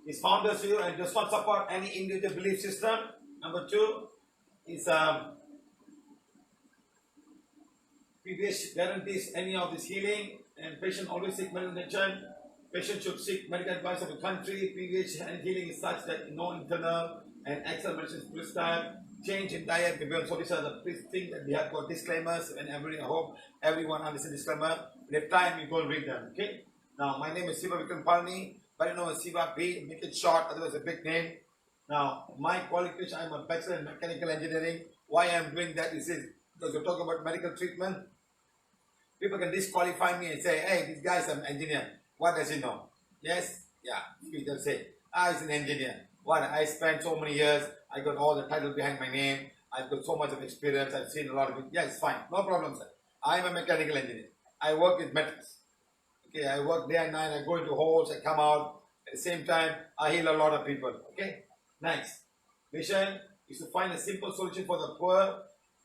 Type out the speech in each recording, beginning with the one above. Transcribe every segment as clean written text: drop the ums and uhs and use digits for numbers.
is founders view and does not support any individual belief system. Number 2 is PVH guarantees any of this healing, and patient always seek medical attention. Patient should seek medical advice of the country. PVH and healing is such that no internal and external medicine is prescribed. Change in diet. So these are the things that we have got disclaimers and everything. I hope everyone understands disclaimer. If have time, you go and read them. Okay. Now my name is Siva Palani, but you know Siva P. Make it short, otherwise a big name. Now my qualification, I'm a bachelor in mechanical engineering. Why I'm doing that is because you talk about medical treatment. People can disqualify me and say, hey, this guy's an engineer. What does he know? Yes? Yeah. People say, he's an engineer. What? I spent so many years. I got all the titles behind my name. I've got so much of experience. I've seen a lot of it. Yeah, it's fine. No problem, sir. I'm a mechanical engineer. I work with metals. Okay, I work day and night. I go into holes. I come out. At the same time, I heal a lot of people. Okay? Next. Mission is to find a simple solution for the poor,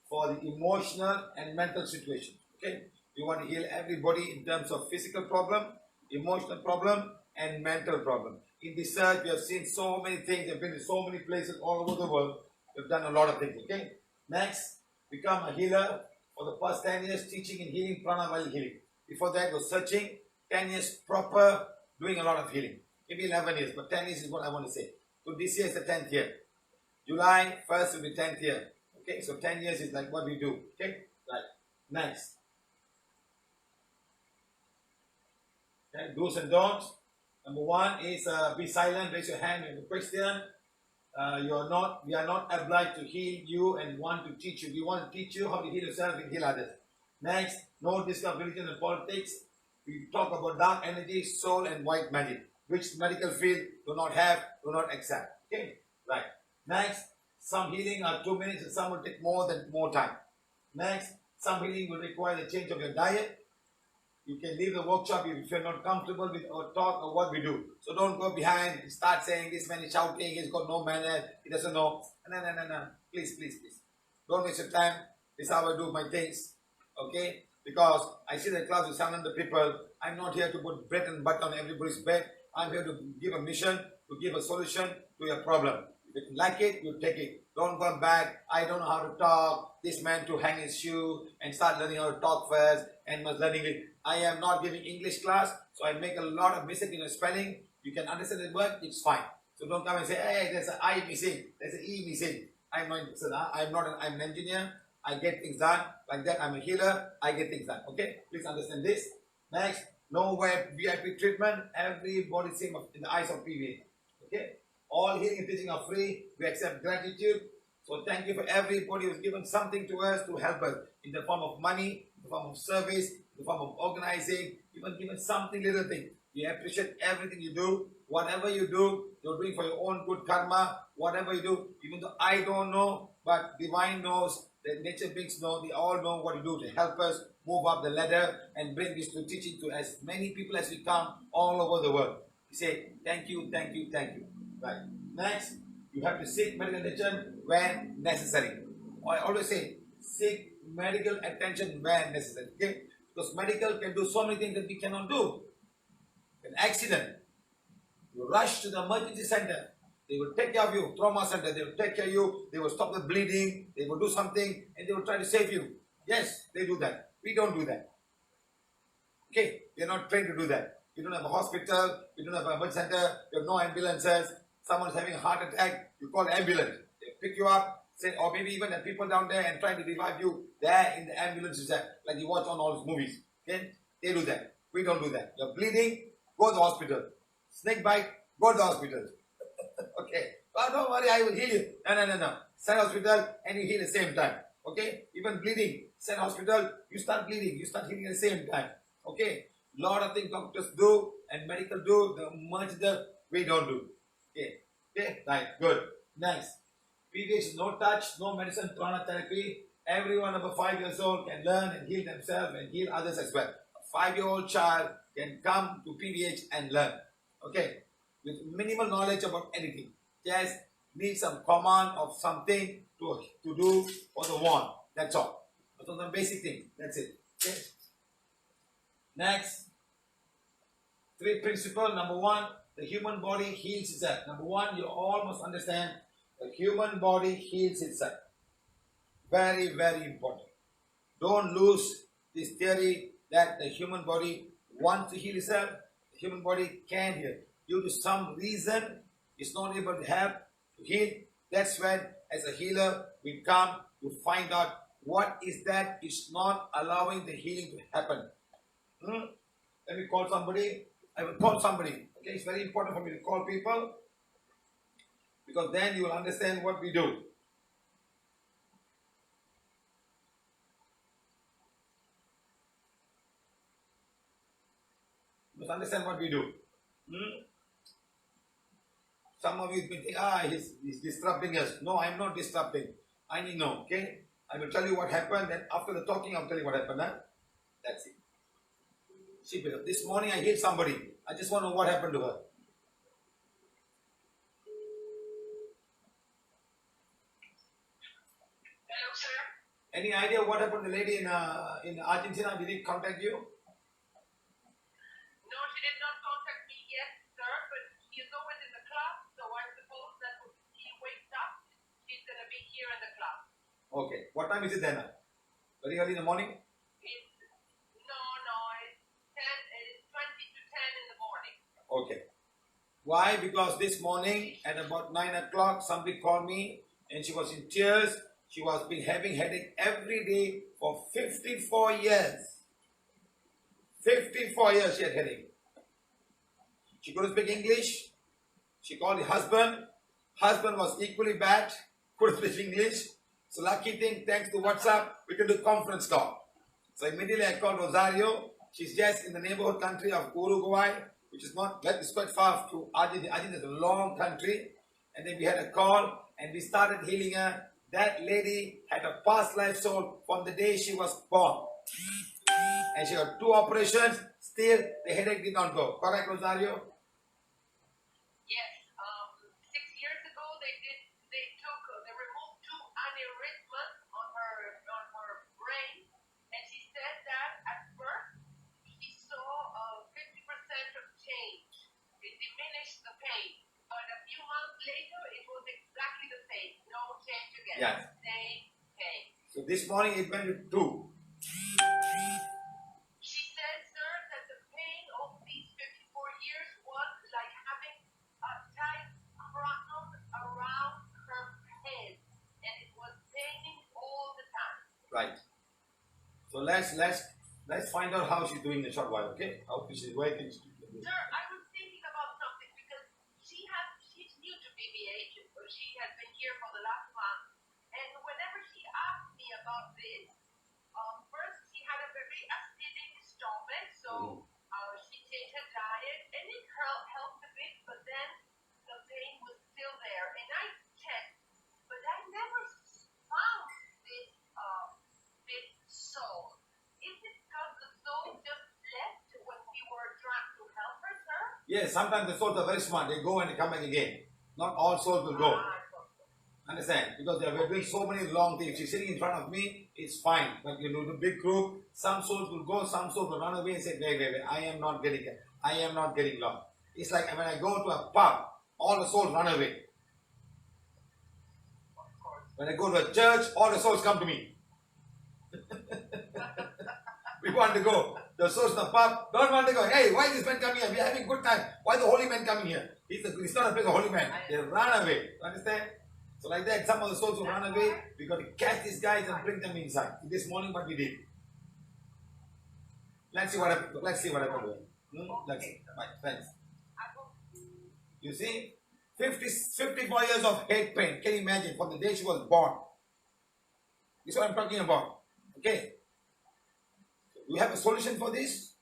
for the emotional and mental situation. Okay? We want to heal everybody in terms of physical problem, emotional problem, and mental problem. In research, we have seen so many things. We have been to so many places all over the world. We've done a lot of things. Okay. Next, become a healer. For the past 10 years, teaching and healing Prana while healing. Before that, was searching. 10 years proper, doing a lot of healing. Maybe 11 years, but 10 years is what I want to say. So this year is the 10th year. July 1st will be 10th year. Okay. So 10 years is like what we do. Okay. Right. Next. Okay, do's and don'ts. Number 1 is be silent. Raise your hand in the question. We are not obliged to heal you and want to teach you. We want to teach you how to heal yourself and heal others. Next, no discuss religion and politics. We talk about dark energy, soul, and white magic, which medical field do not have, do not accept. Okay, right. Next, some healing are 2 minutes, and some will take more time. Next, some healing will require a change of your diet. You can leave the workshop if you're not comfortable with our talk or what we do. So don't go behind and start saying this man is shouting, he's got no manners, he doesn't know. No. Please. Don't waste your time. This is how I do my things. Okay? Because I see the class with 700 people. I'm not here to put bread and butter on everybody's bed. I'm here to give a mission, to give a solution to your problem. If you like it, you take it. Don't come back. I don't know how to talk. This man to hang his shoe and start learning how to talk first and must learning it. I am not giving English class, so I make a lot of mistakes in the spelling. You can understand the word, it's fine. So don't come and say, hey, there's an I missing, there's an E missing. I'm an engineer. I get things done. Like that, I'm a healer. I get things done. Okay? Please understand this. Next, no VIP treatment. Everybody same in the eyes of PVH. Okay? All healing and teaching are free. We accept gratitude. So thank you for everybody who's given something to us to help us in the form of money, in the form of service, in the form of organizing, even given something little thing. We appreciate everything you do. Whatever you do, you're doing for your own good karma. Whatever you do, even though I don't know, but divine knows, the nature beings know, they all know what to do to help us move up the ladder and bring this to teaching to as many people as we can all over the world. We say thank you. Right. Next, you have to seek medical attention when necessary. I always say, seek medical attention when necessary. Okay? Because medical can do so many things that we cannot do. An accident, you rush to the emergency center. They will take care of you. Trauma center, they will take care of you. They will stop the bleeding. They will do something and they will try to save you. Yes, they do that. We don't do that. Okay? We are not trained to do that. We don't have a hospital. We don't have an emergency center. We have no ambulances. Someone is having a heart attack, you call the ambulance. They pick you up, say, or maybe even the people down there and trying to revive you. There in the ambulance is there, like you watch on all these movies. Okay? They do that. We don't do that. You're bleeding, go to the hospital. Snake bite, go to the hospital. Okay? Oh, don't worry, I will heal you. No. Send hospital and you heal at the same time. Okay? Even bleeding, send hospital, you start bleeding, you start healing at the same time. Okay? Lot of things doctors do and medical do, the much that we don't do. Okay, right, good. Next, PVH is no touch, no medicine, prana therapy. Everyone over 5 years old can learn and heal themselves and heal others as well. A 5-year-old child can come to PVH and learn. Okay, with minimal knowledge about anything. Just need some command of something to do for the one. That's all. That's the basic thing. That's it. Okay. Next, 3 principles. Number 1. the human body heals itself. Number one, you all must understand the human body heals itself. Very, very important. Don't lose this theory that the human body wants to heal itself. The human body can heal. Due to some reason, it's not able to help to heal. That's when, as a healer, we come to find out what is that is not allowing the healing to happen. Let me call somebody. I will call somebody. Okay, it's very important for me to call people because then you will understand what we do. You must understand what we do. Some of you may think, he's disrupting us. No, I'm not disrupting. I need to know, okay? I will tell you what happened, and after the talking, I'll tell you what happened. Huh? That's it. See, this morning I healed somebody. I just want to know what happened to her. Hello, sir. Any idea what happened to the lady in Argentina? Did he contact you? No, she did not contact me yet, sir, but he's always in the club, so I suppose that when he wakes up, she's going to be here in the club. Okay. What time is it then? Very early in the morning? It's 20 to 10 in the morning. Okay. Why? Because this morning at about 9 o'clock, somebody called me and she was in tears. She was been having headache every day for 54 years. 54 years she had headache. She couldn't speak English. She called the husband. Husband was equally bad. Couldn't speak English. So lucky thing, thanks to WhatsApp, we can do conference call. So immediately I called Rosario. She's just in the neighborhood country of Uruguay, which is not, it's quite far to Argentina. Argentina is a long country. And then we had a call and we started healing her. That lady had a past life soul from the day she was born. And she got 2 operations. Still, the headache did not go. Correct, Rosario? Yes. 6 years ago, they removed 2 aneurysms on her brain, and she said that at first she saw 50% of change. It diminished the pain, but a few months later, it was exactly the same. No change again. Yes. Same pain. So this morning it went to 2. She said, sir, that the pain of these 54 years was like having a tight crown around her head, and it was paining all the time. Right. So let's find out how she's doing in a short while, okay? How she's working. Sir, I was thinking about something because she's new to PVH. She has been here for the last month, and whenever she asked me about this, first she had a very acidic stomach, so she changed her diet, and it helped a bit, but then the pain was still there, and I checked, but I never found this soul. Is it because the soul just left when we were trying to help her, sir? Yes, sometimes the souls are very smart. They go and they come back again. Not all souls will go. Understand? Because we're doing so many long things. She's sitting in front of me, it's fine. But you know, the big group, some souls will go, some souls will run away and say, wait, I am not getting it. I am not getting lost. It's like when I go to a pub, all the souls run away. When I go to a church, all the souls come to me. We want to go. The souls in the pub don't want to go. Hey, why this man coming here? We're having a good time. Why the holy man coming here? He's not a place of holy man. They run away. Understand? So like that, some of the souls will run away. We got to catch these guys and bring them inside. This morning, what we did. Let's see what happened. Let's see what happened. Let's see. Right, friends. You see, 54 years of head pain. Can you imagine? From the day she was born. This is what I'm talking about. Okay. Do we have a solution for this?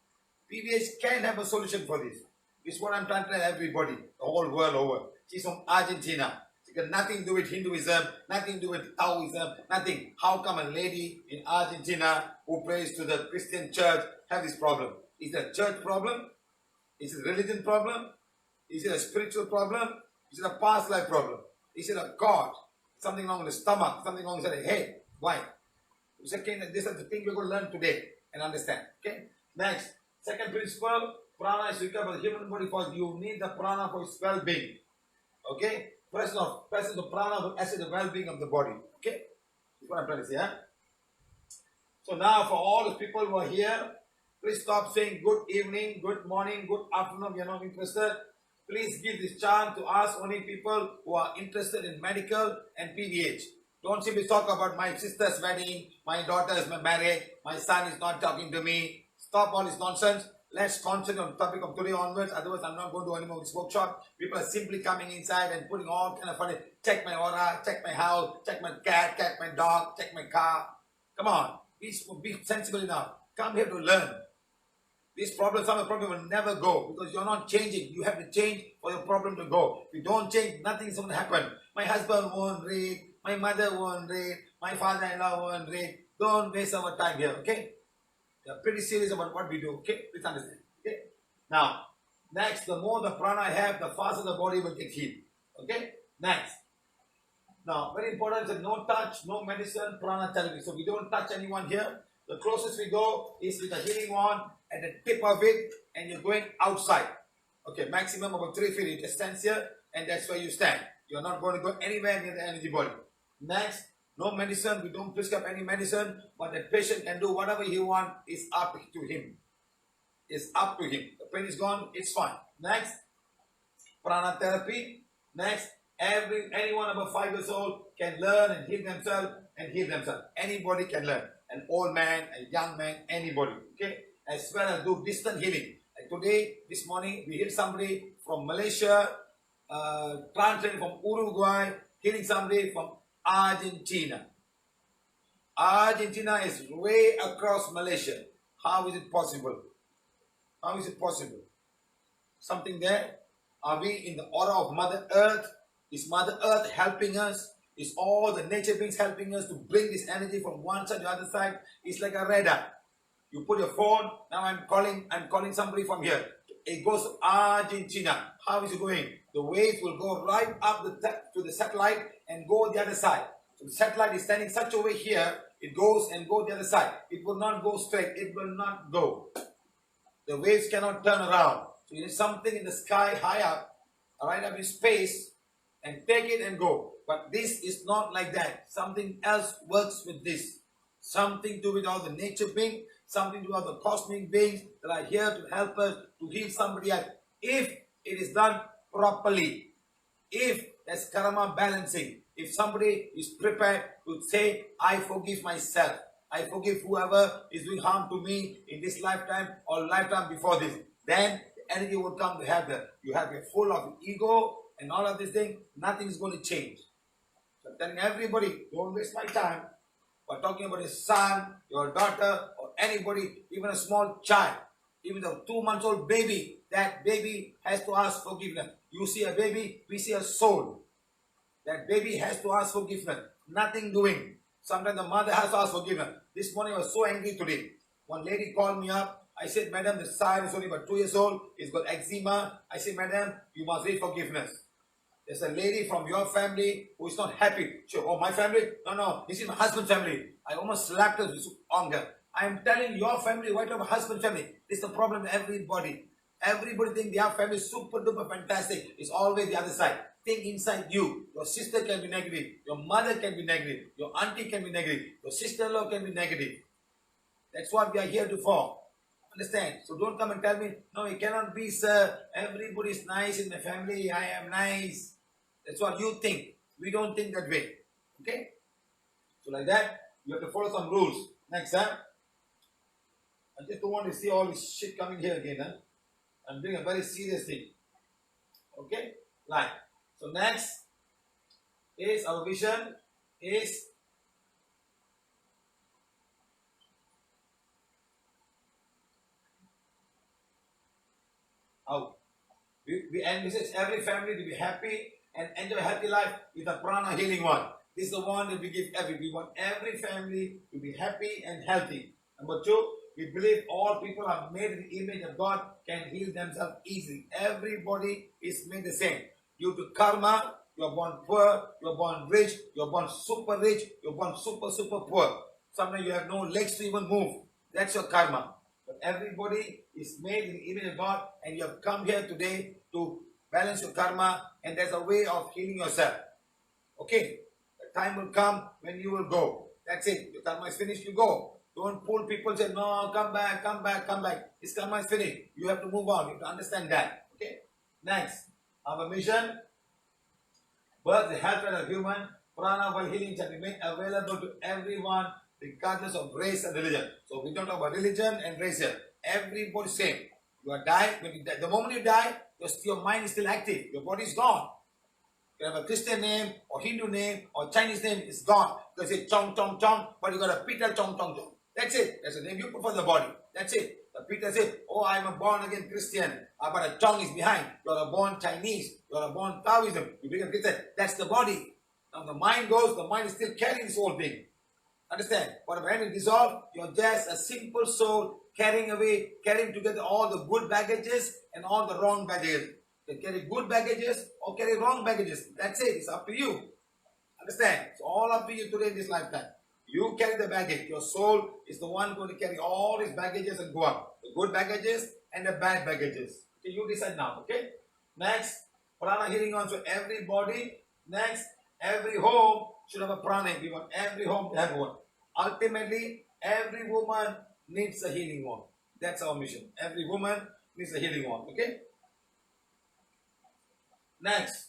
PVH can have a solution for this. This is what I'm trying to tell everybody, the whole world over. She's from Argentina. She got nothing to do with Hinduism, nothing to do with Taoism, nothing. How come a lady in Argentina who prays to the Christian church have this problem? Is it a church problem? Is it a religion problem? Is it a spiritual problem? Is it a past life problem? Is it a God? Something wrong with the stomach, something wrong with the head. Why? This is the thing we're going to learn today and understand. Okay? Next, second principle, Prana is required for the human body for you need the prana for its well-being. Okay? Presence of prana will assist the well-being of the body. Okay? That's what I'm trying to say. Huh? So now for all the people who are here, please stop saying good evening, good morning, good afternoon. We are not interested. Please give this chance to us only people who are interested in medical and PVH. Don't simply talk about my sister's wedding, my daughter is married, my son is not talking to me. Stop all this nonsense. Let's concentrate on the topic of today onwards. Otherwise, I'm not going to do any more this workshop. People are simply coming inside and putting all kind of funny. Check my aura, check my house, check my cat, check my dog, check my car. Come on. Be sensible enough. Come here to learn. This problem, some of the problem will never go because you're not changing. You have to change for your problem to go. If you don't change, nothing is going to happen. My husband won't read. My mother won't read. My father-in-law won't read. Don't waste our time here, okay? We are pretty serious about what we do, okay? Please understand, okay? Now, next, the more the prana I have, the faster the body will get healed, okay? Next. Now, very important is no touch, no medicine, prana therapy. So we don't touch anyone here. The closest we go is with a healing wand at the tip of it, and you're going outside. Okay, maximum about 3 feet. You just stand here, and that's where you stand. You're not going to go anywhere near the energy body. Next, no medicine. We don't prescribe any medicine, but the patient can do whatever he wants. It's up to him. It's up to him. The pain is gone. It's fine. Next, prana therapy. Next, anyone above 5 years old can learn and heal themselves Anybody can learn. An old man, a young man, anybody. Okay? As well as do distant healing. Like today, this morning, we healed somebody from Malaysia, translated from Uruguay, healing somebody from Argentina. Argentina is way across Malaysia. How is it possible? How is it possible? Something there? Are we in the aura of Mother Earth? Is Mother Earth helping us? Is all the nature beings helping us to bring this energy from one side to the other side? It's like a radar. You put your phone, now I'm calling somebody from here. It goes to Argentina. How is it going? The waves will go right up to the satellite and go the other side. So the satellite is standing such a way here, it goes and go the other side. It will not go straight. It will not go. The waves cannot turn around. So you need something in the sky high up, right up in space, and take it and go. But this is not like that. Something else works with this. Something to do with all the nature beings, something to do with all the cosmic beings that are here to help us to heal somebody else. If it is done properly, if there's karma balancing, if somebody is prepared to say, I forgive myself, I forgive whoever is doing harm to me in this lifetime or lifetime before this, then the energy will come to have that. You have a full of ego and all of this thing, nothing is going to change. So I'm telling everybody, don't waste my time. We're talking about a son, your daughter, or anybody, even a small child, even a 2-month-old baby, that baby has to ask forgiveness. You see a baby, we see a soul. That baby has to ask forgiveness. Nothing doing. Sometimes the mother has to ask forgiveness. This morning I was so angry today. One lady called me up. I said, Madam, the child is only about 2 years old. He's got eczema. I said, Madam, you must read forgiveness. There's a lady from your family who is not happy. She, oh, my family? No, this is my husband's family. I almost slapped her with anger. I am telling your family, why not my husband's family? This is the problem with everybody. Everybody thinks their family is super duper fantastic. It's always the other side. Think inside you. Your sister can be negative. Your mother can be negative. Your auntie can be negative. Your sister-in-law can be negative. That's what we are here to for. Understand? So don't come and tell me, no, it cannot be, sir. Everybody is nice in the family. I am nice. That's what you think. We don't think that way. Okay? So like that, you have to follow some rules. Next, huh? I just don't want to see all this shit coming here again, huh? I'm doing a very serious thing. Okay? Right. So next is our vision is how we envisage every family to be happy and enjoy a happy life with a prana healing one. This is the one that we give we want every family to be happy and healthy. Number 2, we believe all people are made in the image of God, can heal themselves easily. Everybody is made the same. Due to karma, you are born poor, you are born rich, you are born super rich, you are born super poor. Sometimes you have no legs to even move. That's your karma. But Everybody is made in the image of God, and you have come here today to balance your karma, and there's a way of healing yourself. Okay? The time will come when you will go. That's it. Your karma is finished, you go. Don't pull people, say, no, come back, come back, come back. This karma is finished. You have to move on. You have to understand that. Okay? Next. Our mission. Birth, the health of human. Prana while healing shall be made available to everyone regardless of race and religion. So we don't talk about religion and race here. Everybody same. You are dying. When you die, the moment you die, your mind is still active. Your body is gone. You have a Christian name or Hindu name or Chinese name, it's gone. You say Chong Chong Chong, but you got a Peter Chong Chong Chong. That's it. That's the name you put for the body. That's it. The Peter says, oh, I'm a born again Christian. But a Chong is behind. You're a born Chinese. You're a born Taoism. You become Christian. That's the body. Now the mind goes, the mind is still carrying this whole thing. Understand? But when it dissolves, you're just a simple soul carrying together all the good baggages and all the wrong baggages. You carry good baggages or carry wrong baggages. That's it. It's up to you. Understand? It's all up to you today in this lifetime. You carry the baggage. Your soul is the one going to carry all his baggages and go up. The good baggages and the bad baggages. Okay, you decide now. Okay? Next, prana healing on to everybody. Next, every home should have a prana. We want every home to have one. Ultimately, every woman needs a healing one. That's our mission. Every woman needs a healing one. Okay? Next,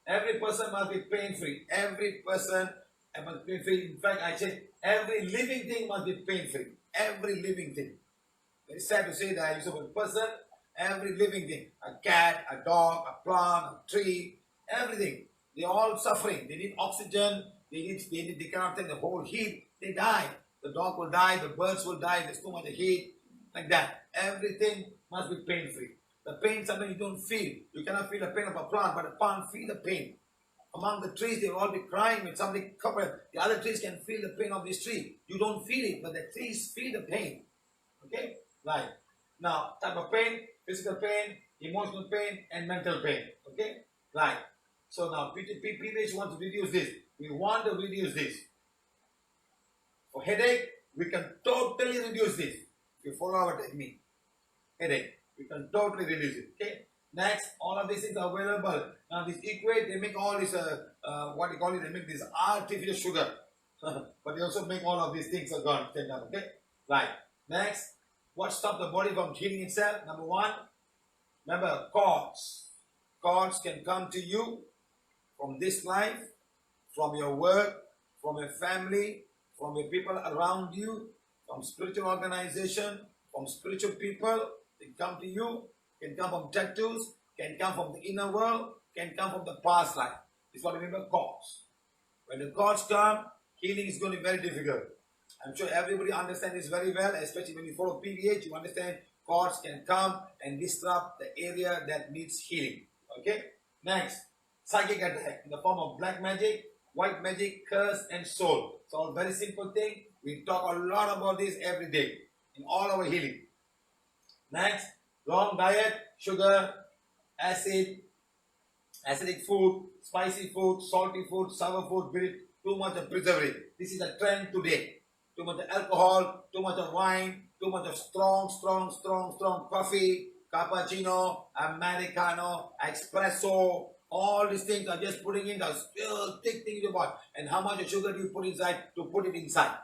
every person must be pain-free. Every person must be pain-free. In fact, I say every living thing must be pain-free. Every living thing. Very sad to say that I use the word person. Every living thing. A cat, a dog, a plant, a tree, everything. They are all suffering. They need oxygen. They cannot take the whole heat. They die. The dog will die. The birds will die. There's too much heat. Like that. Everything must be pain-free. The pain something you don't feel. You cannot feel the pain of a plant, but a plant feel the pain. Among the trees, they will all be crying when somebody covered. The other trees can feel the pain of this tree. You don't feel it, but the trees feel the pain. Okay? Right. Now, type of pain, physical pain, emotional pain, and mental pain. Okay? Right. So now, PVH wants to reduce this. We want to reduce this. For headache, we can totally reduce this. If you follow our technique. Headache. We can totally reduce it. Okay. Next, all of these things are available. Now, this equate, they make all this, what do you call it? They make this artificial sugar. But they also make all of these things are gone. Okay. Right. Next, what stops the body from healing itself? Number one, remember, cords. Cords can come to you from this life, from your work, from your family, from your people around you, from spiritual organization, from spiritual people. They come to you, can come from tattoos, can come from the inner world, can come from the past life. This is what I mean by cords. When the cords come, healing is going to be very difficult. I'm sure everybody understands this very well, especially when you follow PVH, you understand cords can come and disrupt the area that needs healing. Okay? Next, psychic attack in the form of black magic, white magic, curse, and soul. It's all very simple thing. We talk a lot about this every day in all our healing. Next, wrong diet, sugar, acid, acidic food, spicy food, salty food, sour food, too much of preservative. This is a trend today. Too much of alcohol, too much of wine, too much of strong coffee, cappuccino, americano, espresso. All these things are just putting in the still thick thing in your body. And how much of sugar do you put inside to put it inside?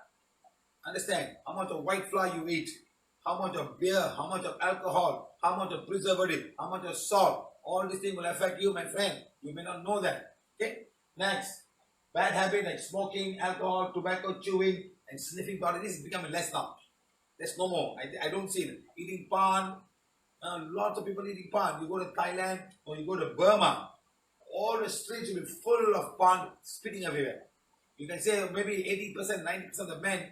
Understand? How much of white flour you eat? How much of beer, how much of alcohol, how much of preservative, how much of salt. All these things will affect you, my friend. You may not know that. Okay? Next, bad habit like smoking, alcohol, tobacco, chewing, and sniffing powder. This is becoming less now. There's no more. I don't see it. Eating pan. Lots of people eating pan. You go to Thailand or you go to Burma. All the streets will be full of pan spitting everywhere. You can say maybe 80%, 90% of the men,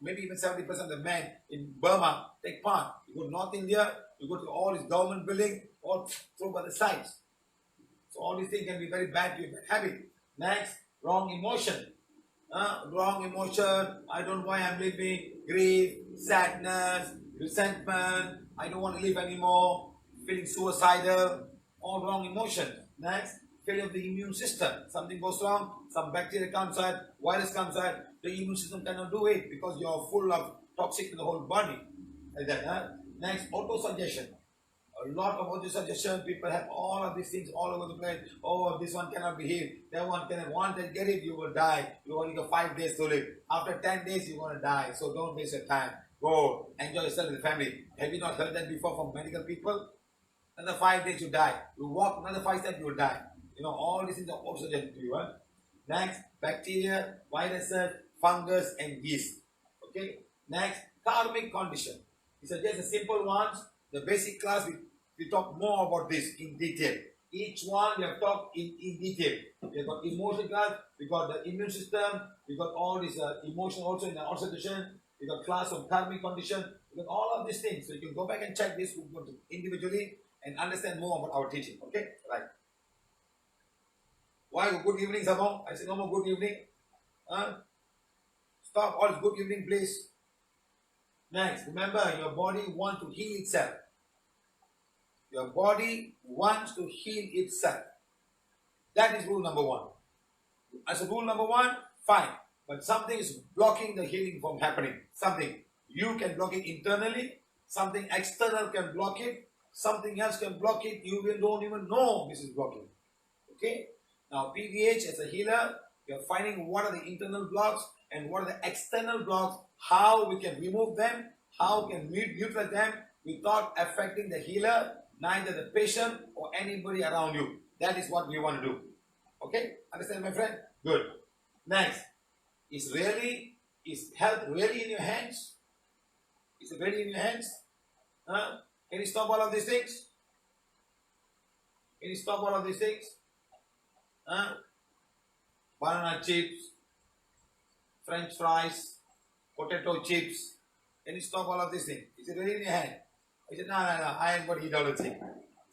maybe even 70% of the men in Burma take pan. You go to North India, you go to all these government buildings, all thrown by the sides. So all these things can be very bad to your habit. Next, wrong emotion. Wrong emotion. I don't know why I'm living. Grief, sadness, resentment. I don't want to live anymore. Feeling suicidal. All wrong emotions. Next, failure of the immune system. Something goes wrong. Some bacteria comes out. Virus comes out. The immune system cannot do it because you're full of toxic in the whole body. Like that, huh? Next, auto-suggestion. A lot of auto-suggestion. People have all of these things all over the place. Oh, this one cannot be healed. That one cannot. Once they get it, you will die. You only got 5 days to live. After 10 days, you're going to die. So don't waste your time. Go enjoy yourself with the family. Have you not heard that before from medical people? Another 5 days, you die. You walk another 5 steps, you will die. You know, all these things are auto-suggestion to you. Huh? Next, bacteria, viruses, fungus, and yeast. Okay. Next, karmic condition. These are just the simple ones. The basic class, we talk more about this in detail. Each one we have talked in detail. We have got emotional class, we got the immune system, we got all this emotion also in the oxidation, we got class of karmic condition, we got all of these things. So you can go back and check this individually and understand more about our teaching. Okay? Right. Why good evening, Samo? I say no more good evening. Stop all good evening, please. Next, remember your body wants to heal itself. Your body wants to heal itself. That is rule number 1. As a rule number 1, fine. But something is blocking the healing from happening. Something. You can block it internally. Something external can block it. Something else can block it. You don't even know this is blocking. Okay? Now, PVH as a healer, we are finding what are the internal blocks and what are the external blocks, how we can remove them, how we can neutralize them without affecting the healer, neither the patient or anybody around you. That is what we want to do. Okay? Understand, my friend? Good. Next. Is health really in your hands? Is it really in your hands? Can you stop all of these things? Can you stop all of these things? Banana chips, French fries, potato chips. Can you stop all of these things? Is it really in your hand? I said, no, I ain't going to eat all the things.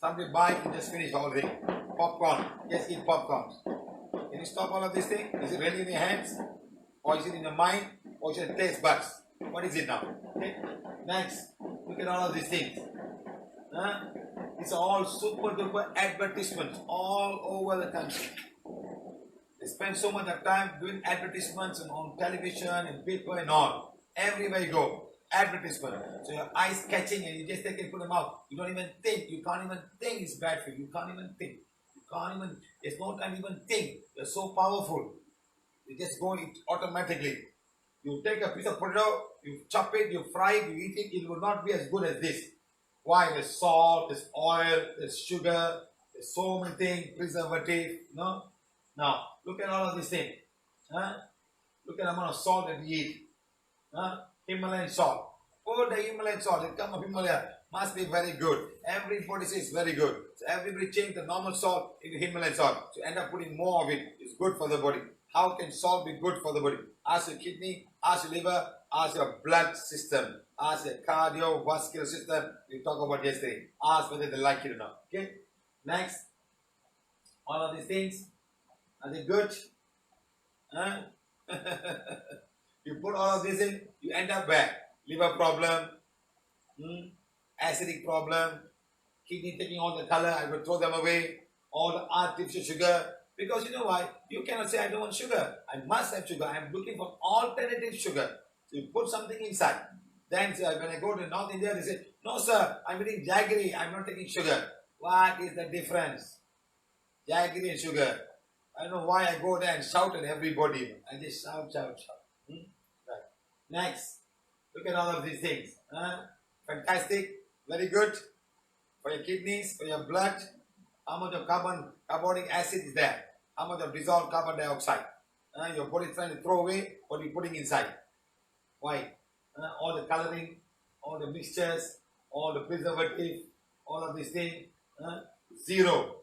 Somebody buy it and just finish all the thing. Popcorn, just eat popcorn. Can you stop all of these things? Is it really in your hands? Or is it in your mind? Or is it taste buds? What is it now? Okay. Next, look at all of these things. It's all super duper advertisements all over the country. They spend so much of time doing advertisements and on television and paper and all. Everywhere you go, advertisement. So your eyes catching and you just take it, put them out. You don't even think. You can't even think it's bad for you. You can't even think. You can't even, there's no time to even think. You're so powerful. You just go it automatically. You take a piece of potato, you chop it, you fry it, you eat it, it will not be as good as this. Why? There's salt, there's oil, there's sugar, there's so many things, preservative, you know. Now, look at all of these things. Look at the amount of salt that we eat. Himalayan salt. Oh, the Himalayan salt, it comes from Himalaya. Must be very good. Everybody says very good. So everybody change the normal salt into Himalayan salt. So end up putting more of it. It's good for the body. How can salt be good for the body? Ask your kidney, ask your liver, ask your blood system, ask your cardiovascular system. We talked about yesterday. Ask whether they like it or not. Okay? Next. All of these things. Are they good? You put all of this in, you end up where? Liver problem, acidic problem, kidney taking all the color, I will throw them away, all the artificial sugar. Because you know why? You cannot say I don't want sugar. I must have sugar. I am looking for alternative sugar. So you put something inside. Then when I go to North India, they say, no sir, I'm eating jaggery, I'm not taking sugar. What is the difference? Jaggery and sugar. I don't know why I go there and shout at everybody. I just shout. Right. Next, look at all of these things. Fantastic, very good for your kidneys, for your blood. How much of carbonic acid is there? How much of dissolved carbon dioxide? Your body is trying to throw away what you're putting inside. Why? All the coloring, all the mixtures, all the preservative, all of these things. Zero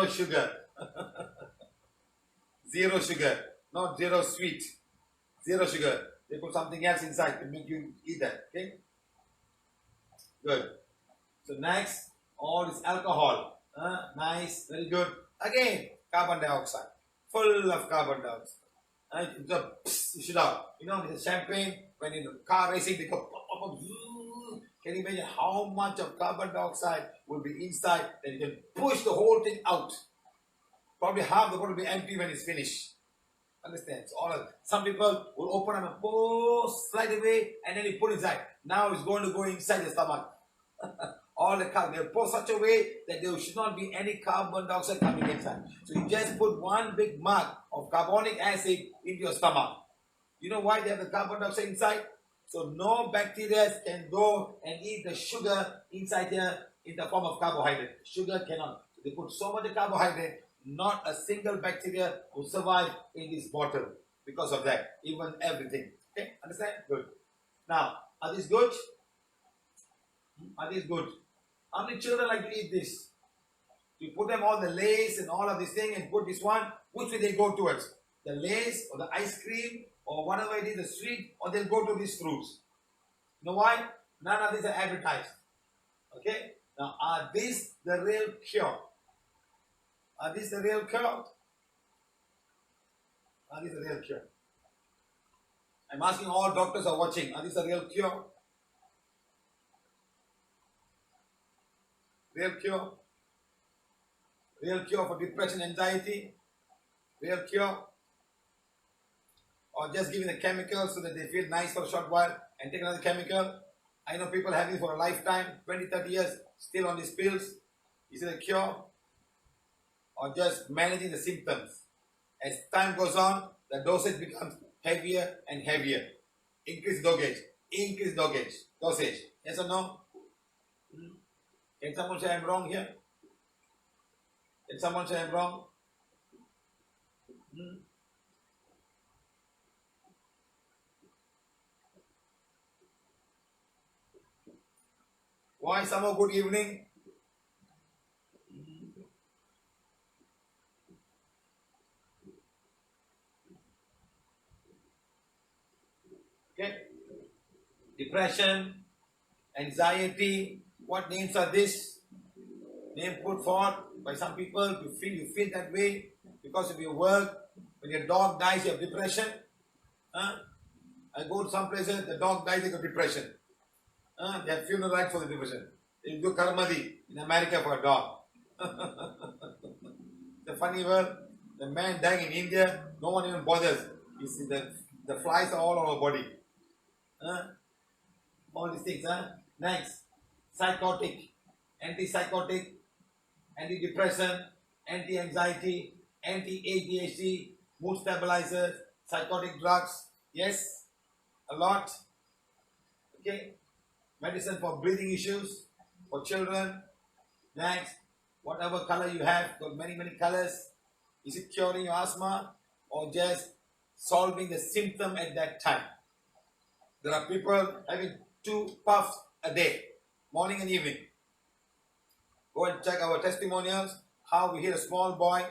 sugar. Zero sugar, not zero sweet. Zero sugar. They put something else inside to make you eat that. Okay? Good. So next, all this alcohol. Nice, very good. Again, carbon dioxide. Full of carbon dioxide. You should have. You know, with the champagne, when in the car racing, they go pop, pop, pop. Can you imagine how much of carbon dioxide will be inside that you can push the whole thing out? Probably half the bottle will be empty when it's finished. Understand? So some people will open up and pour, slide away, and then you put inside. now it's going to go inside the stomach. All the carbon, they pour such a way that there should not be any carbon dioxide coming inside. So you just put one big mark of carbonic acid into your stomach. You know why they have the carbon dioxide inside? So no bacteria can go and eat the sugar inside here in the form of carbohydrate. Sugar cannot. So they put so much carbohydrate, not a single bacteria will survive in this bottle because of that. Even everything. Okay, understand? Good. Now, are these good? Are these good? How many children like to eat this? You put them all the lace and all of this thing and put this one, which will they go towards? The lace or the ice cream or whatever it is, the sweet, or they'll go to these fruits. You know why? None of these are advertised. Okay? Now, are these the real cure? Are these the real cure? Are these the real cure? I'm asking all doctors are watching. Are these the real cure? Real cure? Real cure for depression, anxiety? Real cure? Or just giving the chemicals so that they feel nice for a short while and take another chemical? I know people having it for a lifetime, 20, 30 years, still on these pills. Is it a cure? Or just managing the symptoms? As time goes on, the dosage becomes heavier and heavier. Increase dosage. Increase dosage. Yes or no? Can someone say I'm wrong here? Can someone say I'm wrong? Why somehow good evening? Okay. Depression, anxiety. What names are this? Name put forth by some people. You feel that way because of your work. When your dog dies, you have depression. I go to some places, the dog dies, they have depression. They have funeral rites for the depression. They do karmadi in America for a dog. The funny word, the man dying in India, no one even bothers. You see the flies are all on our body. All these things. Next, psychotic, antipsychotic, antidepressant, anti-anxiety, anti-ADHD, mood stabilizers, psychotic drugs. Yes, a lot. Okay, medicine for breathing issues, for children. Next, whatever color you have, got many colors. Is it curing your asthma or just solving the symptom at that time? There are people having 2 puffs a day, morning and evening. Go and check our testimonials, how we hear a small boy.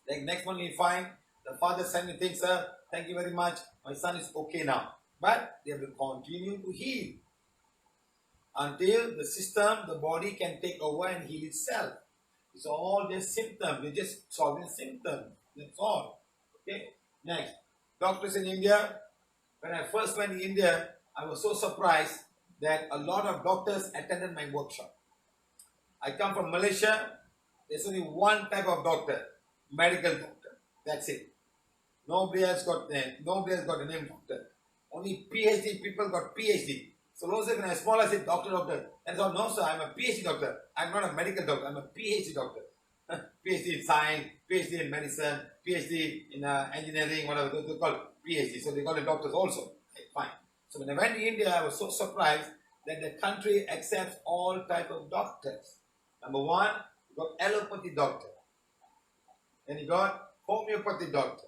Like next one we find, the father sent me things, sir, thank you very much, my son is okay now. But they have to continue to heal until the system, the body can take over and heal itself. It's all just symptoms. They're just solving symptoms. That's all. Okay. Next, doctors in India. When I first went to India, I was so surprised that a lot of doctors attended my workshop. I come from Malaysia. There's only one type of doctor, medical doctor. That's it. Nobody else got the name doctor. Only PhD people got PhD. So those when I small, I said doctor. And so no sir, I'm a PhD doctor. I'm not a medical doctor. I'm a PhD doctor. PhD in science, PhD in medicine, PhD in engineering, whatever they call PhD. So they call it doctors also. Okay, fine. So when I went to India, I was so surprised that the country accepts all type of doctors. Number one, you got allopathy doctor. Then you got homeopathy doctor.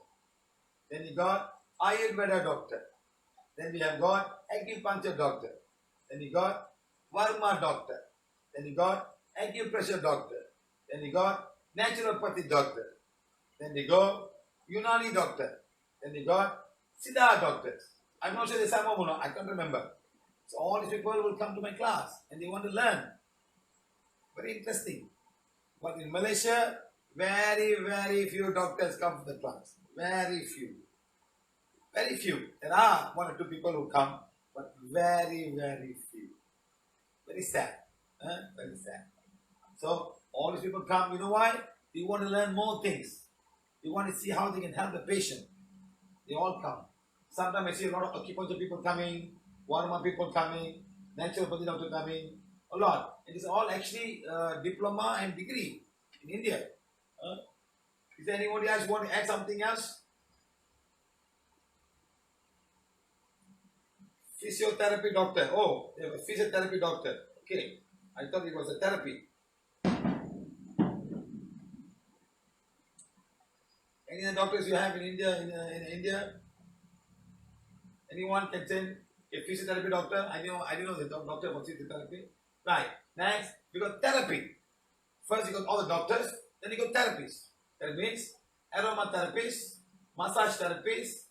Then you got Ayurveda doctor. Then we have got acupuncture doctor. Then you got Varma doctor. Then you got acupressure doctor. Then you got naturopathy doctor. Then you go Unani doctor. Then you got Siddha doctors. I'm not sure there's some more, I can't remember. So all these people will come to my class and they want to learn. Very interesting. But in Malaysia, very few doctors come to the class. Very few. Very few. There are 1 or 2 people who come, but very few. Very sad. Very sad. So all these people come, you know why? They want to learn more things. They want to see how they can help the patient. They all come. Sometimes I see a lot of acupuncture people coming, Warma people coming, naturopathy doctor coming, a lot. It is all actually diploma and degree in India. Is there anybody else want to add something else? Physiotherapy doctor. Oh, they have a physiotherapy doctor. Okay. I thought it was a therapy. Any other doctors you have in India? In India? Anyone can send a physiotherapy doctor? I didn't know the doctor for physiotherapy. Right. Next, we got therapy. First, you got all the doctors, then you got therapists. That means aromatherapist, massage therapist,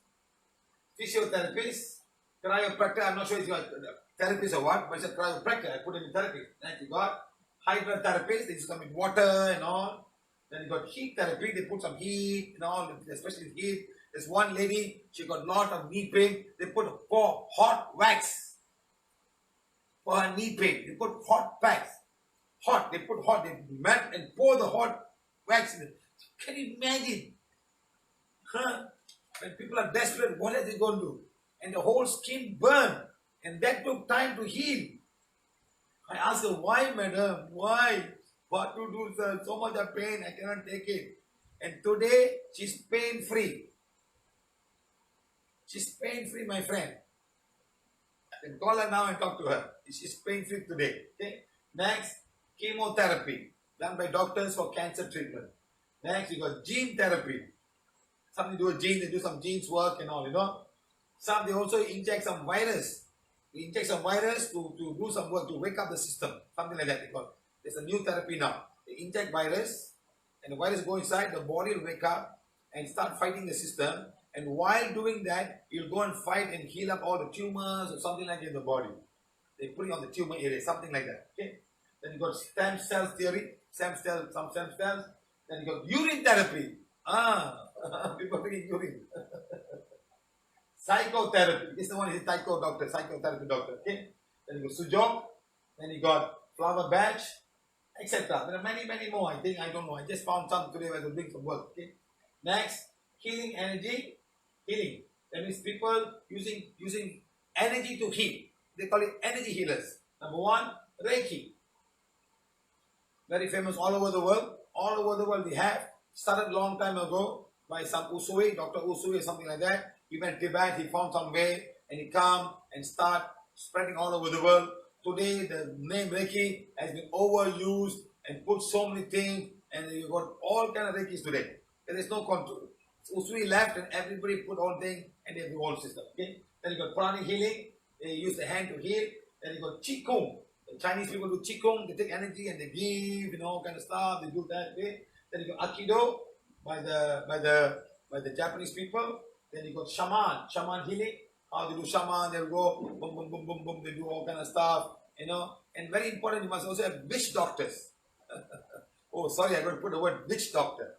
physiotherapist, chiropractor. I'm not sure if you are therapist or what, but it's a chiropractor. I put it in therapy. Then you got hydrotherapist, they use some in water and all. Then you got heat therapy, they put some heat and all, especially heat. There's one lady, she got a lot of knee pain. They pour hot wax for her knee pain. They put hot wax. Hot, they put hot, they melt and pour the hot wax in it. Can you imagine? Huh? When people are desperate, what are they going to do? And the whole skin burned. And that took time to heal. I asked her, why, madam? Why? What to do, sir? So much of pain, I cannot take it. And today, she's pain-free. She's pain-free, my friend. I can call her now and talk to her. She's pain-free today. Okay? Next, chemotherapy. Done by doctors for cancer treatment. Next, you got gene therapy. Some they do a gene, they do some genes work and all, you know. Some they also inject some virus. They inject some virus to do some work, to wake up the system. Something like that. There's a new therapy now. They inject virus, and the virus go inside, the body will wake up and start fighting the system. And while doing that, you'll go and fight and heal up all the tumors or something like that in the body. They put it on the tumor area, something like that. Okay. Then you got stem cell theory, some stem cells. Then you got urine therapy. People taking urine. Psychotherapy. This is the one is psychotherapy doctor. Okay. Then you got sujok. Then you got flower badge, etc. There are many, many more. I don't know. I just found some today where they're doing some work. Okay. Next, healing energy. Healing. That means people using energy to heal. They call it energy healers. Number one, Reiki. Very famous all over the world. All over the world we have. Started long time ago by some Usui, Dr. Usui or something like that. He went to Tibet, he found some way and he come and start spreading all over the world. Today the name Reiki has been overused and put so many things, and you got all kind of Reikis today. There is no control. Usui left and everybody put all things and they have the whole system. Okay? Then you got Prana healing, they use the hand to heal. Then you got Qigong. The Chinese people do Qigong, they take energy and they give, all kind of stuff, they do that way. Then you got Aikido by the Japanese people. Then you got shaman healing. How they do shaman, they'll go boom, boom, boom, boom, boom, they do all kind of stuff, And very important, you must also have witch doctors. Oh, sorry, I'm going to put the word witch doctor.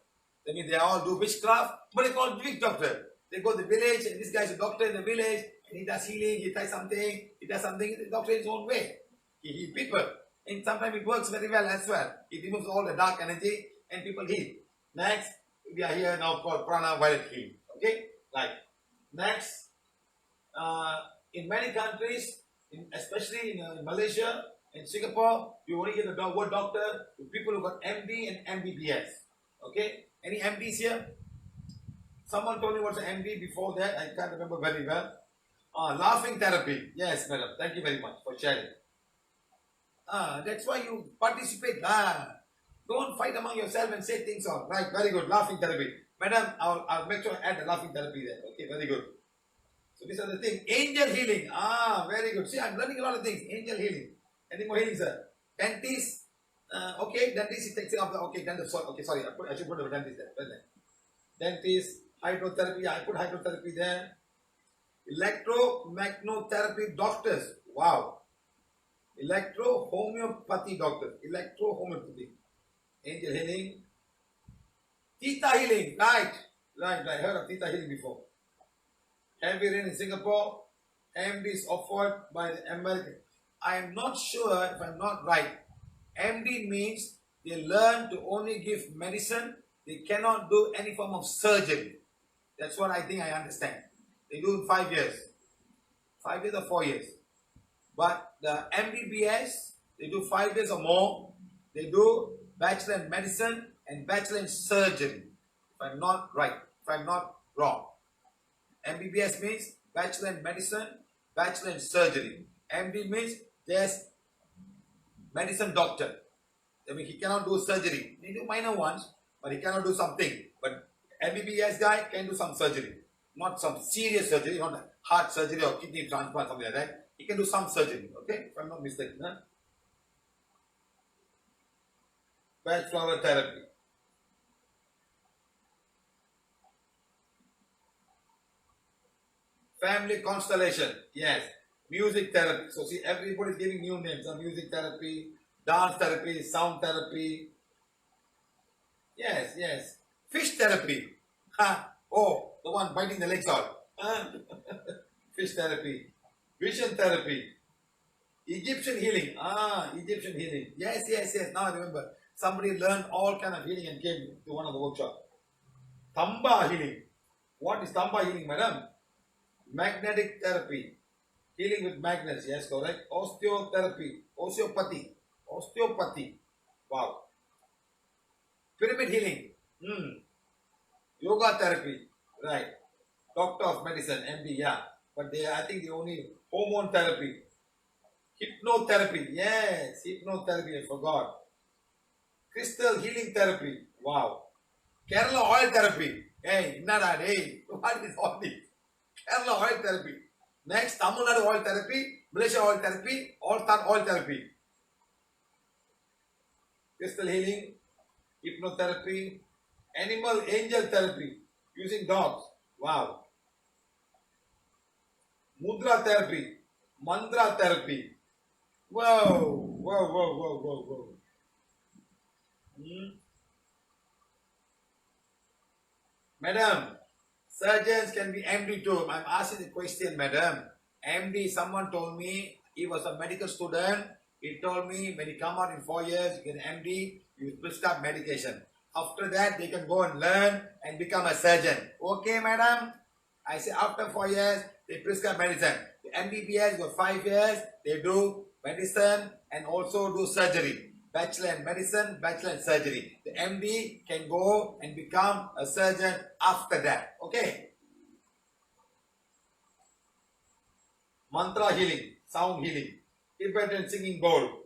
That means they all do witchcraft, but they call witch doctor. They go to the village, and this guy is a doctor in the village, and he does healing, he does something, the doctor in his own way. He heals people. And sometimes it works very well as well. It removes all the dark energy, and people heal. Next, we are here now called Prana Violet Heal. Okay? Like, next, in many countries, especially in Malaysia, in Singapore, you only hear the word doctor to people who got MD and MBBS. Okay? Any MDs here? Someone told me what's an MD before that. I can't remember very well. Laughing therapy. Yes, madam. Thank you very much for sharing. That's why you participate. Don't fight among yourself and say things on. Right, very good. Laughing therapy. Madam, I'll make sure I add the laughing therapy there. Okay, very good. So these are the things. Angel healing. Very good. See, I'm learning a lot of things. Angel healing. Any more healing, sir? Dentist. Okay, dentist is takes care of the. Okay, dentist. Okay, sorry. I should put the dentist there. Dentist, hydrotherapy. I put hydrotherapy there. Electromagnotherapy doctors. Wow. Electro-homeopathy doctors. Electro-homeopathy. Angel healing. Theta healing. Right. I heard of theta healing before. Heavy rain in Singapore. MD is offered by the American. I am not sure if I'm not right. MD means they learn to only give medicine. They cannot do any form of surgery. That's what I think I understand. They do in 5 years. 5 years or 4 years. But the MBBS, they do 5 years or more. They do Bachelor in Medicine and Bachelor in Surgery. If I'm not right, if I'm not wrong. MBBS means Bachelor in Medicine, Bachelor in Surgery. MD means just medicine doctor. I mean, he cannot do surgery. He do minor ones, but he cannot do something. But MBBS guy can do some surgery. Not some serious surgery, not heart surgery or kidney transplant, something like that. He can do some surgery, okay? If I'm not mistaken. Huh? Bad flower therapy. Family constellation. Yes. Music therapy. So see, everybody's giving new names. Music therapy, dance therapy, sound therapy. Yes, yes. Fish therapy. Ha. Oh, the one biting the legs out. Fish therapy. Vision therapy. Egyptian healing. Egyptian healing. Yes, yes, yes. Now I remember. Somebody learned all kind of healing and came to one of the workshops. Tamba healing. What is Tamba healing, madam? Magnetic therapy. Healing with magnets. Yes, correct. Osteotherapy. Osteopathy. Osteopathy. Wow. Pyramid healing. Yoga therapy. Right. Doctor of medicine. MD. Yeah. But I think they only hormone therapy. Hypnotherapy. Yes. Hypnotherapy. I forgot. Crystal healing therapy. Wow. Kerala oil therapy. Hey, nada. Hey, what is all this? Kerala oil therapy. Next, Tamil Nadu oil therapy, Malaysia oil therapy, all-star oil therapy. Crystal healing, hypnotherapy, animal angel therapy using dogs. Wow. Mudra therapy, mantra therapy. Whoa, whoa, whoa, whoa, whoa, whoa. Madam, surgeons can be MD too. I'm asking the question, madam. MD, someone told me, he was a medical student. He told me when you come out in 4 years, you get MD, you prescribe medication. After that, they can go and learn and become a surgeon. Okay, madam? I say after 4 years, they prescribe medicine. The MBBS got 5 years, they do medicine and also do surgery. Bachelor in medicine, bachelor in surgery. The MD can go and become a surgeon after that. Okay? Mantra healing, sound healing, Tibetan singing bowl.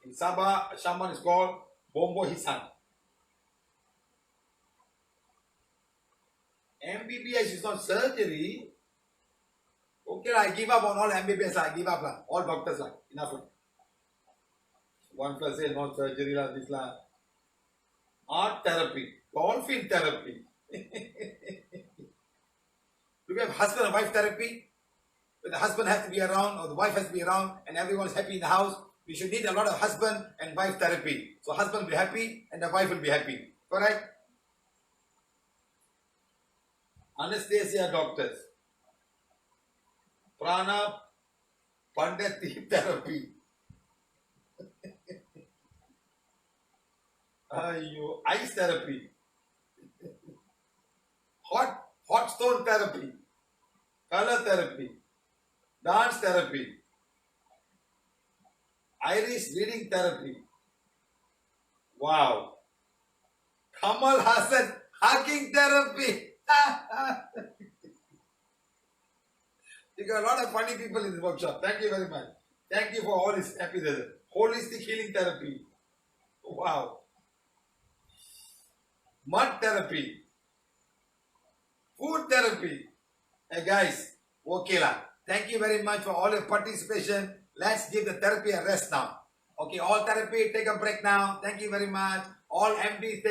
In Sabah, a shaman is called Bombo Hisan. MBBS is not surgery. Okay, I give up on all MBBS. I give up. All doctors. Enough. One plus say not surgery. This art therapy. Dolphin therapy. Do we have husband and wife therapy? Where the husband has to be around or the wife has to be around and everyone is happy in the house. We should need a lot of husband and wife therapy. So husband will be happy and the wife will be happy. Correct? Anesthesia doctors. Prana Pandati therapy. Ice therapy. Hot stone therapy. Color therapy. Dance therapy. Iris reading therapy. Wow. Kamal Hassan hugging therapy. You got a lot of funny people in this workshop. Thank you very much. Thank you for all this episode. Holistic healing therapy. Wow. Mud therapy. Food therapy. Hey guys, okay lah. Thank you very much for all your participation. Let's give the therapy a rest now. Okay, all therapy, take a break now. Thank you very much. All MDs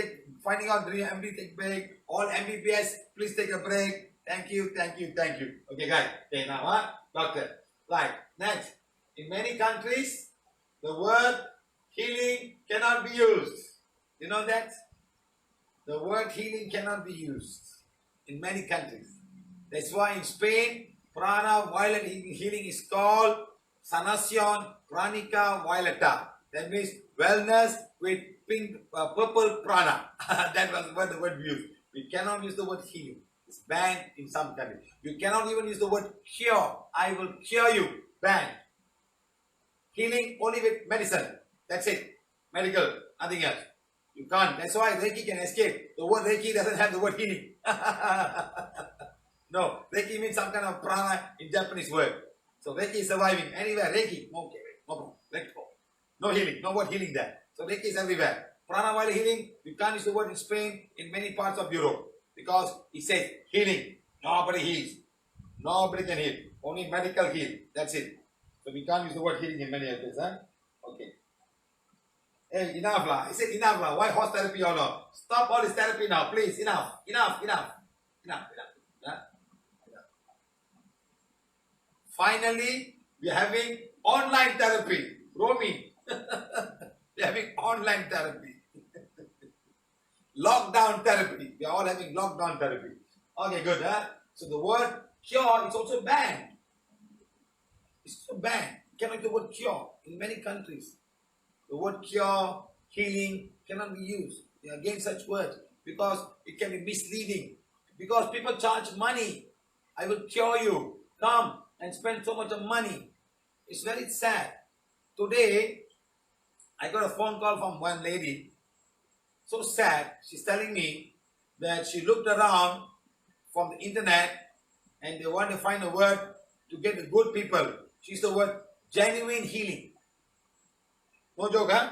finding out the MD take break. All MBBS, please take a break. Thank you, thank you, thank you. Okay, guys. Okay, now, doctor. Right, next. In many countries, the word healing cannot be used. You know that? The word healing cannot be used in many countries. That's why in Spain, Prana violet healing is called Sanación Pranica Violeta. That means wellness with pink, purple prana. That was what the word we used. We cannot use the word healing. It's banned in some countries. You cannot even use the word cure. I will cure you. Banned. Healing only with medicine. That's it. Medical. Nothing else. You can't. That's why Reiki can escape. The word Reiki doesn't have the word healing. No. Reiki means some kind of prana in Japanese word. So Reiki is surviving. Anywhere. Reiki. Okay. No problem. Let's go. No healing. No word healing there. So Reiki is everywhere. Prana while healing, you can't use the word in Spain, in many parts of Europe. Because it says healing. Nobody heals. Nobody can heal. Only medical heal. That's it. So we can't use the word healing in many areas. Huh? Okay. Hey, enough lah. I said enough lah. Why horse therapy or not? Stop all this therapy now, please. Enough. Enough. Enough. Enough. Enough. Enough. Finally, we are having online therapy. Roaming. We are having online therapy. Lockdown therapy. We are all having lockdown therapy. Okay, good. Huh? So the word cure is also banned. It's also banned. You cannot use the word cure in many countries. The word cure, healing cannot be used. They are against such words because it can be misleading. Because people charge money. I will cure you. Come and spend so much of money. It's very sad. Today, I got a phone call from one lady. So sad. She's telling me that she looked around from the internet and they want to find a word to get the good people. She used the word genuine healing. No joke, huh?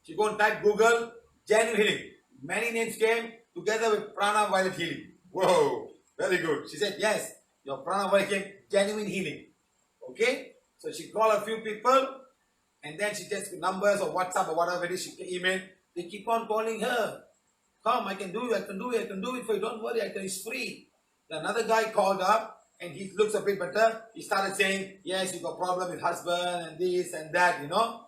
She go and type Google, genuine healing. Many names came together with Prana Violet healing. Whoa, very good. She said, yes, your Prana Violet came, genuine healing. Okay? So she called a few people and then she just numbers or WhatsApp or whatever it is, she can email. They keep on calling her. Come, I can do it, I can do it, I can do it for you. Don't worry, it's free. Another guy called up and he looks a bit better. He started saying, yes, you got problem with husband and this and that, you know.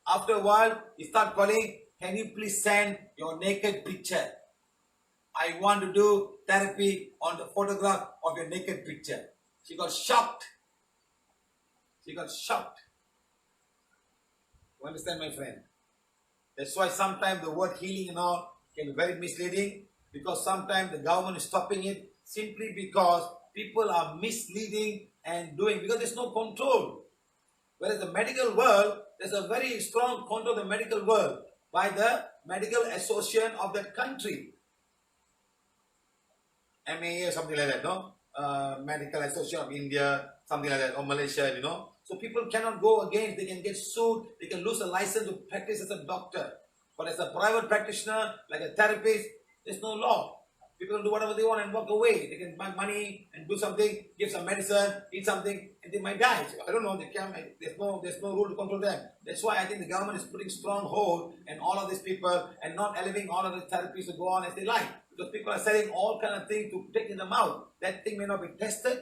After a while, he started calling, can you please send your naked picture? I want to do therapy on the photograph of your naked picture. She got shocked. She got shocked. You understand, my friend? That's why sometimes the word healing and all can be very misleading because sometimes the government is stopping it simply because people are misleading and doing, because there's no control. Whereas the medical world, there's a very strong control of the medical world by the medical association of that country. MAA or something like that, no? Medical Association of India, something like that, or Malaysia, you know. So people cannot go against, they can get sued, they can lose a license to practice as a doctor. But as a private practitioner, like a therapist, there's no law. People can do whatever they want and walk away. They can buy money and do something, give some medicine, eat something, and they might die. So I don't know, they can't, there's no rule to control them. That's why I think the government is putting strong hold on all of these people and not allowing all of the therapies to go on as they like. Because people are selling all kind of things to take in the mouth. That thing may not be tested,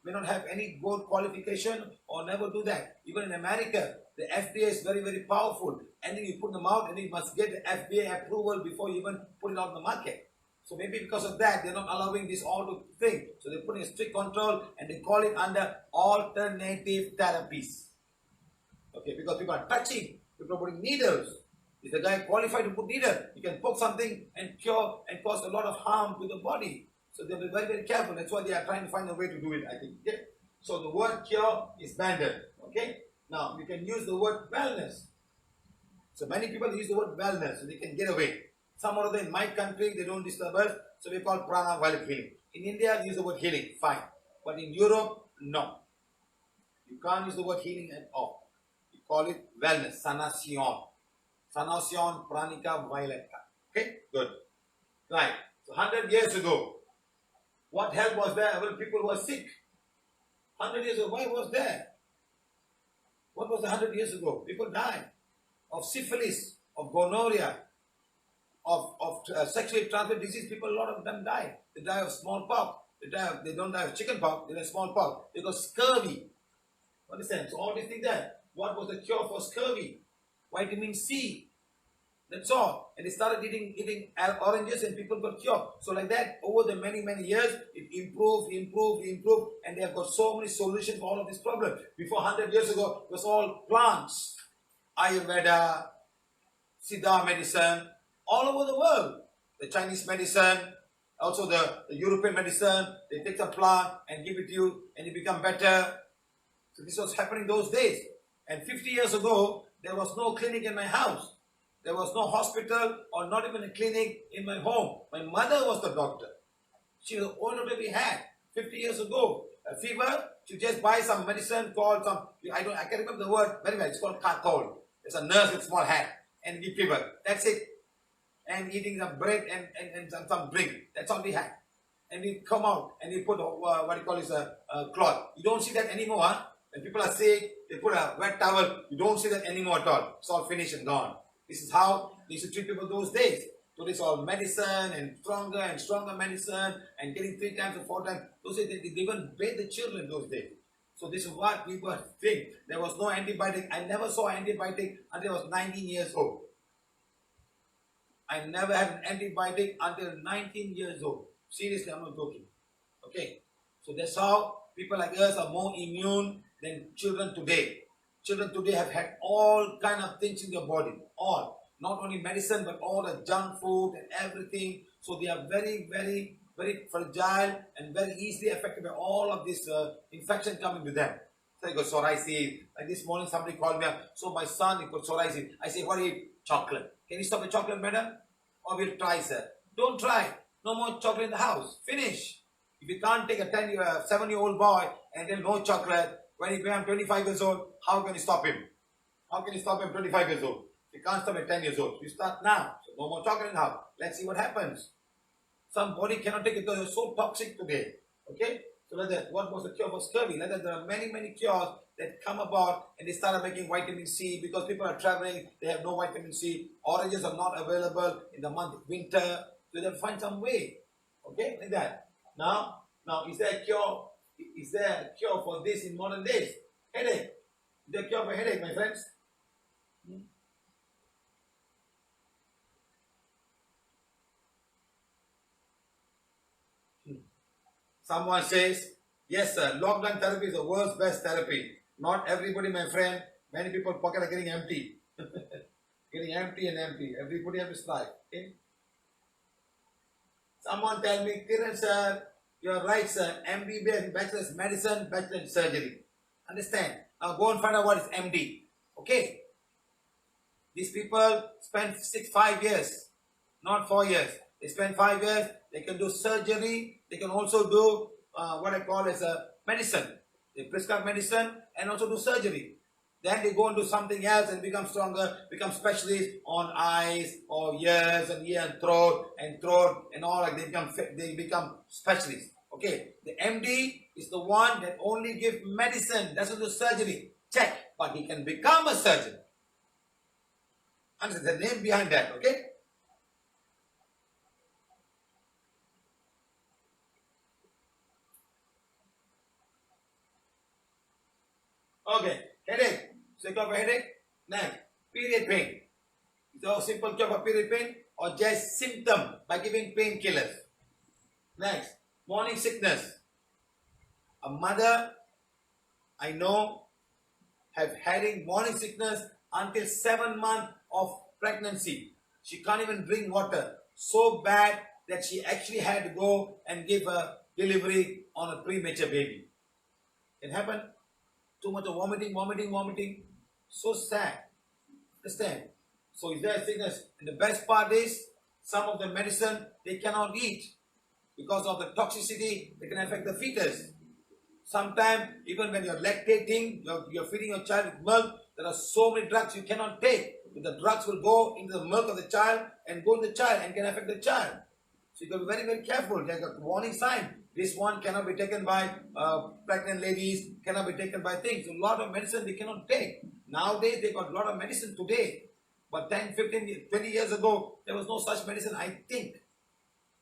may not have any good qualification, or never do that. Even in America, the FDA is very, very powerful. And then you put them out and you must get the FDA approval before you even put it out in the market. So maybe because of that, they're not allowing this all to thing. So they're putting a strict control and they call it under alternative therapies. Okay, because people are touching, people are putting needles. Is the guy qualified to put needle? He can poke something and cure and cause a lot of harm to the body. So they'll be very, very careful. That's why they are trying to find a way to do it, I think. Okay? So the word cure is banned. Okay? Now, you can use the word wellness. So many people use the word wellness so they can get away. Some of them in my country, they don't disturb us. So we call prana violet healing. In India, we use the word healing. Fine. But in Europe, no. You can't use the word healing at all. You call it wellness. Sanacion. Sanacion pranica violeta. Okay? Good. Right. So 100 years ago, what help was there when people were sick? 100 years ago, why was there? What was 100 years ago? People died of syphilis, of gonorrhea, of sexually transmitted disease. People, a lot of them died. They die of smallpox. They don't die of chickenpox. They die of smallpox. They got scurvy. Understand? So all these things there. What was the cure for scurvy? Vitamin C. That's all. And they started eating oranges and people got cured. So like that, over the many, many years, it improved, and they have got so many solutions for all of these problems. Before 100 years ago, it was all plants. Ayurveda, Siddha medicine, all over the world. The Chinese medicine, also the European medicine, they take the plant and give it to you and you become better. So this was happening those days. And 50 years ago, there was no clinic in my house. There was no hospital or not even a clinic in my home. My mother was the doctor. She was the only that we had 50 years ago. A fever, she just buy some medicine called some, I can't remember the word very well. It's called cold. There's a nurse with small hat and give fever. That's it. And eating some bread and some drink. That's all we had. And we come out and we put what you call is a cloth. You don't see that anymore. Huh? When people are sick, they put a wet towel. You don't see that anymore at all. It's all finished and gone. This is how they used to treat people those days. So it's all medicine and stronger medicine and getting 3 times or 4 times. Those days, they even bathe the children those days. So this is what people think. There was no antibiotic. I never saw antibiotic until I was 19 years old. I never had an antibiotic until 19 years old. Seriously, I'm not joking. Okay. So that's how people like us are more immune than children today. Children today have had all kind of things in their body. All. Not only medicine, but all the junk food and everything. So they are very, very, very fragile and very easily affected by all of this infection coming to them. So they got psoriasis. Like this morning, somebody called me up. So my son, he got psoriasis. I say, what do you eat? Chocolate. Can you stop the chocolate, madam? Or we'll try, sir. Don't try. No more chocolate in the house. Finish. If you can't take a 7-year-old boy and tell no chocolate, when he becomes 25 years old, how can you stop him? How can you stop him 25 years old? You can't stop at 10 years old. You start now. So no more chocolate in the house. Let's see what happens. Some body cannot take it because it's so toxic today. Okay? So what was the cure for scurvy? There are many, many cures that come about and they started making vitamin C because people are traveling, they have no vitamin C. Oranges are not available in the month of winter. So they'll find some way. Okay? Like that. Now, is there a cure? Is there a cure for this in modern days? Headache. Is there a cure for headache, my friends? Someone says, yes sir, lockdown therapy is the world's best therapy. Not everybody, my friend. Many people's pockets are getting empty. Getting empty and empty. Everybody has his life. Okay? Someone tell me, Kiran sir, you're right sir. MBBS, Bachelor's Medicine, Bachelor in Surgery. Understand? Now go and find out what is MD. Okay? These people spend 5 years, not 4 years. They spend 5 years. They can do surgery. They can also do what I call as a medicine. They prescribe medicine and also do surgery. Then they go and do something else and become stronger, become specialists on eyes or ears and ear and throat and all like they become specialists. Okay, the MD is the one that only gives medicine, doesn't do surgery. Check, but he can become a surgeon. Understand the name behind that, okay? Okay, headache. So you got a headache? Next, period pain. So simple cure for period pain or just symptom by giving painkillers. Next, morning sickness. A mother I know have having morning sickness until 7 months of pregnancy. She can't even drink water. So bad that she actually had to go and give a delivery on a premature baby. It happened. Too much of vomiting. So sad. Understand? So is there a sickness? And the best part is, some of the medicine they cannot eat. Because of the toxicity, they can affect the fetus. Sometimes, even when you're lactating, you're feeding your child with milk, there are so many drugs you cannot take. The drugs will go into the milk of the child and go in the child and can affect the child. So you got to be very, very careful. There's a warning sign. This one cannot be taken by pregnant ladies, cannot be taken by things. A lot of medicine they cannot take. Nowadays, they got a lot of medicine today. But 10, 15, 20 years ago, there was no such medicine, I think.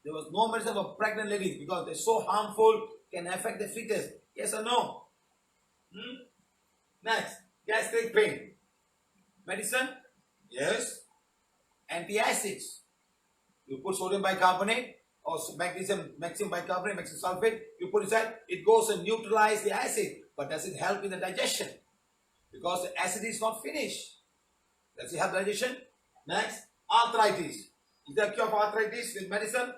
There was no medicine for pregnant ladies because they're so harmful, can affect the fetus. Yes or no? Next, gastric pain. Medicine? Yes. Antacids. You put sodium bicarbonate or magnesium bicarbonate, magnesium sulfate, you put inside, it goes and neutralizes the acid. But does it help in the digestion? Because the acid is not finished. Does he have digestion? Next, arthritis. Is there a cure for arthritis with medicine?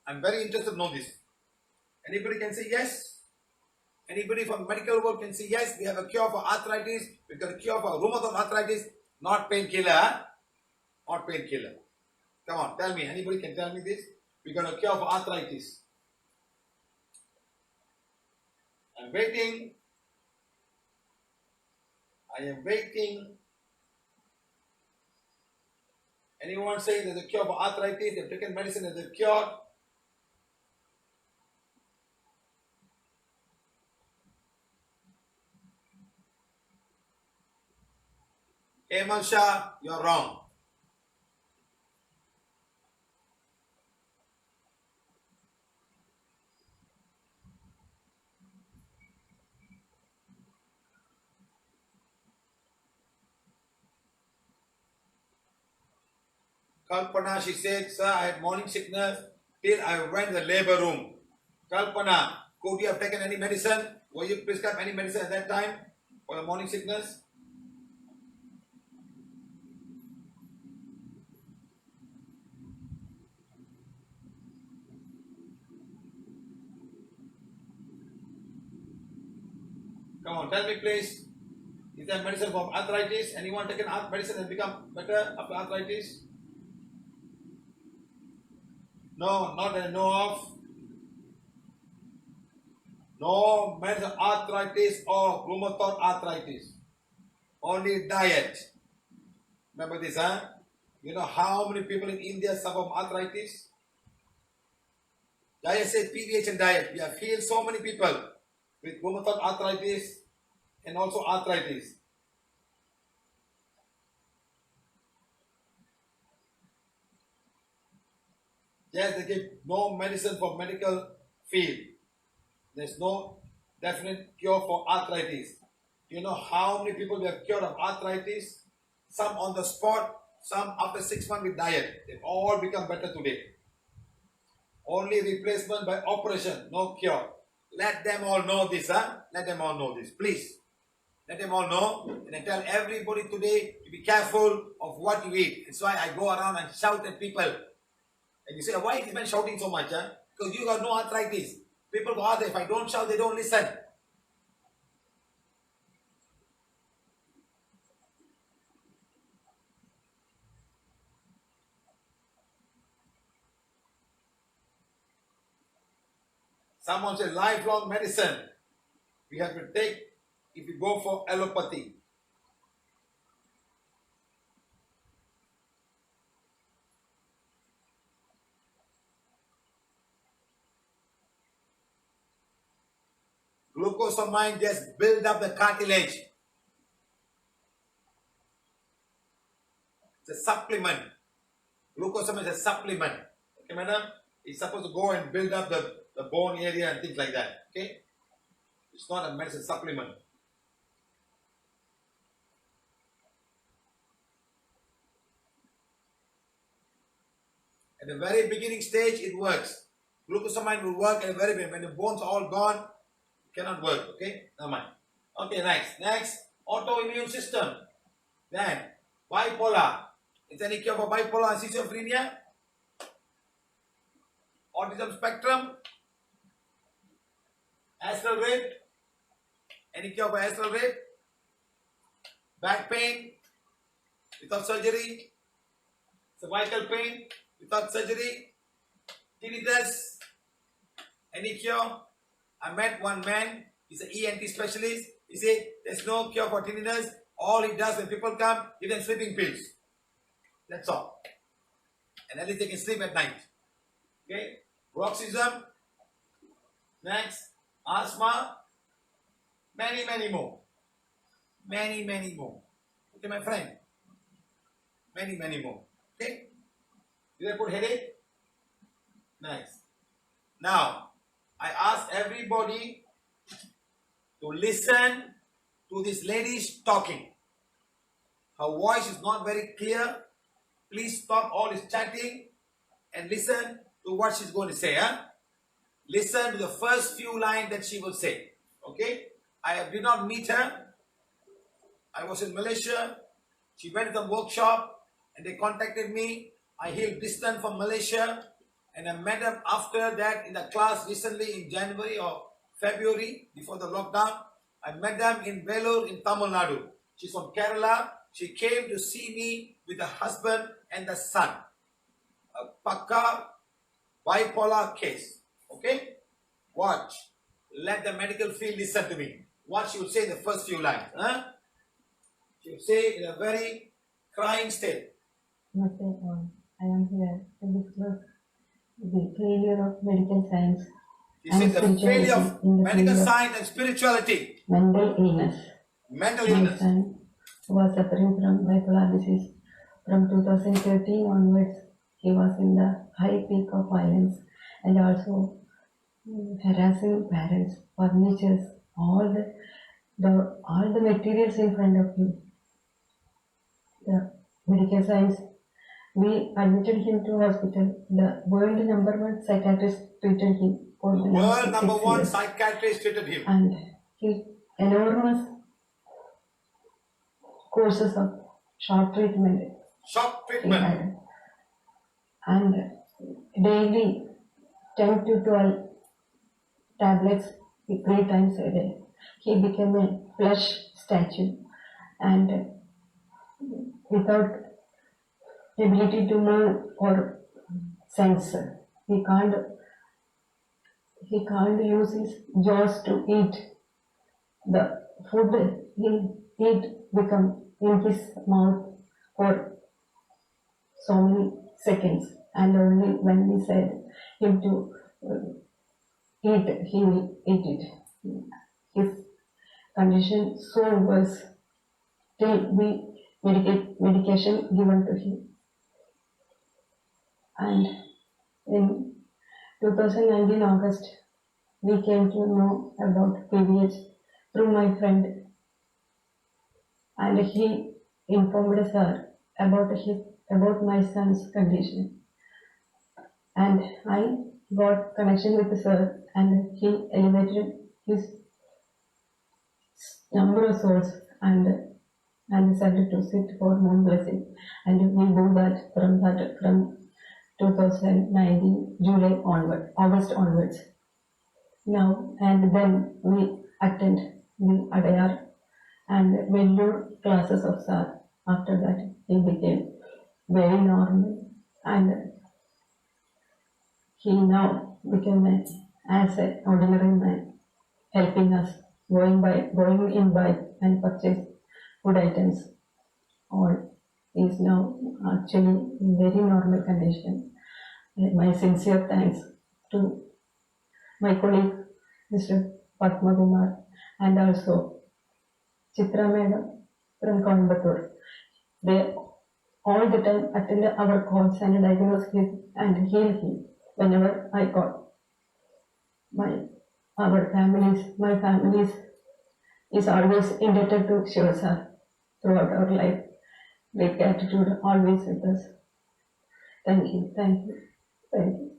I'm very interested to know this. Anybody can say yes? Anybody from medical world can say yes, we have a cure for arthritis, we got a cure for rheumatoid arthritis, not painkiller, huh? Not painkiller. Come on, tell me, anybody can tell me this? We got a cure for arthritis. I'm waiting. I am waiting. Anyone say there's a cure for arthritis? They've taken medicine and they're cured. Hemal Shah, you're wrong. Kalpana, she said, sir, I had morning sickness till I went to the labor room. Kalpana, could you have taken any medicine? Were you prescribed any medicine at that time for the morning sickness? Come on, tell me please. Is there medicine for arthritis? Anyone taken medicine and become better after arthritis? No, not that I know of. No medicine arthritis or rheumatoid arthritis. Only diet. Remember this, huh? You know how many people in India suffer from arthritis? Diet says PVH and diet. We have healed so many people with rheumatoid arthritis and also arthritis. Yes, they give no medicine for medical field. There's no definite cure for arthritis. You know how many people we have cured of arthritis? Some on the spot, some after 6 months with diet. They've all become better today. Only replacement by operation, no cure. Let them all know this, huh? Let them all know this, please. Let them all know. And I tell everybody today to be careful of what you eat. That's why I go around and shout at people. And you say, why is this man shouting so much? Huh? Because you got no arthritis. People go, if I don't shout, they don't listen. Someone said lifelong medicine. We have to take if you go for allopathy. Glucosamine just build up the cartilage. It's a supplement. Glucosamine is a supplement. Okay, madam? It's supposed to go and build up the bone area and things like that. Okay? It's not a medicine supplement. At the very beginning stage, it works. Glucosamine will work at the very beginning. When the bones are all gone, it cannot work. Okay? Never mind. Okay, next. Next, autoimmune system. Then, bipolar. Is there any cure for bipolar and schizophrenia? Autism spectrum? Astral rape? Any cure for astral rape? Back pain? Without surgery? Cervical pain? Without surgery? Tinnitus? Any cure? I met one man, he's an ENT specialist. He said, there's no cure for tinnitus. All he does when people come, give them sleeping pills. That's all. And at least they can sleep at night. Okay? Bruxism. Next. Asthma. Many, many more. Many, many more. Okay, my friend. Many, many more. Okay? Did I put headache? Nice. Now, I ask everybody to listen to this lady talking. Her voice is not very clear. Please stop all this chatting and listen to what she's going to say. Huh? Listen to the first few lines that she will say. Okay? I did not meet her. I was in Malaysia She went to the workshop and they contacted me. I healed distant from Malaysia and I met them after that in the class recently in January or February before the lockdown. I met them in Vellore in Tamil Nadu. She's from Kerala. She came to see me with the husband and the son. A pakka bipolar case. Okay? Watch. Let the medical field listen to me. What she would say in the first few lines. Huh? She would say in a very crying state. I am here to discuss the failure of medical science She and said the failure spirituality of in the medical field of science and spirituality. mental illness. Mental My illness. son was suffering from bipolar disease. From 2013 onwards, he was in the high peak of violence and also harassing parents, furnitures, all the materials in front of him. The medical science, we admitted him to hospital. The world number one psychiatrist treated him for the last World number 6 one years. psychiatrist treated him. And he enormous courses of shock treatment Shock he treatment. had. And daily 10 to 12 tablets 3 times a day. He became a flesh statue and without ability to move or sense. He can't use his jaws to eat. The food he eat become in his mouth for so many seconds, and only when we said him to eat, he will eat it. His condition so worse till we medication given to him. And in 2019 August, we came to know about PVH through my friend, and he informed us about my son's condition. And I got connection with the sir, and he elevated his number of souls and decided to sit for moon blessing. And we do that from 2019 July onward, August onwards. Now and then we attend the Adayar and Vellore classes of Sir. After that, he became very normal and he now became as an ordinary man, helping us going in bike and purchase food items. All is now actually in very normal condition. My sincere thanks to my colleague Mr. Padma Kumar and also Chitra Madam from Coimbatore. They all the time attend our calls and diagnose him and heal him whenever I call. My families is always indebted to Shiva Sir throughout our life. Their gratitude always with us. Thank you, thank you, thank you.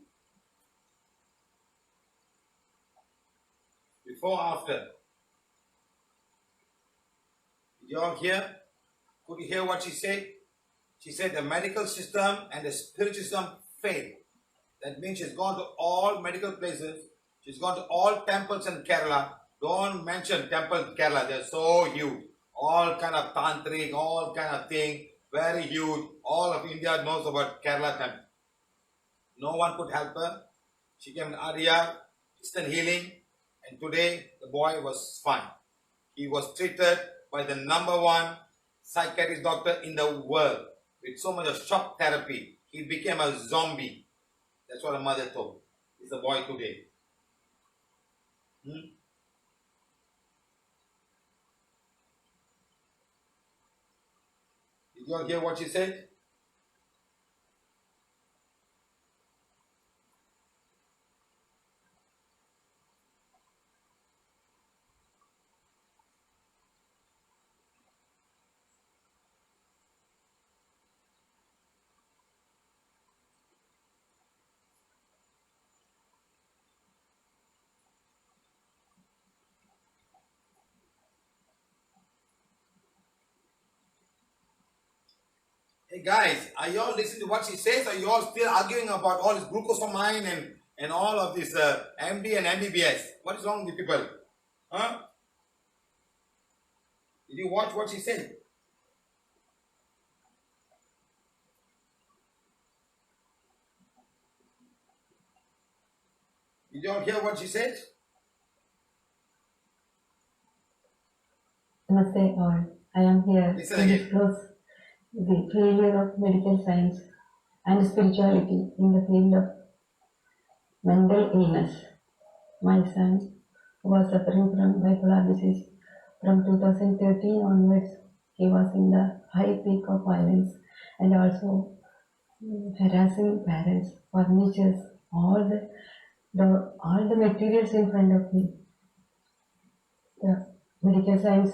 Before, after. Did you all hear? Could you hear what she said? She said the medical system and the spiritual system failed. That means she's gone to all medical places. She's gone to all temples in Kerala. Don't mention temples in Kerala. They're so huge. All kind of tantric, all kind of thing. Very huge. All of India knows about Kerala temple. No one could help her. She came to Arya, instant healing. And today the boy was fine. He was treated by the number one psychiatrist doctor in the world with so much of shock therapy. He became a zombie. That's what her mother told. He's a boy today. Did you all hear what she said? guys, are you all listening to what she says? Or are you all still arguing about all this glucosamine and all of this MD and MBBS? What is wrong with people? Huh? Did you watch what she said? Did you all hear what she said? Namaste all. I am here Listen to again. disclose the failure of medical science and spirituality in the field of mental illness. My son, who was suffering from bipolar disease from 2013 onwards, he was in the high peak of violence and also harassing parents, furnitures, all the materials in front of him. The medical science,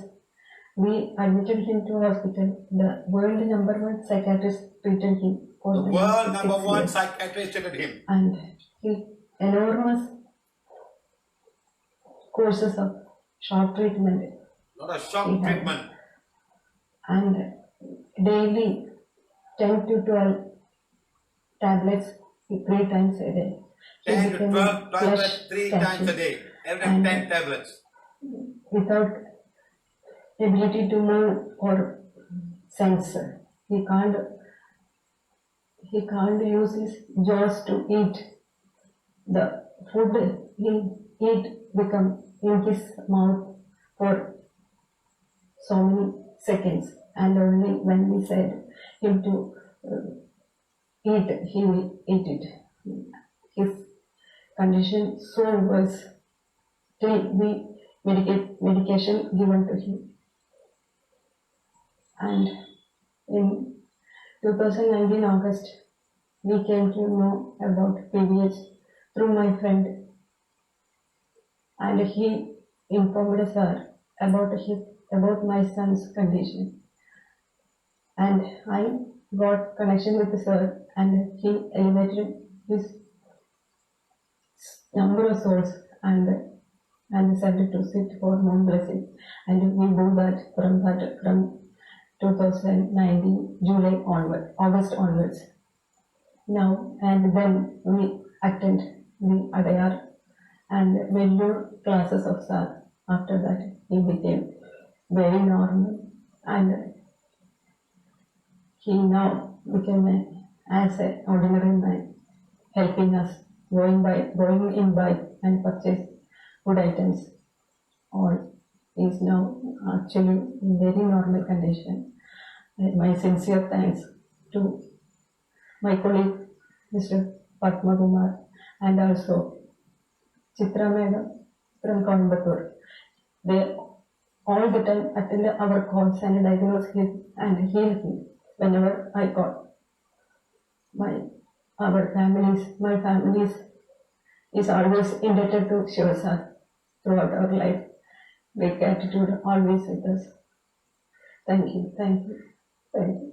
we admitted him to hospital. The world number one psychiatrist treated him for The the world next number 6 one years. psychiatrist treated him. And he enormous courses of shock treatment Not a shock he had. treatment. And daily 10 to 12 tablets 3 times a day. He 10 to became 12 a tablets flesh 3 statue times a day. Every And 10 tablets. without ability to move or sense. He can't use his jaws to eat. The food he eat become in his mouth for so many seconds, and only when we said him to eat, he will eat it. His condition so worse till we medication given to him. And in 2019 August, we came to know about PVH through my friend, and he informed us about my son's condition. And I got connection with the sir, and he elevated his number of souls and decided to sit for more blessing. And we do that from 2019 July onward, August onwards. Now and then we attend the Adayar and Vellore classes of Sar. After that, he became very normal, and he now became as an ordinary man, helping us going in bike and purchase food items. All is now actually in very normal condition. And my sincere thanks to my colleague Mr. Padma Kumar and also Chitra Madam from Coimbatore. They all the time attend our calls and diagnose him and heal him whenever I got. My families is always indebted to Shiva Sir throughout our life. With gratitude always with us. Thank you, thank you, thank you.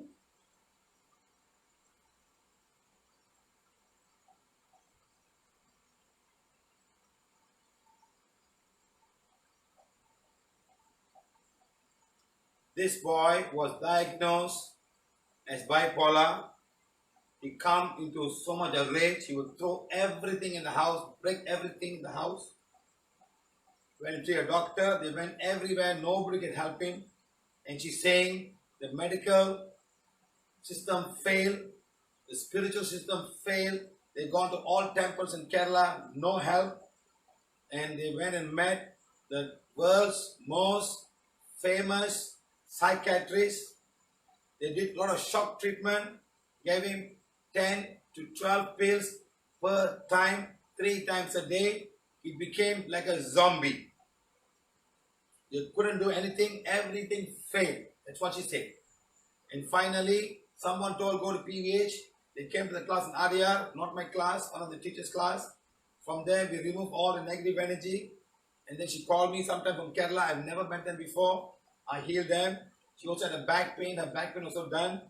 This boy was diagnosed as bipolar. He come into so much a rage, he would throw everything in the house, break everything in the house. Went to a doctor, they went everywhere, nobody could help him. And she's saying the medical system failed, the spiritual system failed. They've gone to all temples in Kerala, no help. And they went and met the world's most famous psychiatrist. They did a lot of shock treatment, gave him 10 to 12 pills per time, 3 times a day. He became like a zombie. They couldn't do anything, everything failed. That's what she said. And finally, someone told go to PVH. They came to the class in Adyar, not my class, one of the teachers' class. From there, we removed all the negative energy. And then she called me sometime from Kerala. I've never met them before. I healed them. She also had a back pain. Her back pain also done.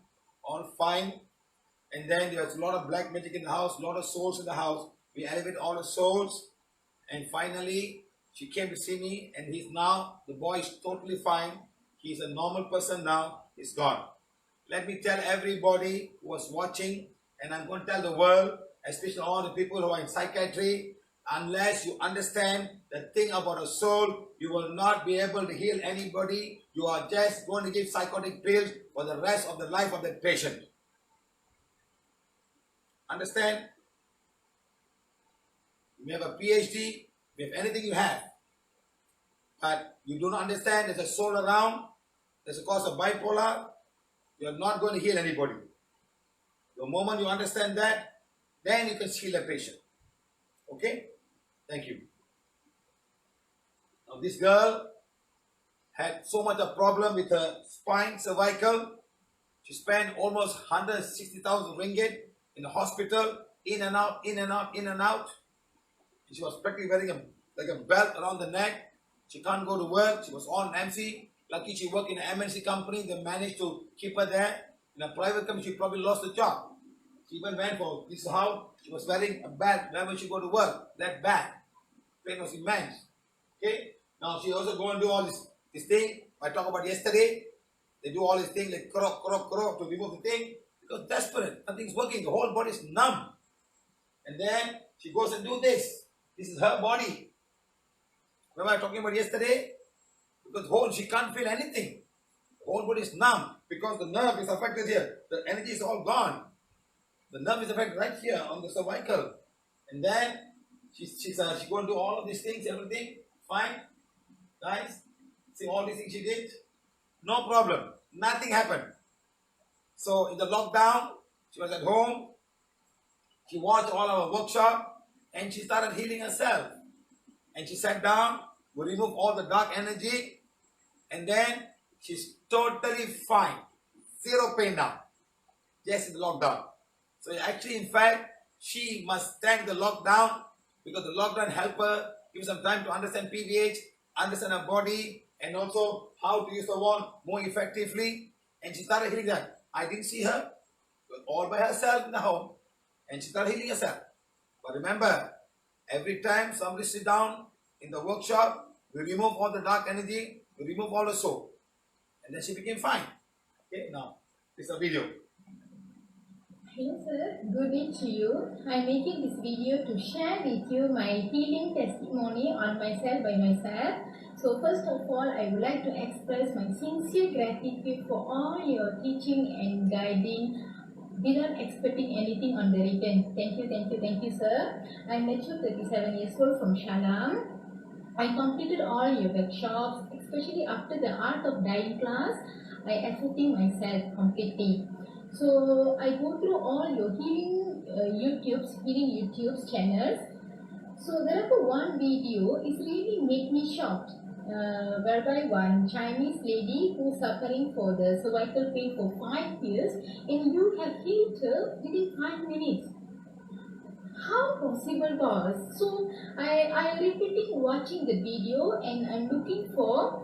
All fine. And then there was a lot of black magic in the house, a lot of souls in the house. We elevated all the souls. And finally, she came to see me. And he's now, the boy is totally fine. He's a normal person now. He's gone. let me tell everybody who was watching, and I'm going to tell the world, especially all the people who are in psychiatry, unless you understand the thing about a soul, you will not be able to heal anybody. You are just going to give psychotic pills for the rest of the life of that patient. Understand? You have a PhD, you have anything you have, but you do not understand there's a soul around, there's a cause of bipolar, you're not going to heal anybody. The moment you understand that, then you can heal a patient. Okay? Thank you. Now this girl had so much a problem with her spine, cervical. She spent almost 160,000 ringgit in the hospital, in and out, in and out, in and out. She was practically wearing a belt around the neck. She can't go to work. She was on MC. Lucky she worked in an MNC company. They managed to keep her there. In a private company, she probably lost the job. She even went for, this is how she was wearing a belt whenever she go to work. That back. Pain was immense. Okay? Now she also go and do all this thing. I talked about yesterday. They do all this thing like crop to remove the thing. Because desperate. Nothing's working. The whole body is numb. And then she goes and do this. This is her body. Remember I talking about yesterday? Because she can't feel anything. The whole body is numb because the nerve is affected here. The energy is all gone. The nerve is affected right here on the cervical. And then she's going to do all of these things, everything. Fine. Guys, see all these things she did? No problem. Nothing happened. So in the lockdown, she was at home. She watched all our workshop and she started healing herself. And she sat down, we removed all the dark energy, and then she's totally fine. Zero pain now. Just in the lockdown. So actually, in fact, she must thank the lockdown because the lockdown helped her give some time to understand PVH, understand her body, and also how to use the wand more effectively. And she started healing that. I didn't see her all by herself in the home, and she started healing herself. But remember, every time somebody sit down in the workshop, we remove all the dark energy, we remove all the soul. And then she became fine. Okay, now, this is a video. Hello sir, good day to you. I am making this video to share with you my healing testimony on myself by myself. So first of all, I would like to express my sincere gratitude for all your teaching and guiding without expecting anything on the return. Thank you sir. I am mature 37 years old from Shalam. I completed all your workshops, especially after the Art of Dying class. I accepting myself completely. So I go through all your healing YouTube channels. So there is one video is really make me shocked. Whereby one Chinese lady who is suffering for the cervical pain for 5 years, and you have healed her within 5 minutes. How possible was? So I repeating watching the video, and I'm looking for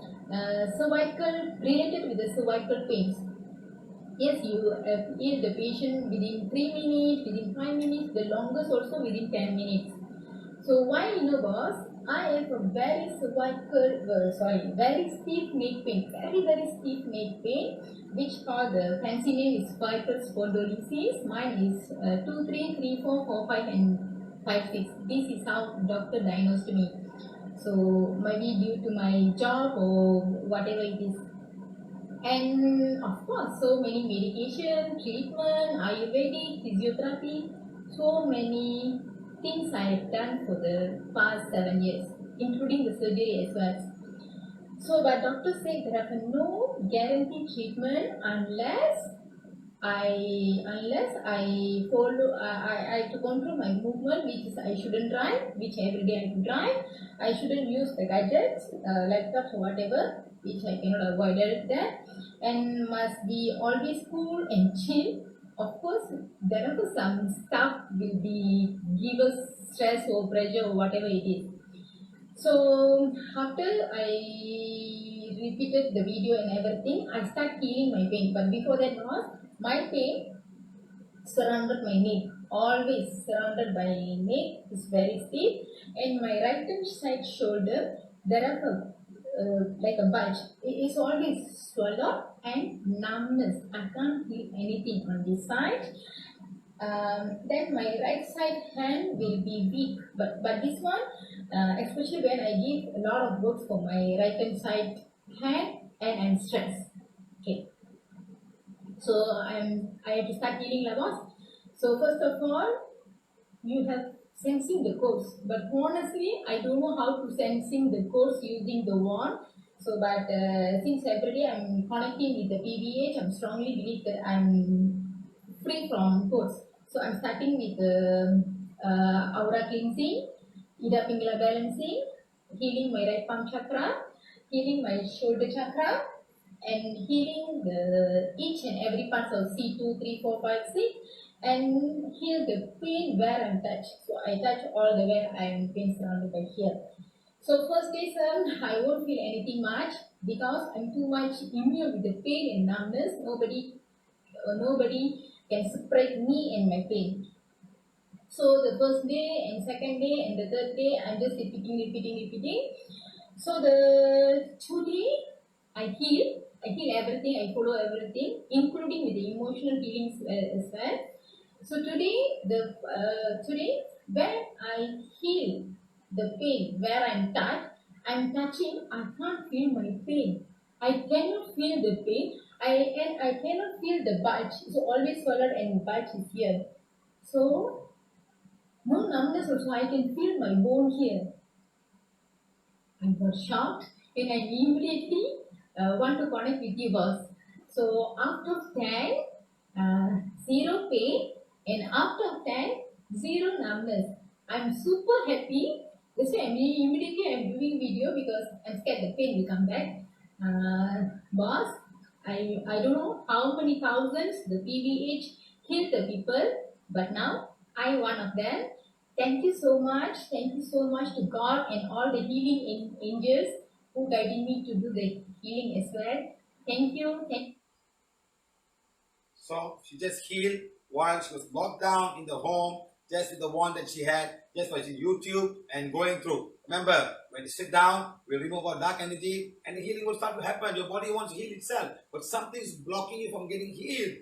cervical related with the cervical pains. Yes, you heal the patient within 3 minutes, within 5 minutes, the longest also within 10 minutes. So why boss? I have a very very stiff neck pain, very stiff neck pain, which called the fancy name is cervical spondylosis. Mine is 2, 3, 3, 4, 4, 5 and 5, 6. This is how doctor diagnosed me. So maybe due to my job or whatever it is. And of course, so many medication, treatment, Ayurvedic, physiotherapy, so many things I have done for the past 7 years, including the surgery as well. So, but doctor said there are no guaranteed treatment unless I follow, I to control my movement, which is I shouldn't drive, which every day I have to drive. I shouldn't use the gadgets, laptops or whatever, which I cannot avoid that, and must be always cool and chill. Of course, there are some stuff will be give us stress or pressure or whatever it is. So after I repeated the video and everything, I start healing my pain. But before that was my pain surrounded my neck, always surrounded by neck is very stiff, and my right hand side shoulder there are like a bulge. It's always swollen and numbness. I can't feel anything on this side. Then my right side hand will be weak, but this one, especially when I give a lot of work for my right hand side hand and I'm stressed. Okay, so I have to start healing levels. So first of all, you have sensing the course, but honestly I don't know how to sensing the course using the wand. So but since every day I'm connecting with the PVH, I'm strongly believe that I'm free from course. So I'm starting with the aura cleansing, ida pingala balancing, healing my right palm chakra, healing my shoulder chakra, and healing the each and every part of C2, 3, 4, 5, 6, and heal the pain where I'm touched. So I touch all the where I am pain surrounded by here. So first day, I won't feel anything much because I'm too much immune with the pain and numbness. Nobody can separate me and my pain. So the first day and second day and the third day, I'm just repeating. So the today, I heal everything, I follow everything, including with the emotional healings as well. So today when I heal the pain where I'm touching, I can't feel my pain. I cannot feel the pain. I cannot feel the bulge. So always swollen and bulge is here. So no numbness also. I can feel my bone here. I got shocked and I immediately want to connect with you boss. So after 10, zero pain, and after 10, zero numbness. I'm super happy. That's why immediately I'm doing video because I'm scared the pain will come back. Boss, I don't know how many thousands the PVH killed the people, but now I one of them. Thank you so much. Thank you so much to God and all the healing angels who guided me to do the healing as well. Thank you. So she just healed while she was locked down in the home, just with the one that she had, just watching YouTube and going through. Remember, when you sit down, we'll remove our dark energy and the healing will start to happen. Your body wants to heal itself, but something is blocking you from getting healed.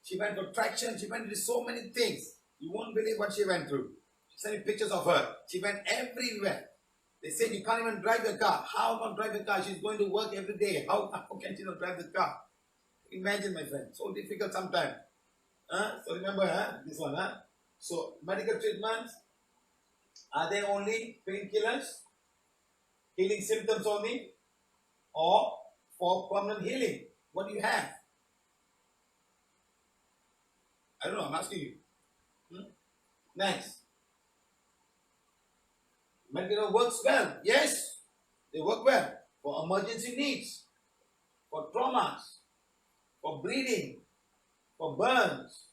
She went for traction, she went through so many things. You won't believe what she went through. She sent me pictures of her. She went everywhere. They said you can't even drive the car. How not drive the car? She's going to work every day. How can she not drive the car? Imagine, my friend, so difficult sometimes. So remember this one. So medical treatments, are they only painkillers, healing symptoms only, or for permanent healing? What do you have? I don't know, I'm asking you. Next. Medical works well. Yes, they work well for emergency needs, for traumas, for bleeding, for burns,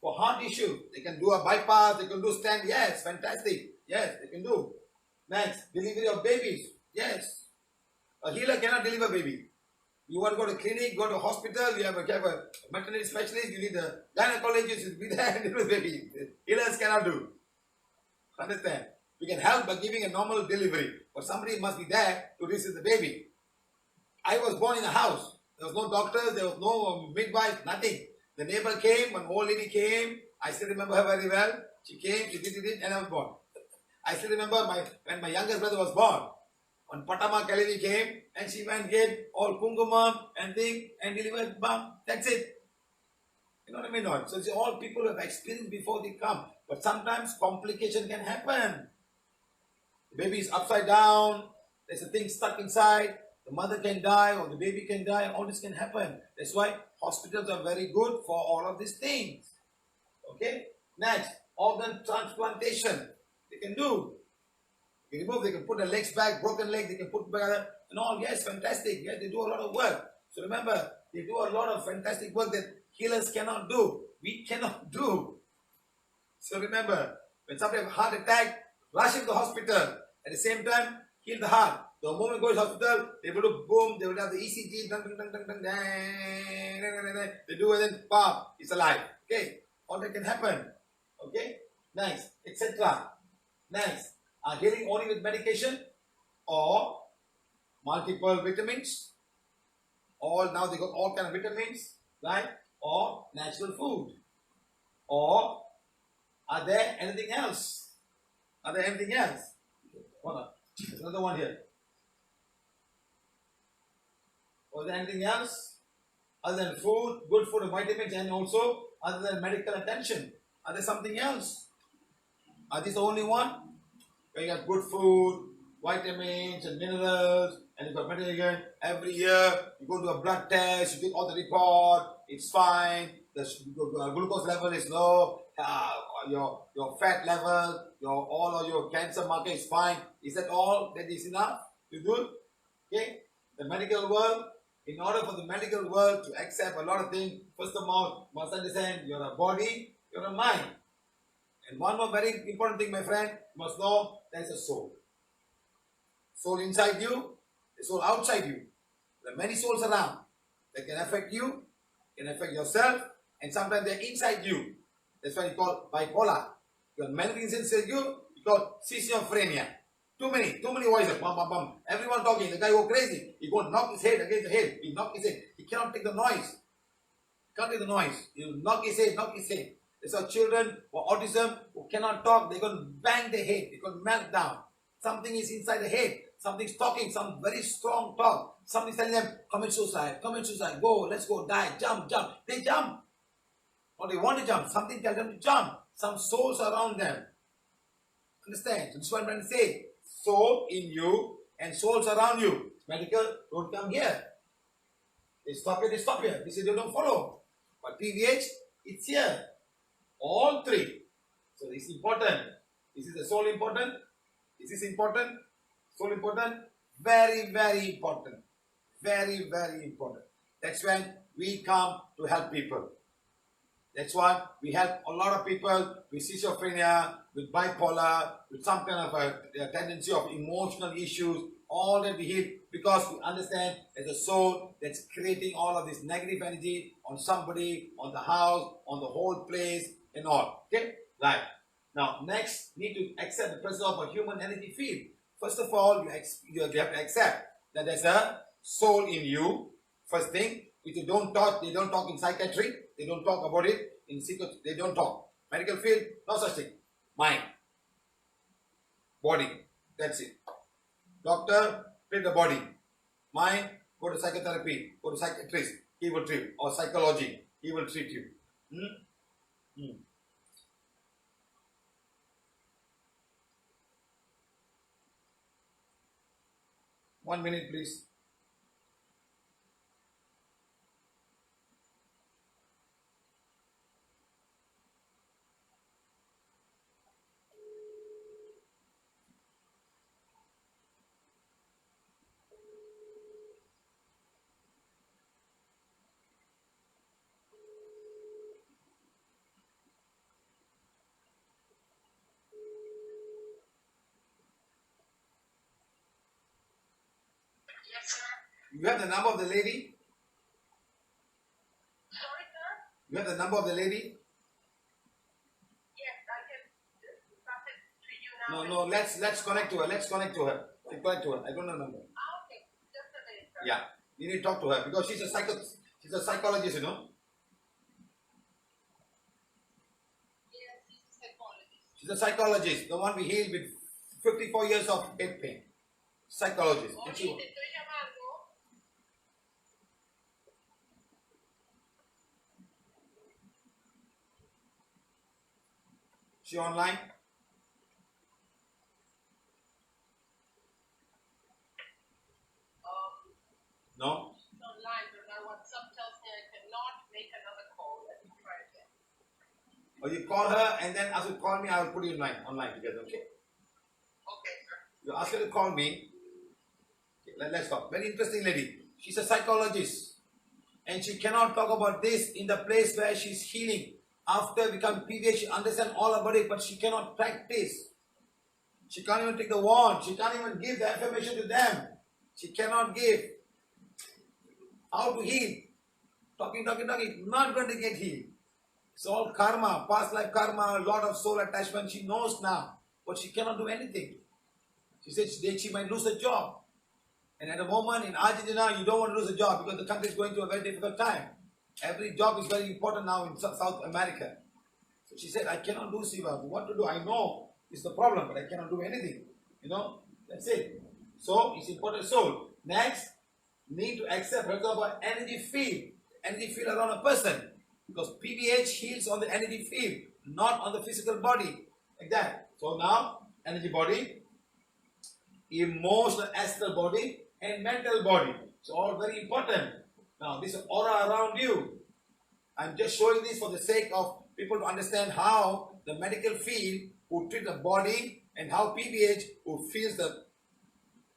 for heart issue. They can do a bypass, they can do stent. Yes, fantastic. Yes, they can do. Next, delivery of babies. Yes. A healer cannot deliver baby. You want to go to clinic, go to hospital, you have a maternity specialist, you need a gynecologist to be there and deliver baby. Healers cannot do. Understand? We can help by giving a normal delivery, but somebody must be there to receive the baby. I was born in a house. There was no doctors, there was no midwife, nothing. The neighbor came, an old lady came. I still remember her very well. She came, she did it, and I was born. I still remember when my youngest brother was born. When Patama Kalevi came, and she went gave all kungumam and thing and delivered bam. That's it. You know what I mean? So it's all people who have experienced before they come. But sometimes complication can happen. The baby is upside down. There's a thing stuck inside. The mother can die or the baby can die. All this can happen. That's why hospitals are very good for all of these things. Okay? Next, organ transplantation. They can do. They can remove, they can put the legs back, broken leg, they can put back and all. Yes, fantastic. Yes, they do a lot of work. So remember, they do a lot of fantastic work that healers cannot do. We cannot do. So remember, when somebody has a heart attack, rush him to the hospital. At the same time, heal the heart. The moment go to the hospital, they will do boom, they will have the ECG, they do it, then bam, he's alive. Okay, all that can happen. Okay, nice, etc. Nice. Healing only with medication, or multiple vitamins. Now they got all kind of vitamins, right? Or natural food. Or are there anything else? Are there anything else? Hold on. There's another one here. Was there anything else? Other than food, good food and vitamins, and also other than medical attention? Are there something else? Are these the only one? Where you have good food, vitamins and minerals, and you got medical every year, you go to a blood test, you get all the report, it's fine, the glucose level is low, your fat level, all of your cancer marker is fine. Is that all? That is enough? You good? Okay? The medical world, in order for the medical world to accept a lot of things, first of all, you must understand you're a body, you're a mind. And one more very important thing, my friend, you must know there's a soul. Soul inside you, the soul outside you. There are many souls around that can affect you, can affect yourself, and sometimes they're inside you. That's why you call bipolar. You have many things inside you, you call schizophrenia. Too many voices. Bum, bum, bum. Everyone talking. The guy go crazy. He go knock his head against the head. He knock his head. He cannot take the noise. Can't take the noise. He knock his head, knock his head. There's our children with autism who cannot talk. They're going to bang their head. They're going to melt down. Something is inside the head. Something's talking. Some very strong talk. Something's telling them, commit suicide. Commit suicide. Go. Let's go. Die. Jump. Jump. They jump. Or they want to jump. Something tells them to jump. Some souls around them. Understand? So this is what I'm trying to say. Soul in you and souls around you. Medical, don't come here. They stop here, they stop here. They say they don't follow. But PVH, it's here. All three. So this is important. Is the soul important? Is this important? Soul important? Very, very important. Very, very important. That's when we come to help people. That's why we help a lot of people with schizophrenia, with bipolar, with some kind of a tendency of emotional issues, all that we heal because we understand there's a soul that's creating all of this negative energy on somebody, on the house, on the whole place and all. Okay? Right. Now, next, need to accept the presence of a human energy field. First of all, you have to accept that there's a soul in you. First thing, if you don't talk, they don't talk in psychiatry. They don't talk about it in secret. They don't talk. Medical field, no such thing. Mind, body, that's it. Doctor, treat the body. Mind, go to psychotherapy, go to psychiatrist. He will treat, or psychology. He will treat you. 1 minute, please. Yes, sir. You have the number of the lady? Sorry, sir? You have the number of the lady? Yes, I can pass it to you now. No, let's connect to her. Let's connect to her. Connect to her. I don't know the number. Okay. Just a minute, sir. Yeah. You need to talk to her because she's a psychologist, you know. Yes, he's a psychologist. She's a psychologist, the one we healed with 54 years of head pain. Psychologist. And Oye, te estoy llamando. she online? No? She's online, but my WhatsApp tells me I cannot make another call. Let me try again. Or you call her and then ask her to call me, I will put you online together, okay? Okay, sir. You ask her to call me. Okay, let's talk. Very interesting lady. She's a psychologist. And she cannot talk about this in the place where she's healing. After becoming PVH, she understands all about it, but she cannot practice. She can't even take the wand. She can't even give the affirmation to them. She cannot give. How to heal? Talking, not going to get healed. It's all karma, past life karma, a lot of soul attachment. She knows now, but she cannot do anything. She said she might lose her job. And at the moment in Argentina, you don't want to lose a job because the country is going through a very difficult time. Every job is very important now in South America. So she said, I cannot do Siva. What to do? I know it's the problem, but I cannot do anything. You know, that's it. So it's important. So next, need to accept, for example, energy field around a person. Because PVH heals on the energy field, not on the physical body. Like that. So now, energy body, emotional astral body, and mental body. It's all very important. Now, this aura around you. I'm just showing this for the sake of people to understand how the medical field who treat the body and how PVH who feels the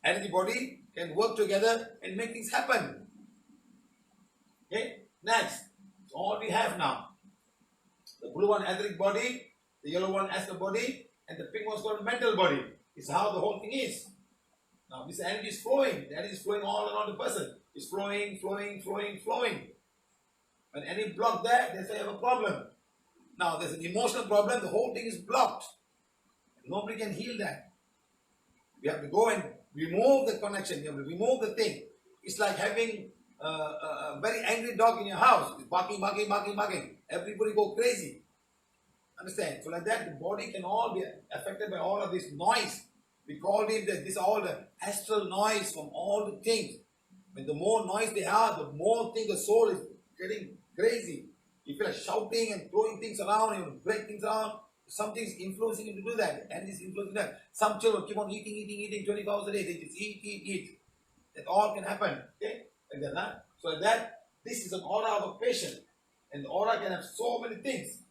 energy body can work together and make things happen. Okay, next. So all we have now. The blue one etheric body, the yellow one astral body, and the pink one's called mental body. It's how the whole thing is. Now this energy is flowing. The energy is flowing all around the person. It's flowing, flowing, flowing, flowing. When any block there, they say you have a problem. Now there's an emotional problem, the whole thing is blocked. Nobody can heal that. We have to go and remove the connection. You have to remove the thing. It's like having a very angry dog in your house. It's barking, barking, barking, barking. Everybody go crazy. Understand? So like that, the body can all be affected by all of this noise. We call it that this all the astral noise from all the things. When the more noise they are, the more thing the soul is getting crazy. You feel like shouting and throwing things around, you break things around. Something's influencing you to do that, and it's influencing that. Some children keep on eating 24 hours a day. They just eat. That all can happen. Okay? Like that, huh? So like that, this is an aura of a patient. And the aura can have so many things.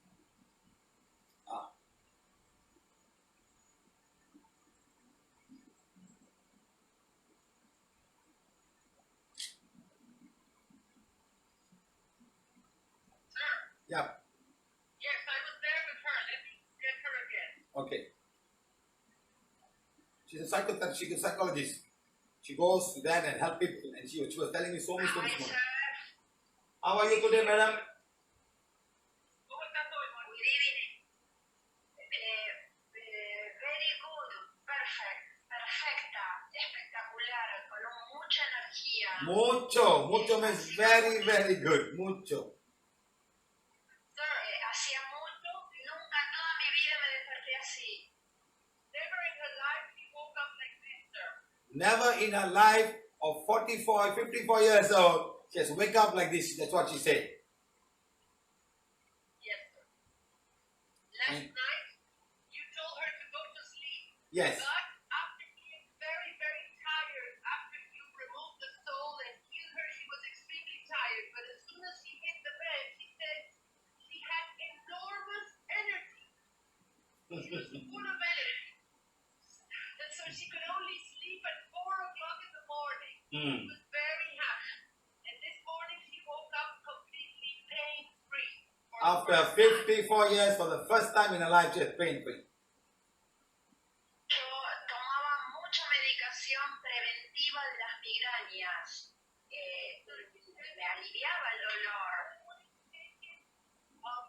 Yeah. Yes, I was there with her. Let me get her again. Okay. She's a psychotherapist. She's a psychologist. She goes to that and help people. And she was telling me so many Hi, stories. sir. How are you today, madam? ¿Cómo estás hoy? Good evening. Very good. Perfect. Perfecta. Espectacular. Con mucha energía. Mucho means very, very good. Mucho. Sir, hacía mucho, nunca en toda mi vida me desperté así. Never in her life she woke up like this, sir. Never in her life of 44, 54 years old, she has wake up like this. That's what she said. Yes, sir. Last night, you told her to go to sleep. Yes. But after being very, very tired, after you removed the soul and healed her, she was extremely tired. But as soon as she hit the bed, she said she had enormous energy. She was full of energy. And so she could only sleep at 4 o'clock in the morning. She was very happy. And this morning she woke up completely pain-free. After 54 years, for the first time in her life, she is pain-free. Yo tomaba mucha medicación preventiva de las migrañas. Me aliviaba el dolor.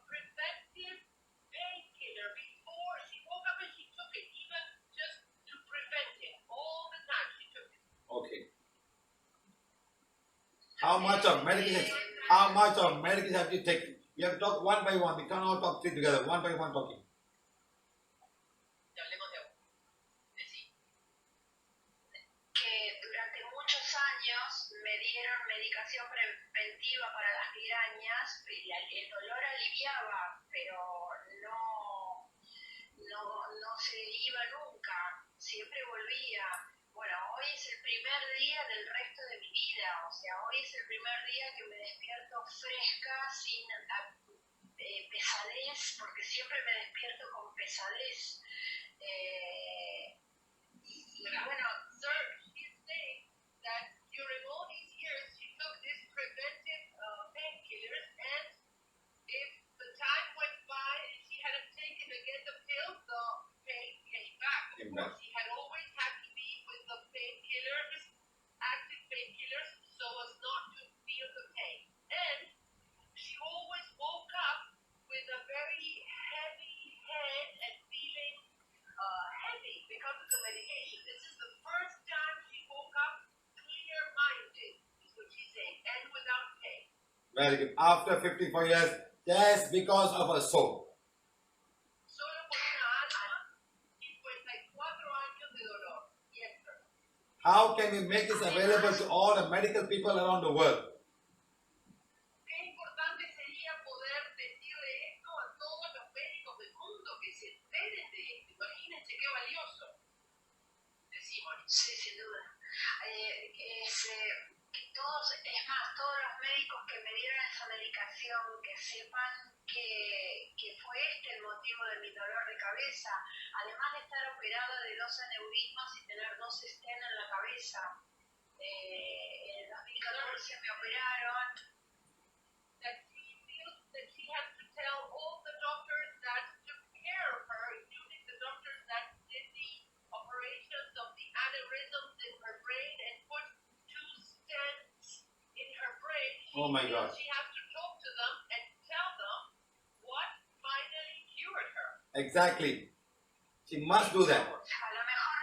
Preventive painkiller before she woke up and she took it, even just to prevent it. All the time she took it. Okay. How much of medication have you taken? You have to talk one by one. We can't all talk three together. One by one talking. Que durante muchos años me dieron medicación preventiva para las migrañas y el dolor aliviaba, pero no se iba nunca, siempre volvía. Bueno, hoy es el primer día del resto de mi vida, o sea, hoy es el primer día que me despierto fresca, sin pesadez, porque siempre me despierto con pesadez. Y bueno, sir, she's saying that during all these years she took this preventive painkillers, and if the time went by and she hadn't taken again the pill, the pain came back. Of course, she had always had to be with the painkillers, active painkillers, so as not to feel the pain. And she always woke up with a very heavy head and feeling heavy because of the medication. This is the first time she woke up clean Very good. After 54 years, just because of her soul. Solo por una alma, 54 años de dolor. Yes, sir. How can we make this available to all the medical people around the world? Qué importante sería poder decirle esto a todos los médicos del mundo, que se enteren de esto. Imagínense qué valioso. Decimos. Sí, sin duda. Que todos, es más, todos los médicos que me dieron esa medicación, que sepan que fue este el motivo de mi dolor de cabeza, además de estar operada de 12 aneurismas y tener 2 stents en la cabeza. En el 2014 me operaron. That she feels that she has to tell all the doctors that took care of her, including the doctors that did the operations of the aneurysms in her brain and put 2 stents in her brain. Oh my God. She has to talk to them and tell them what finally cured her. Exactly. She must do that. A lo mejor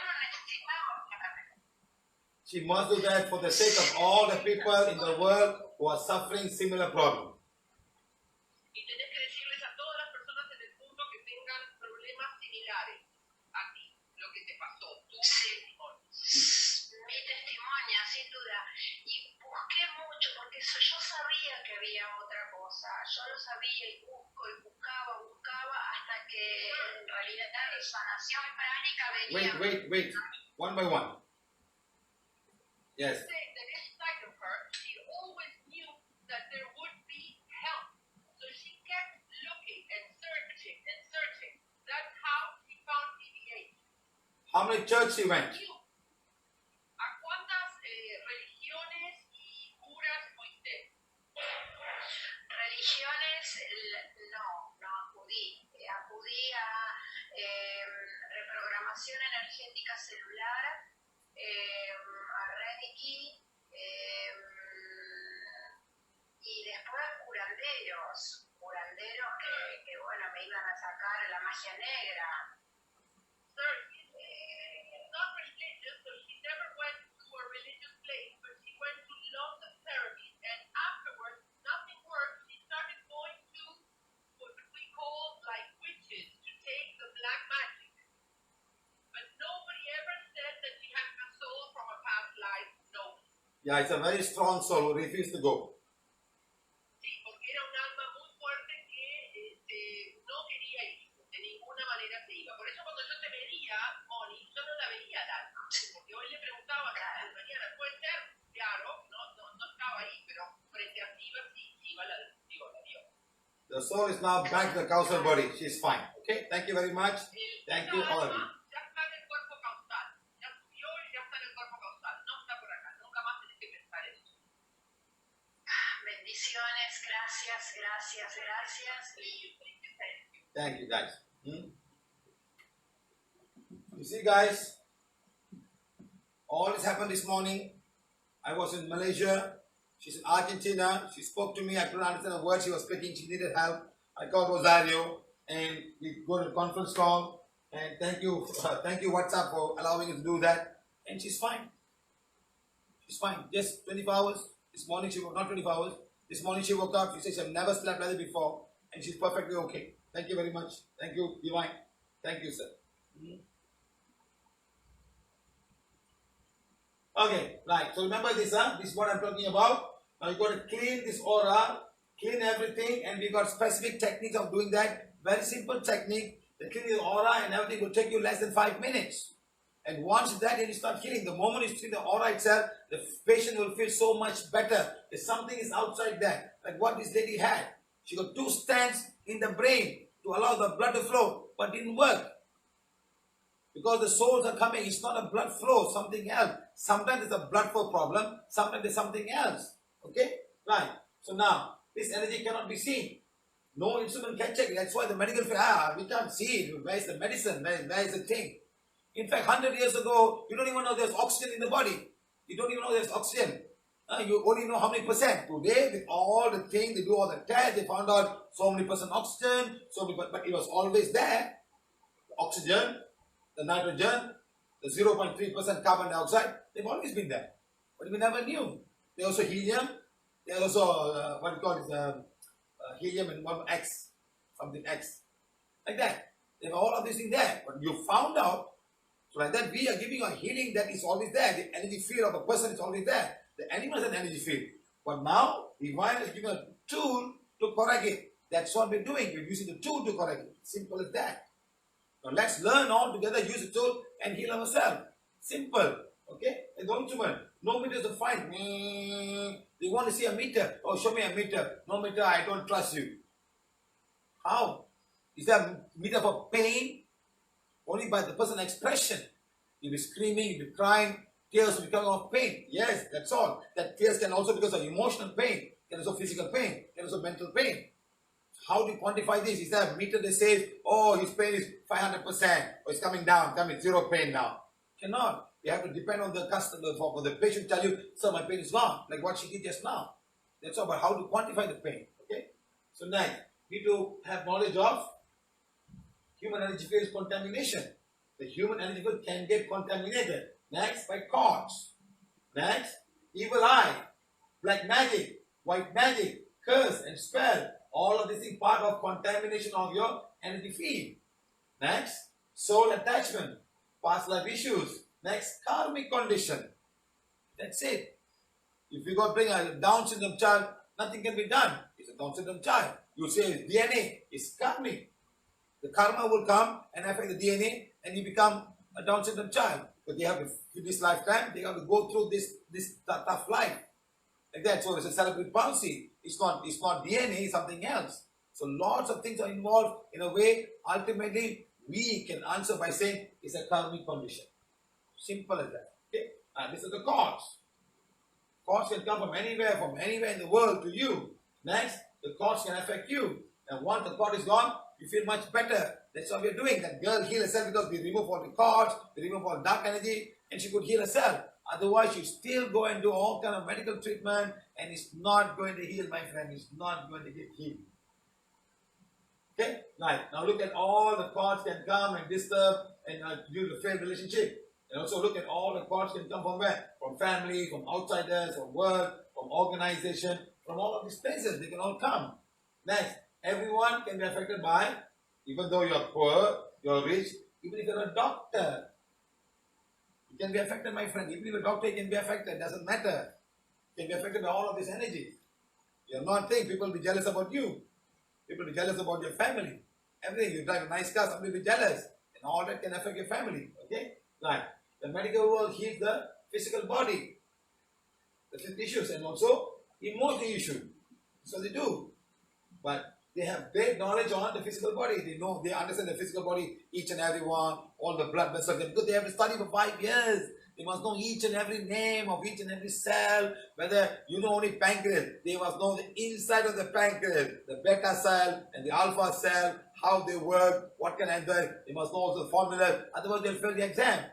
no necesitamos que She must do that for the sake of all the people in the world who are suffering similar problems. Y tenés que decirles a todas las personas en el mundo que tengan problemas similares a ti, lo que te pasó, tu testimonio. mi testimonio, sin duda. Y busqué mucho, porque yo sabía que había otra cosa. Yo lo sabía y buscaba, hasta que en realidad la sanación pránica venía. Wait. One by one. Yes. Saying that inside of her, she always knew that there would be help. So she kept looking and searching. That's how she found PVH. How many churches she went? ¿A cuántas religiones y curas fuiste? Religiones, no acudí. Acudí a reprogramación energética celular, a Reiki, y después curanderos que bueno, me iban a sacar la magia negra. Sir, she's not religious, so she never went to a religious place, but she went to lots of therapies, and afterwards, nothing worked. She started going to what we call like witches to take the black magic. But nobody ever said that she had a soul from a past life. No. Yeah, it's a very strong soul who refused to go. Sí, porque era un alma muy fuerte que no quería ir, de ninguna manera se iba. Por eso cuando yo te veía, Moni, yo no la veía al alma, porque hoy le preguntaba mañana, ¿puede ser? Claro, no estaba ahí, pero frente a Siva, sí, Siva la dio. The soul is now back to the causal body. She's fine. Okay, thank you very much. Thank you, all of you. Ya está en el cuerpo causal, ya subió y ya está en el cuerpo causal, no está por acá, nunca más tenés que pensar en eso. Bendiciones, gracias. Y Thank you, guys. You see, guys, all this happened this morning. I was in Malaysia. She's in Argentina. She spoke to me. I couldn't understand a word she was speaking. She needed help. I called Rosario, and we go to a conference call. And thank you WhatsApp for allowing us to do that. And she's fine. She's fine. Just 24 hours. This morning she woke, not 24 hours. This morning she woke up. She said she had never slept like that before, and she's perfectly okay. Thank you very much. Thank you, Divine. Thank you, sir. Okay, right. So remember this, this is what I'm talking about. Now you got to clean this aura, clean everything, and we got specific techniques of doing that. Very simple technique. The cleaning the aura and everything will take you less than 5 minutes. And once that, you start healing. The moment you see the aura itself, the patient will feel so much better. If something is outside there, like what this lady had. She got 2 stents in the brain to allow the blood to flow, but didn't work. Because the souls are coming, it's not a blood flow, something else. Sometimes it's a blood flow problem, sometimes there's something else. Okay? Right. So now, this energy cannot be seen. No instrument can check it. That's why the medical field, we can't see it. Where is the medicine? Where is the thing? In fact, 100 years ago, you don't even know there's oxygen in the body. You don't even know there's oxygen. You only know how many percent. Today, with all the things, they do all the tests, they found out so many percent oxygen, but it was always there. The oxygen, the nitrogen, the 0.3% carbon dioxide, they've always been there. But we never knew. There's also helium, There's also what you call is helium and one X, something X, like that. There are all of these things there, but you found out. So like that, we are giving a healing that is always there. The energy field of a person is always there. The animal is an energy field. But now, divine is giving a tool to correct it. That's what we're doing. We're using the tool to correct it. Simple as that. Now let's learn all together, use the tool and heal ourselves. Simple. Okay? And don't human. No meters to find. They want to see a meter. Oh, show me a meter. No meter, I don't trust you. How? Is that a meter for pain? Only by the person's expression. You'll be screaming, you'll be crying, tears will become of pain. Yes, that's all. That tears can also because of emotional pain, can also physical pain, can also mental pain. How do you quantify this? Is there a meter that says, oh, his pain is 500%, or it's coming down, coming zero pain now? Cannot. You have to depend on the customer, for the patient tell you, sir, my pain is gone, like what she did just now. That's all about how to quantify the pain. Okay? So next, we need to have knowledge of human energy field contamination. The human energy field can get contaminated. Next, by cords. Next, evil eye, black magic, white magic, curse and spell. All of these things part of contamination of your energy field. Next, soul attachment, past life issues. Next, karmic condition. That's it. If you go bring a Down syndrome child, nothing can be done. It's a Down syndrome child. You say DNA is karmic. The karma will come and affect the DNA and you become a Down syndrome child. But they have to, in this lifetime, they have to go through this tough life. Like that. So it's a cerebral palsy. It's not DNA, it's something else. So lots of things are involved in a way. Ultimately, we can answer by saying it's a karmic condition. Simple as that. Okay? And these are the cause. Cause can come from anywhere in the world to you. Next, the cause can affect you. And once the cord is gone, you feel much better. That's what we're doing. That girl healed herself because we remove all the cords, we remove all dark energy, and she could heal herself. Otherwise, you still go and do all kind of medical treatment, and it's not going to heal, my friend. It's not going to get healed. Okay? Right. Now look at all the cords can come and disturb and due to failed relationship. And also look at all the cords can come from where? From family, from outsiders, from work, from organization, from all of these places. They can all come. Next, everyone can be affected by, even though you're poor, you're rich, even if you're a doctor. You can be affected, my friend. Even if a doctor can be affected, doesn't matter. You can be affected by all of this energy. You're not thinking people will be jealous about you. People will be jealous about your family. Everything. You drive a nice car, somebody will be jealous. And all that can affect your family. Okay? Right. The medical world heals the physical body. The physical issues and also emotional issues. So they do. But they have great knowledge on the physical body. They know, they understand the physical body, each and every one, all the blood vessels. Because they have to study for 5 years. They must know each and every name of each and every cell. Whether you know only pancreas, they must know the inside of the pancreas, the beta cell and the alpha cell, how they work, what can enzyme. They must know also the formula. Otherwise, they'll fail the exam.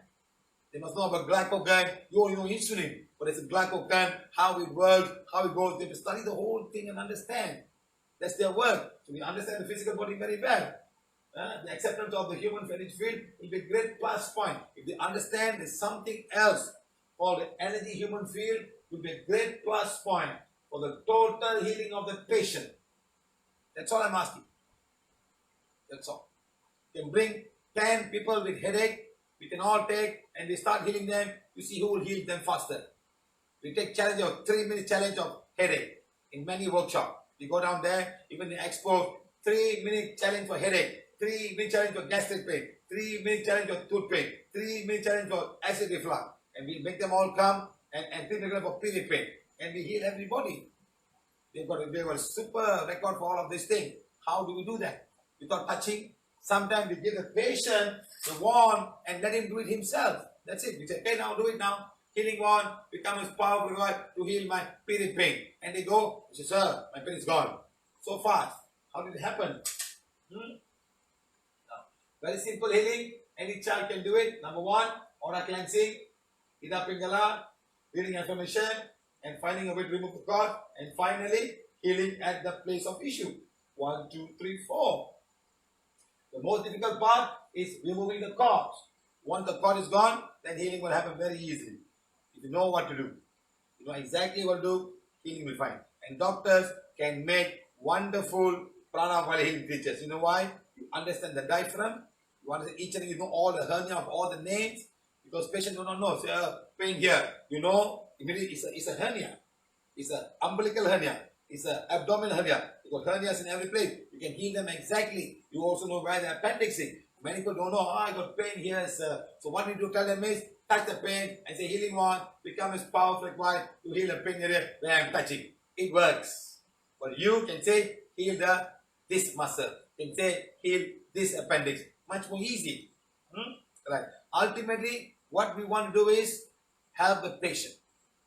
They must know about glycogen. You only know insulin, but it's a glycogen, how it works, how it goes. They have to study the whole thing and understand. That's their work. So we understand the physical body very well. The acceptance of the human energy field will be a great plus point. If they understand there's something else called the energy human field, it will be a great plus point for the total healing of the patient. That's all I'm asking. That's all. You can bring 10 people with headache. We can all take and we start healing them. You see who will heal them faster. We take challenge of 3-minute challenge of headache in many workshops. You go down there, even the expo, 3-minute challenge for headache, 3-minute challenge for gastric pain, 3-minute challenge for tooth pain, 3-minute challenge for acid reflux. And we make them all come and 3-minute for period pain. And we heal everybody. They've got a super record for all of these things. How do we do that? Without touching. Sometimes we give the patient the wand and let him do it himself. That's it. We say, okay, now do it now. Healing wand becomes powerful to heal my period pain. And they go, they say, sir, my pain is gone. So fast. How did it happen? No. Very simple healing. Any child can do it. Number 1, aura cleansing, Ida Pingala, reading affirmation, and finding a way to remove the cord. And finally, healing at the place of issue. 1, 2, 3, 4. The most difficult part is removing the cords. Once the cord is gone, then healing will happen very easily. If you know what to do. You know exactly what to do, healing will find. And doctors can make wonderful prana while healing teachers. You know why? You understand the diaphragm. You understand each and you know all the hernia of all the names. Because patient do not know, say, pain here. You know, immediately it's a hernia. It's an umbilical hernia. It's an abdominal hernia. You got hernias in every place. You can heal them exactly. You also know where the appendix is. Many people don't know, I got pain here, sir. So what we do tell them is, touch the pain and say healing one, become as powerful required to heal the pain area where I'm touching. It works. But you can say, heal this muscle. You can say, heal this appendix. Much more easy. Right. Ultimately, what we want to do is help the patient.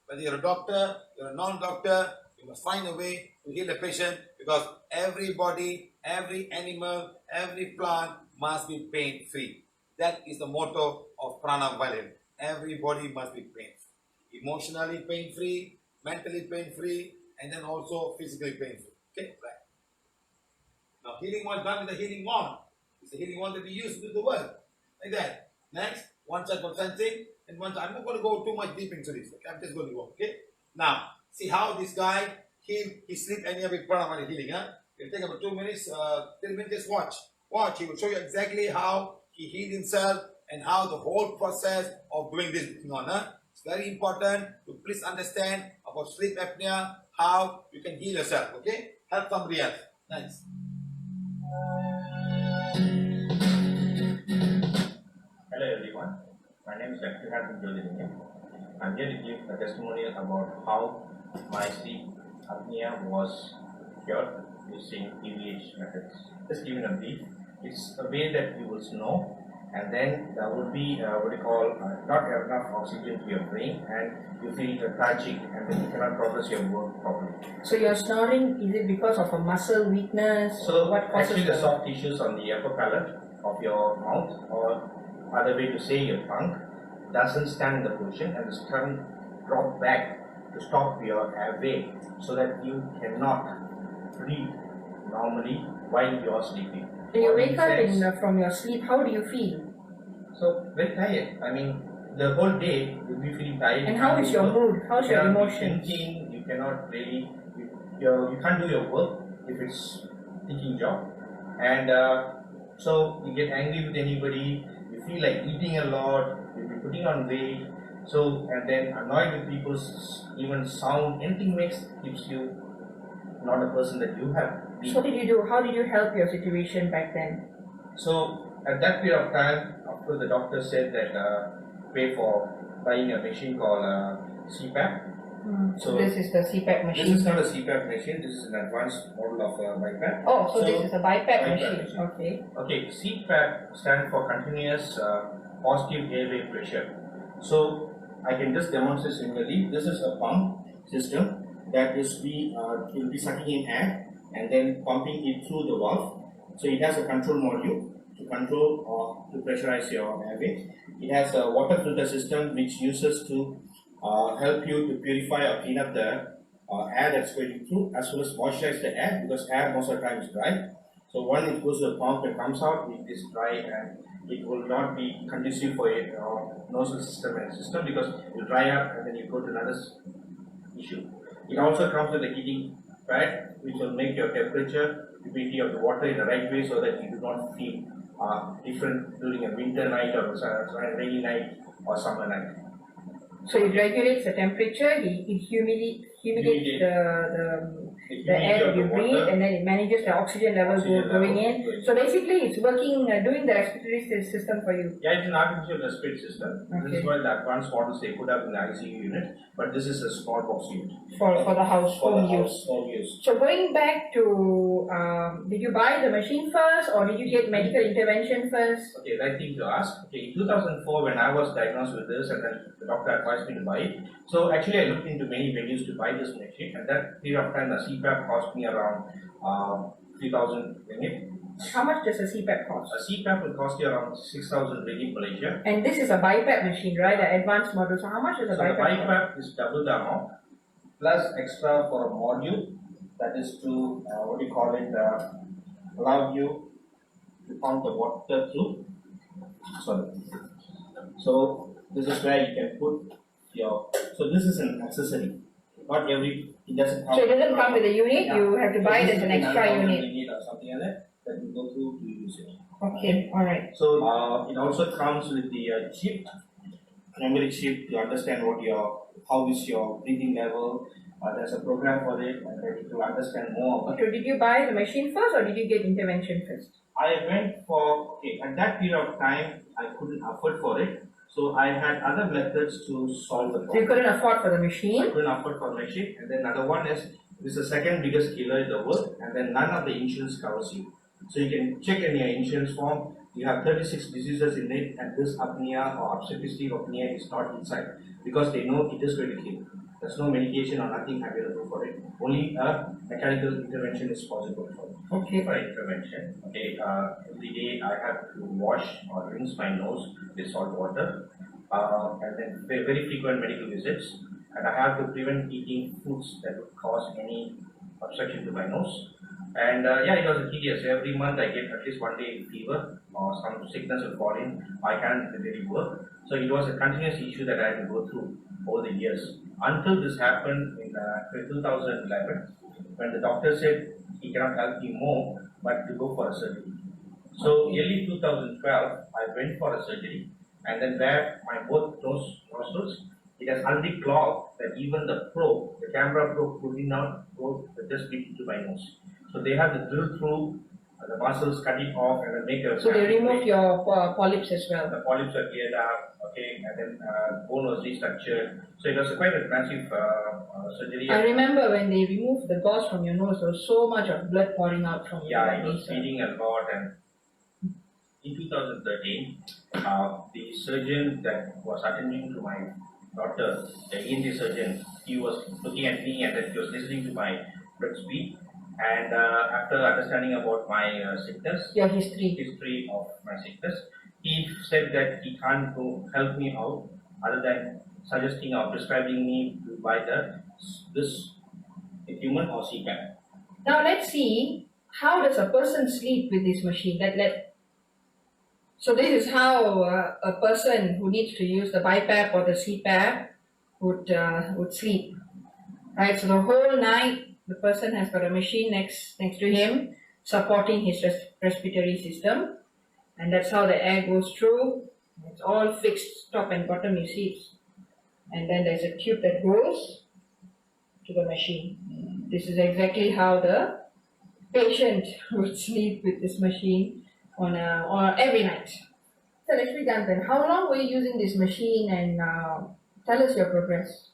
Whether you're a doctor, you're a non-doctor, you must find a way to heal the patient because every body, every animal, every plant must be pain-free. That is the motto of Prana Violin. Every body must be pain-free. Emotionally pain-free, mentally pain-free, and then also physically pain-free. Okay, right. Now, healing was done with the healing wand. It's the healing wand that we use to do the work. Like that. Next, one side for sensing, and one side. I'm not going to go too much deep into this. Okay? I'm just going to go. Okay. Now, see how this guy he sleep any with Prana healing. It'll take about 2 minutes, 3 minutes. Just watch. Watch. He will show you exactly how he healed himself and how the whole process of doing this is going on. It's very important to please understand about sleep apnea, how you can heal yourself. Okay. Help somebody else. Thanks. Hello everyone, my name is Dr. Hygiene. I'm here to give a testimonial about how my sleep apnea was cured using PVH methods. Just giving a brief, it's a way that you will know, and then there will be what we call not enough oxygen to your brain, and you feel lethargic, and then you cannot progress your work properly. So your snoring, is it because of a muscle weakness? So what causes actually the soft tissues on the upper palate of your mouth, or other way to say your tongue, doesn't stand in the position, and the tongue drop back to stop your airway so that you cannot breathe normally while you are sleeping. When you wake up from your sleep, how do you feel? So very tired. I mean, the whole day you'll be feeling tired. And how is your mood? How's your emotions? Thinking, you cannot really, you can't do your work if it's thinking job, and so you get angry with anybody. You feel like eating a lot. You'll be putting on weight. So and then annoyed with people's even sound. Anything keeps you not a person that you have been. So what did you do? How did you help your situation back then? So at that period of time, of course, the doctor said that pay for buying a machine called CPAP. So this is the CPAP machine. This is not a CPAP machine. This is an advanced model of BiPAP. Oh, so this is a BiPAP machine. Okay. Okay. CPAP stands for continuous positive airway pressure. So I can just demonstrate similarly. This is a pump system that will be sucking in air and then pumping it through the valve. So it has a control module to control or to pressurize your airway. It has a water filter system which uses to help you to purify or clean up the air that's going through, as well as moisturize the air, because air most of the time is dry. So when it goes to the pump and comes out, it is dry and it will not be conducive for your nostril system and system, because it will dry up and then you go to another issue. It also comes with a heating pad which will make your temperature, humidity of the water in the right way so that you do not feel different during a winter night or a rainy night or summer night. So it regulates the temperature, it humidifies the air that you breathe, and then it manages the oxygen level going in. So basically, it's working, doing the respiratory system for you. Yeah, it's an artificial respiratory system. Okay. This is why the advanced models they put up in the ICU unit, but this is a small box unit. For the house, home use. Home use. So going back to, did you buy the machine first, or did you get medical intervention first? Okay, right thing to ask. Okay, in 2004 when I was diagnosed with this, and then the doctor advised me to buy it. So actually I looked into many venues to buy this machine. At that period of time, the CPAP cost me around 3,000 ringgit. How much does a CPAP cost? A CPAP will cost you around 6,000 ringgit Malaysia. And this is a BiPAP machine, right? The advanced model. So how much is a So BiPAP? the BiPAP is double the amount, plus extra for a module that is to allow you to pump the water through. Sorry. So this is where you can put your. So this is an accessory. Not every It doesn't come. So it doesn't come with a unit, Yeah. you have to buy it as an extra unit. Or something like that you go through to use it. Okay, alright. So it also comes with the chip, memory chip to understand how is your breathing level. There's a program for it, and then to understand more. So did you buy the machine first or did you get intervention first? I went for, at that period of time, I couldn't afford for it. So I had other methods to solve the problem. So you couldn't afford for the machine? I couldn't afford for the machine. And then another one is, this is the second biggest killer in the world, and then none of the insurance covers you. So you can check in your insurance form, you have 36 diseases in it, and this apnea or obstructive sleep apnea is not inside, because they know it is going to kill. There's no medication or nothing available for it. Only a mechanical intervention is possible for it. Okay. For intervention, every day I have to wash or rinse my nose with salt water, and then very frequent medical visits, and I have to prevent eating foods that would cause any obstruction to my nose. And it was tedious. Every month I get at least 1 day fever or some sickness will fall in. I can't really work. So it was a continuous issue that I had to go through over the years. Until this happened in 2011, when the doctor said he cannot help me more, but to go for a surgery. So early 2012, I went for a surgery, and then where my both nostrils, it has already clogged that even the camera probe could not go just deep into my nose. So they have to drill through the muscles, cut it off, and then make a. So they removed your polyps as well. The polyps were cleared up, and then bone was restructured. So it was quite a massive surgery. I remember when they removed the gauze from your nose, there was so much of blood pouring out from your it was nose. bleeding a lot, and in 2013, the surgeon that was attending to my daughter, the ENT surgeon, he was looking at me and then he was listening to my blood speed. And after understanding about my sickness, your history of my sickness, he said that he can't help me out other than suggesting or prescribing me to buy this human or CPAP. Now let's see, how does a person sleep with this machine? So this is how a person who needs to use the BiPAP or the CPAP would sleep. Right, so the whole night the person has got a machine next to him supporting his respiratory system, and that's how the air goes through. It's all fixed, top and bottom you see, and then there's a tube that goes to the machine. This is exactly how the patient would sleep with this machine on every night. So let's be done then. How long were you using this machine, and tell us your progress?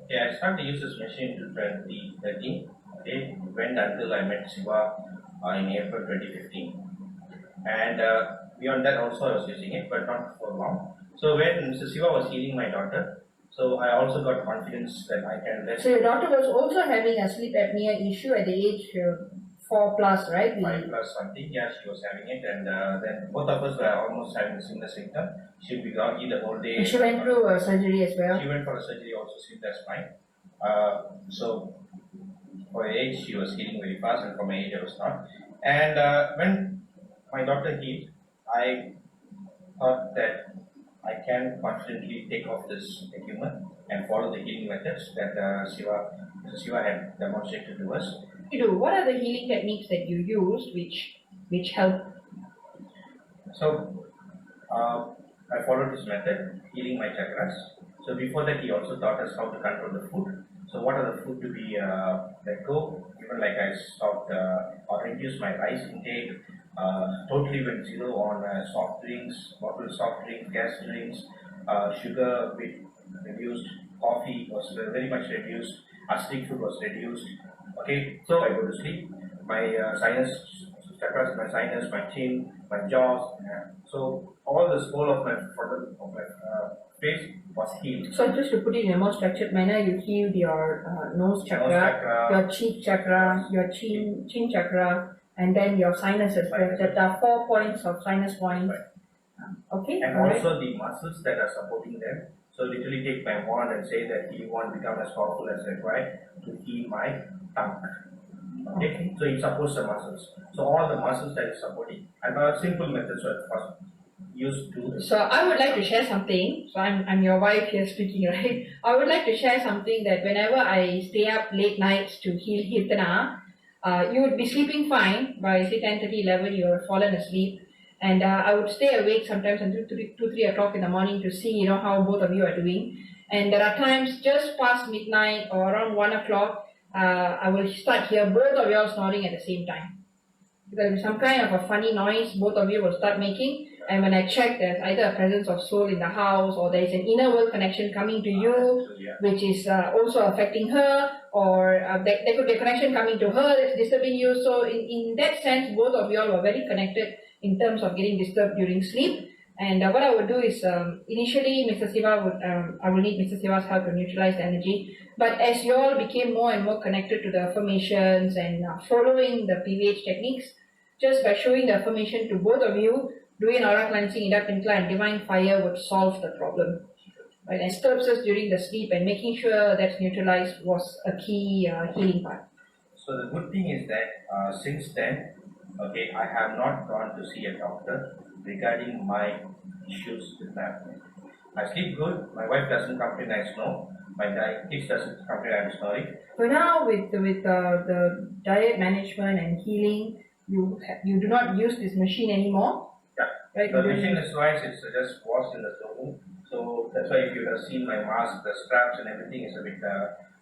Okay, I started to use this machine in 2013. Okay, it went until I met Siva in April 2015. And beyond that also I was using it, but not for long. So when Mr.Siva was healing my daughter, so I also got confidence that I can rest. So your daughter was also having a sleep apnea issue at the age 4 plus, right? 5 plus something, yeah, she was having it, and then both of us were almost having the similar symptom. She would be groggy the whole day. And she went through a surgery as well? She went for a surgery also, that's fine. So for her age, she was healing very fast, and for my age, I was not. And when my daughter healed, I thought that I can confidently take off this equipment and follow the healing methods that Mr. Siva had demonstrated to us. What are the healing techniques that you used which help? So I followed this method, healing my chakras. So before that, he also taught us how to control the food. So what are the food to be let go? Even like I stopped or reduced my rice intake. Totally went zero on soft drinks, bottled soft drinks, gas drinks, sugar bit reduced, coffee was very much reduced, acidic food was reduced. Okay, so I go to sleep. My sinus chakras, my sinus, my chin, my jaws. So all the whole of my face was healed. So just to put it in a more structured manner, you healed your nose chakra, your cheek chakra, your chin chakra, and then your sinuses. There are 4 points of sinus points. Right. Okay. And also the muscles that are supporting them. So literally take my wand and say that you want to become as powerful as required to heal my tongue. Okay. So it supports the muscles. So all the muscles that is supporting. And a simple method. So first, used to. So I would like to share something. So I'm your wife here speaking, right? I would like to share something that whenever I stay up late nights to heal Hirtana, you would be sleeping fine by say 10:30, 11. You have fallen asleep, and I would stay awake sometimes until 3 o'clock in the morning to see how both of you are doing. And there are times just past midnight or around 1 o'clock, I will start hear both of you all snoring at the same time. There will be some kind of a funny noise both of you will start making, and when I check, there's either a presence of soul in the house, or there is an inner world connection coming to you, which is also affecting her, or there could be a connection coming to her that's disturbing you. So in that sense, both of you all were very connected in terms of getting disturbed during sleep. And what I would do is, initially, Mr. Siva I will need Mr. Siva's help to neutralize the energy. But as you all became more and more connected to the affirmations and following the PVH techniques, just by showing the affirmation to both of you, doing aura cleansing, Ida Pinkla, and divine fire would solve the problem. Right? And disturbs us during the sleep, and making sure that's neutralized was a key healing part. So the good thing is that since then, okay, I have not gone to see a doctor regarding my issues with that. I sleep good. My wife doesn't complain I snore. My kids doesn't complain I'm snoring. So now with the diet management and healing, you do not use this machine anymore. Yeah. Right? The machine is nice. It's just washed in the stove. So that's why if you have seen my mask, the straps and everything is a bit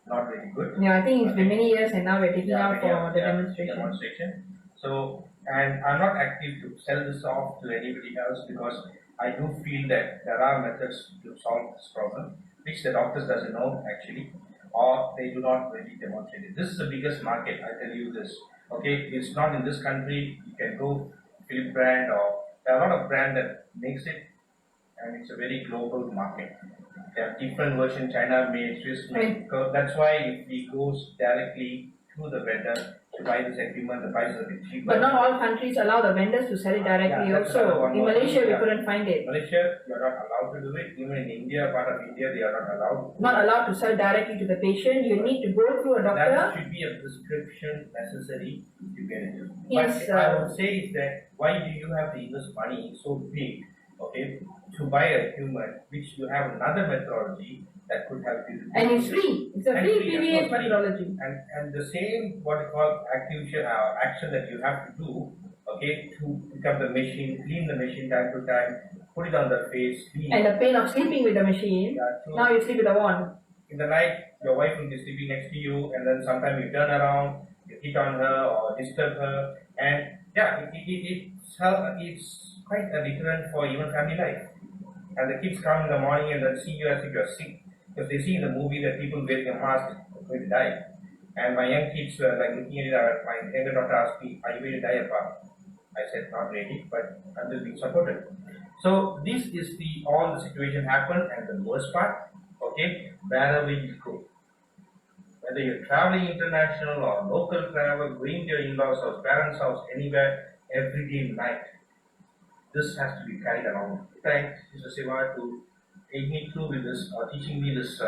not really good. Yeah, I think it's been many years, and now we're taking out for the demonstration. So, and I'm not active to sell this off to anybody else, because I do feel that there are methods to solve this problem, which the doctors doesn't know actually, or they do not really demonstrate it. This is the biggest market, I tell you this. Okay, it's not in this country. You can go Philip brand, or there are a lot of brand that makes it, and it's a very global market. There are different versions, China made, Swiss made. So that's why if we go directly to the vendor to buy this equipment, the price is a bit cheaper. But not all countries allow the vendors to sell it directly. Also, in Malaysia, we couldn't find it. Malaysia, you are not allowed to do it. Even in India, part of India, they are not allowed. Not allowed to sell directly to the patient. You need to go through a doctor. That should be a prescription necessary to get it. Yes, but I would say is that why do you have to invest money so big, okay, to buy a human, which you have another methodology that could help you. And it's free. It's a free PVH methodology. And the same what you call action that you have to do, okay, to pick up the machine, clean the machine time to time, put it on the face, clean. And the pain of sleeping with the machine. Yeah, now you sleep with a wand. In the night, your wife will be sleeping next to you, and then sometimes you turn around, you hit on her or disturb her, and yeah, it's quite a deterrent for even family life. And the kids come in the morning and then see you as if you are sick, because they see in the movie that people wearing a mask are going to die. And my young kids were like looking at it. My younger daughter asked me, "Are you going to die, Appa?" I said, "Not really, but I'm just being supported." So this is all the situation happened, and the worst part, okay, wherever you go, whether you're traveling international or local travel, going to your in-laws house, parents' house, anywhere, every day night, this has to be carried along. Thanks, Mr. Siva, to take me through with this, teaching me this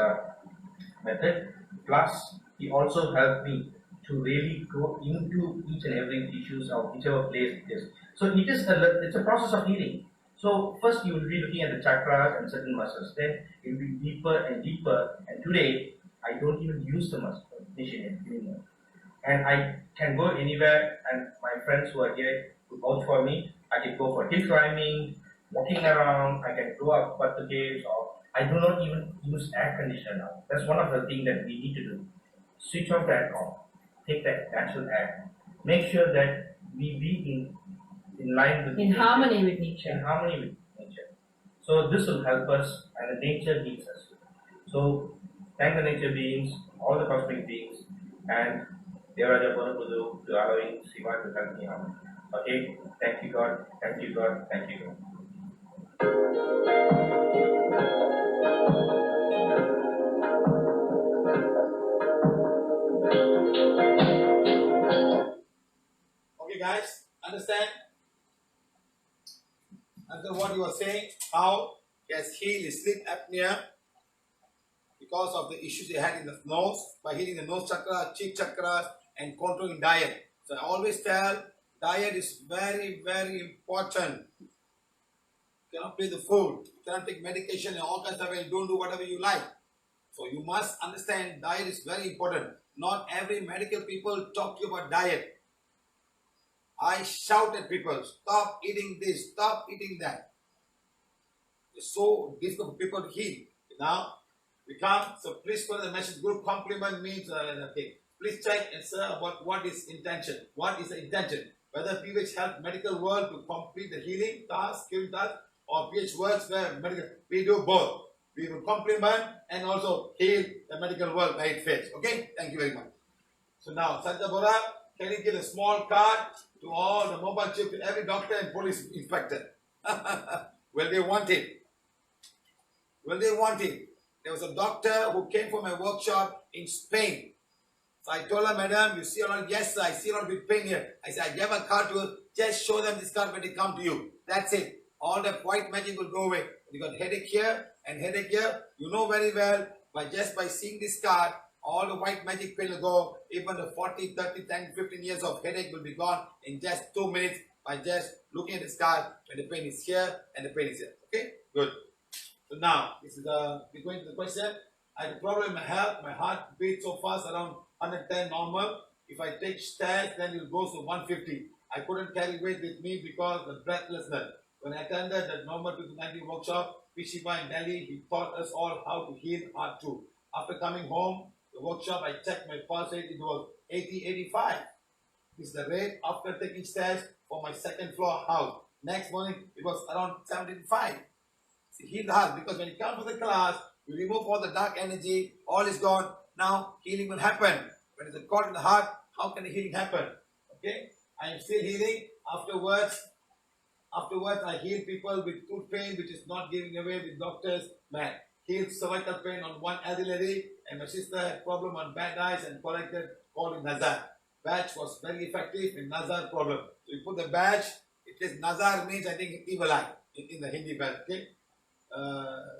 method. Plus, he also helped me to really go into each and every issues of whichever place it is. So it's a process of healing. So first you will be looking at the chakras and certain muscles. Then it will be deeper and deeper. And today I don't even use the machine anymore. And I can go anywhere, and my friends who are here to vouch for me. I can go for hill climbing, walking around. I can go up the caves, or I do not even use air conditioner now. That's one of the things that we need to do. Switch off the aircon. Take that natural air. Make sure that we be in line with harmony with nature. In harmony with nature. So this will help us, and the nature needs us. So thank the nature beings, all the cosmic beings, and Devaraja Bonapudu to allowing Siva to help me out. Okay, thank you God, thank you God, thank you God. Okay guys, understand? After what you are saying, how he has healed his sleep apnea because of the issues he had in the nose, by healing the nose chakra, cheek chakra, and controlling diet. So I always tell, diet is very, very important. you cannot play the food, you cannot take medication and all kinds of ways, don't do whatever you like. So you must understand diet is very important. Not every medical people talk to you about diet. I shout at people, stop eating this, stop eating that. It's so difficult for people to heal. Now, we come, so please go to the message group, compliment means, okay. Please check and say about what is intention. What is the intention? Whether PVH help medical world to complete the healing task, or PVH works where medical, we do both. We will compliment and also heal the medical world where it fits. Okay? Thank you very much. So now, Santa Bora, can you give a small card to all the mobile chip to every doctor and police inspector? Will they want it? Will they want it? There was a doctor who came for my workshop in Spain. So I told her, madam, you see a lot of, yes sir, I see a lot of big pain here. I said, I gave a card to her, just show them this card when they come to you. That's it. All the white magic will go away. You got headache here and headache here. You know very well, by seeing this card, all the white magic pain will go. Even the 40, 30, 10, 15 years of headache will be gone in just 2 minutes by just looking at this card when the pain is here and the pain is here. Okay? Good. So now, this is we're going to the question. I had a problem in my health. My heart beats so fast, around 110 normal. If I take stairs, then it goes to 150. I couldn't carry weight with me because of the breathlessness. When I attended the normal 2019 workshop, Mr.Siva in Delhi, he taught us all how to heal heart too. After coming home, the workshop, I checked my pulse rate, it was 80, 85. This is the rate after taking stairs for my second floor house. Next morning, it was around 75. Heal the heart, because when you come to the class, you remove all the dark energy, all is gone. Now healing will happen. When it's caught in the heart, how can the healing happen? Okay, I am still healing. Afterwards, I heal people with tooth pain, which is not giving away with doctors. Man, healed cervical pain on one elderly lady, and my sister had problem on bad eyes and called it Nazar. Badge was very effective in Nazar problem. So you put the badge. It is Nazar means I think evil eye in the Hindi badge. Okay.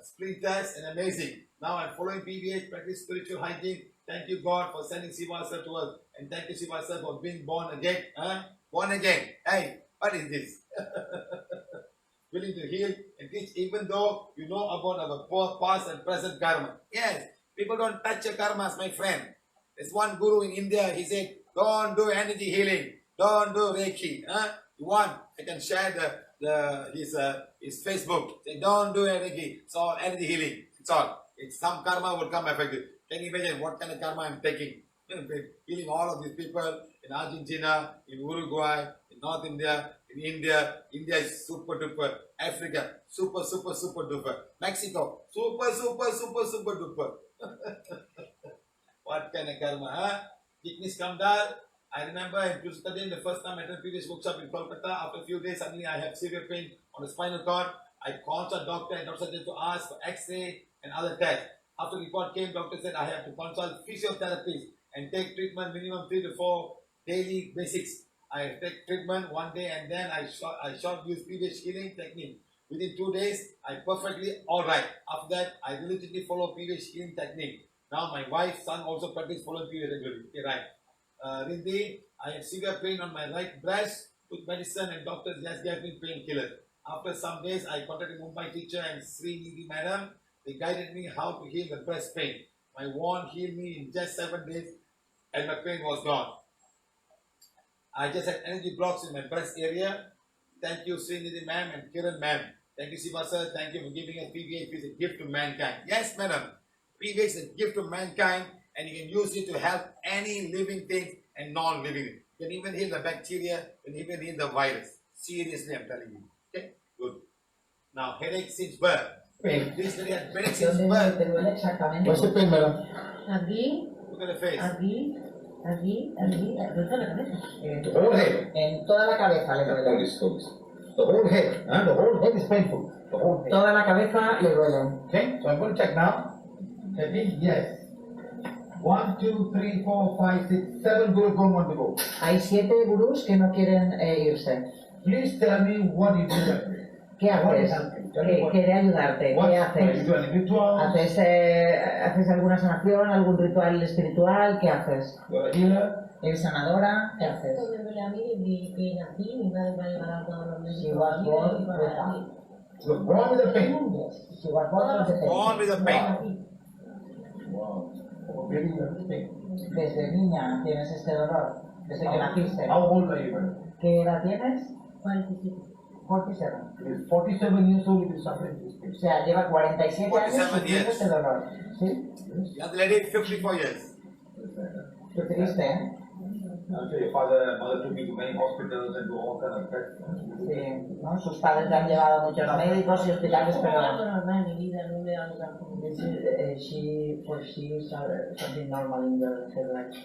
Spleen test and amazing. Now I'm following PVH, practice spiritual hygiene. Thank you God for sending Siva sir to us, and thank you Siva sir for being born again. Born again. Hey, what is this? Willing to heal and teach, even though you know about our poor past and present karma. Yes, people don't touch your karmas, my friend. There's one guru in India. He said, "Don't do energy healing. Don't do Reiki." You want? I can share his Facebook. Say, don't do Reiki. It's all energy healing. It's all. It's some karma will come affect you. Can you imagine what kind of karma I'm taking? Healing all of these people in Argentina, in Uruguay, in North India, in India. India is super duper. Africa, super duper. Mexico, super duper. What kind of karma, huh? Kidneys come down. I remember in 2013, the first time I attended previous workshop in Kolkata. After a few days, suddenly I have severe pain on the spinal cord. I consult doctor and doctor said to ask for X-ray and other tests. After the report came, doctor said I have to consult physiotherapists and take treatment minimum 3 to 4 daily basics. I take treatment one day and then I short use PVH healing technique. Within 2 days, I perfectly alright. After that, I religiously follow PVH healing technique. Now my wife, son also practice follow PVH regularly. Okay, right. Rindi, I had severe pain on my right breast, took medicine and doctors just gave me painkillers. After some days, I contacted Mumbai teacher and Sri madam. They guided me how to heal the breast pain. My wand healed me in just 7 days and my pain was gone. I just had energy blocks in my breast area. Thank you, Srinidhi ma'am and Kiran ma'am. Thank you, Siva sir. Thank you for giving us PVH. It's a gift to mankind. Yes, madam. PVH is a gift to mankind, and you can use it to help any living thing and non-living thing. You can even heal the bacteria, you can even heal the virus. Seriously, I'm telling you. Okay? Good. Now, headache since birth. Pain. This lady had headache since birth. What's the pain, madam? Aquí, Look at the face. aquí, toda la cabeza. The whole head. En toda la cabeza le duele. The whole head. The whole head is painful. The whole head. Toda la cabeza le duele. Okay, so I'm going to check now. Checking, yes. 1, 2, 3, 4, 5, 6, 7 gurus don't want to go. Hay 7 gurús que no quieren irse. Please tell me what you do. ¿Qué haces? Quiere ayudarte. ¿Qué haces? ¿Haces alguna sanación, algún ritual espiritual? ¿Qué haces? ¿Eres sanadora? ¿Qué haces? She was born with You're born with the pain. She was born with the pain. Born with a pain. Wow. Oh, baby, you have this pain. Desde niña tienes este dolor, desde que naciste. How old are you, man? ¿Qué edad tienes? 47. 47. It is 47 years old, it is suffering this pain. O sea, lleva 47 años 47 sufriendo years. este dolor. ¿Sí? Young lady, 54 years. Qué triste, ¿eh? I'm sure your father and mother took you to many hospitals and to all kinds of tests. Sí, ¿no? Sus padres le han llevado a muchos médicos y hospitales, pero she something normal in her life.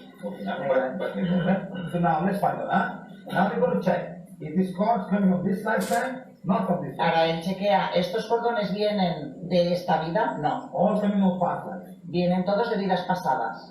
So now let's find out. Now we're going to check. Is this cause coming from this lifetime? Not from this Ahora lifetime. él chequea, ¿estos cordones vienen de esta vida? No. All coming from past life. Vienen todos de vidas pasadas.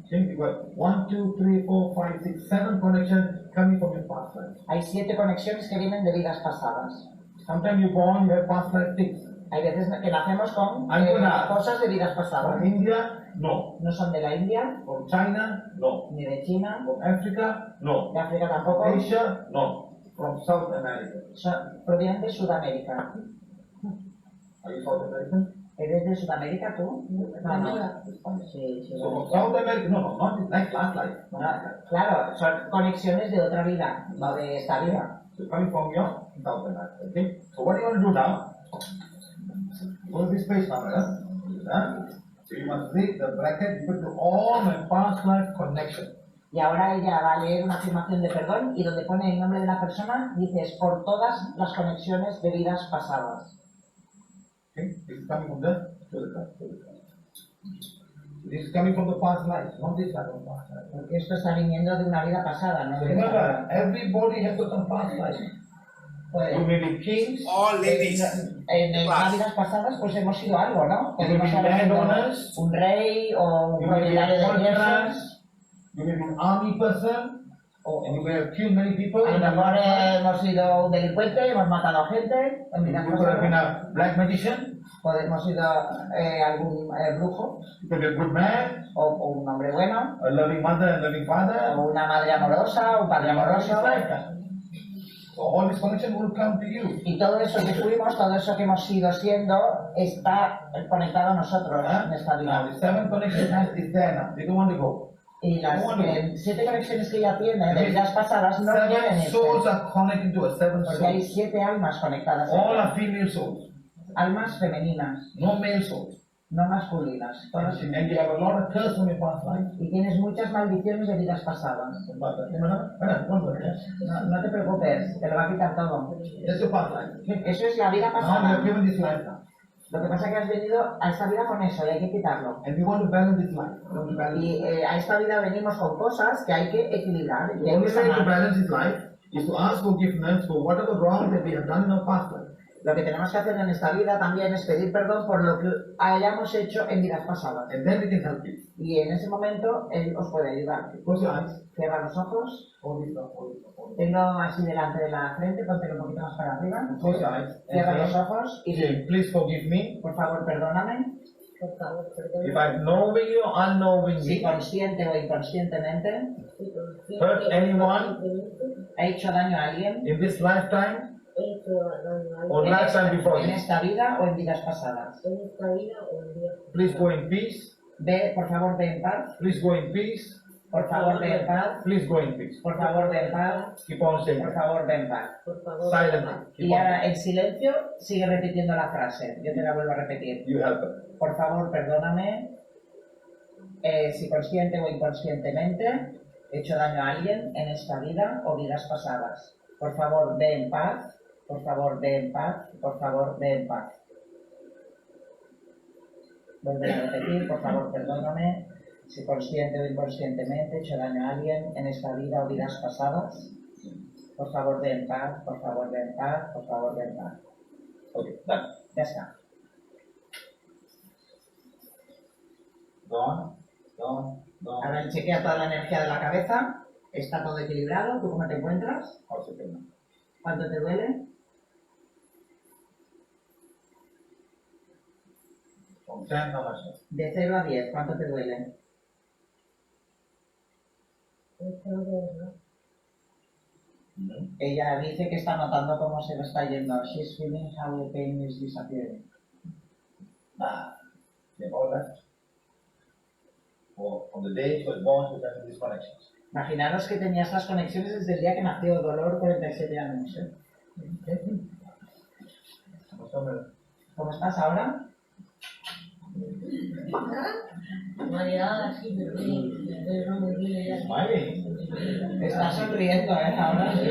Okay, we've got 1, 2, 3, 4, 5, 6, 7 connections coming from your past life. Hay 7 conexiones que vienen de vidas pasadas. Sometimes you're born, you have past life things. Hay veces que nacemos con Alguna. cosas de vidas pasadas. From India, no. No son de la India, From China, no. ni de China, From Africa, no. de África From tampoco. Asia, no. From South America. Provienen de Sudamérica. Are you South American? ¿Eres de Sudamérica tú? No. Sí, So from South America, no, not this like last life. Not last life. Claro, son conexiones de otra vida, no de esta vida. So coming from your South America. Okay. So what do you want to do now? Go to this page now, right? So you must read the bracket equal to all my past life connection. Y ahora ella va a leer una afirmación de perdón y donde pone el nombre de la persona, dices por todas las conexiones de vidas pasadas. Okay, this is coming from the This is coming from the past life, not this life of past life. Porque esto está viniendo de una vida pasada, no So de esta remember, vida. everybody has got some past life. Pues, You may be kings, All ladies. en las vidas pasadas pues hemos sido algo, ¿no? You may Podemos be haber sido landowners. un rey o un You may be a propietario de tierras. politician. You may be an army person, and you may have killed many people. A lo mejor hemos sido un delincuente, hemos matado a gente. En vidas You could have been pasadas. a black magician. Hemos sido algún brujo You could be a good man, o un hombre bueno, a loving mother and loving father. o una madre amorosa, un padre amoroso. So all this connection will come to you. Y todo eso que fuimos, todo eso que hemos ido siendo, está conectado a nosotros en esta Now vida. the 7 connection is there now. They don't want to go. Y las 7 conexiones que ya tiene de vidas pasadas no quieren 7 souls irse. are connected to a 7 Porque hay souls. 7 almas conectadas. All are female souls, Almas femeninas, no male souls. no masculinas. Todas. And you have a lot of curse from your past life. Y tienes muchas maldiciones de vidas pasadas. No te preocupes, te lo va a quitar todo. That's your past life. Eso es la vida Now you pasada. have given this life now. Lo que pasa es que has venido a esta vida con eso y hay que quitarlo. And we want to balance this life. We want to balance. Y a esta vida venimos con cosas que hay que equilibrar y The hay only que way to sanar. balance this life is to ask forgiveness for whatever wrong that we have done in our past life. Lo que tenemos que hacer en esta vida también es pedir perdón por lo que hayamos hecho en vidas pasadas. And then we can help you. Y en ese momento Él os puede ayudar. Close your eyes. Cierra los ojos. Hold this up, hold this up, hold this up. Tenlo así delante de la frente, póntelo un poquito más para arriba. Close your eyes. Cierra los And ojos y say, please forgive me por favor perdóname. if I knowingly or Si unknowingly consciente o inconscientemente hurt anyone he hecho daño a alguien in this lifetime or lifetime before en this. esta vida o en vidas pasadas. Please go in peace. Ve, por favor, ve en paz. Please go in peace. Por favor, ve en paz. Please go in peace. Por favor, ve en paz. Keep on saying Por it. favor, ve en paz. Silently. Keep Y on. ahora, en silencio, sigue repitiendo la frase. Yo te la vuelvo a repetir. You help her. Por favor, perdóname si consciente o inconscientemente he hecho daño a alguien en esta vida o vidas pasadas. Por favor, ve en paz. Por favor, ve en paz. Por favor, ve en paz. Vuelve a repetir, por favor, perdóname si consciente o inconscientemente he hecho daño a alguien en esta vida o vidas pasadas. Por favor, ve en paz. Por favor, ve en paz. Por favor, ve en paz. Okay, done. Ya está. Gone, gone, gone. Ahora chequea toda la energía de la cabeza. Está todo equilibrado. ¿Tú cómo te encuentras? How's it going? ¿Cuánto te duele? From 10, how much? De 0 a 10, ¿cuánto te duele? Mhm. Ella dice que está notando cómo se lo está yendo. She's feeling how the pain is disappearing. The all that. From the day she was born, she was having these connections. Imaginaros que tenía estas conexiones desde el día que nació, dolor 47 años. ¿Cómo estás ahora? Está sonriendo, ahora sí.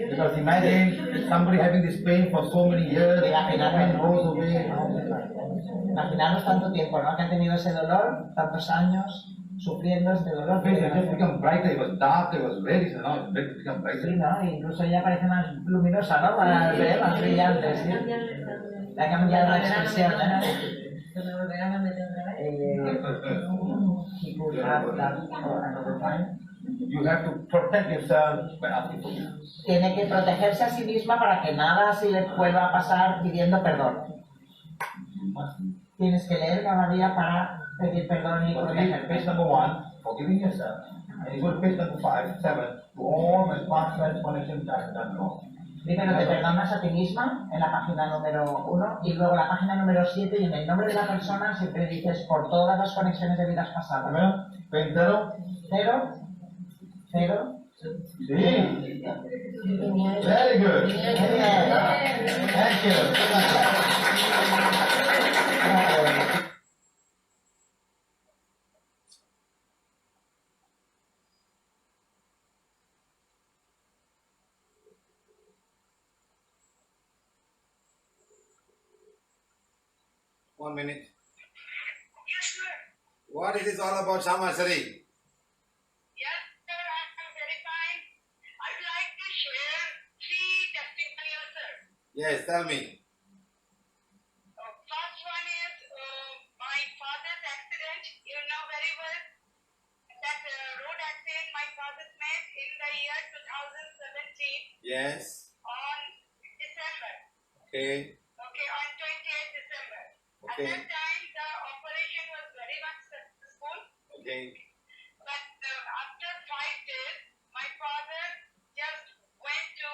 Because imagine somebody having this pain for so many years, the pain goes away. Imaginaros tanto tiempo, ¿no? Que ha tenido ese dolor, tantos años sufriendo este dolor. It just become brighter, it was dark, it was red, now it's become brighter. Sí, ¿no? Incluso ella parece más luminosa, ¿no? Más brillante, ¿sí? Le ha cambiado la expresión, You have to protect yourself by asking for help. Tiene que protegerse a sí misma para que nada así le vuelva a pasar pidiendo perdón. Tienes que leer cada día para pedir perdón y protegerte. Page number 1, forgiving yourself. And you go to page number 5, 7, to all my past life connections I have done wrong. Primero te perdonas a ti misma en la página número 1 y luego la página número 7 y en el nombre de la persona siempre dices por todas las conexiones de vidas pasadas. Remember? Page 0. 0, 0. Sí. Very good. Thank you. One minute. Yes, sir. What is this all about, Samasari? Yes, sir, I'm very fine. I'd like to share 3 testimonials, sir. Yes, tell me. First one is my father's accident. You know very well that road accident my father met in the year 2017 Yes. on December. Okay. Okay, on 28th December. At Okay. that time, the operation was very much successful. Okay. But after 5 days, my father just went to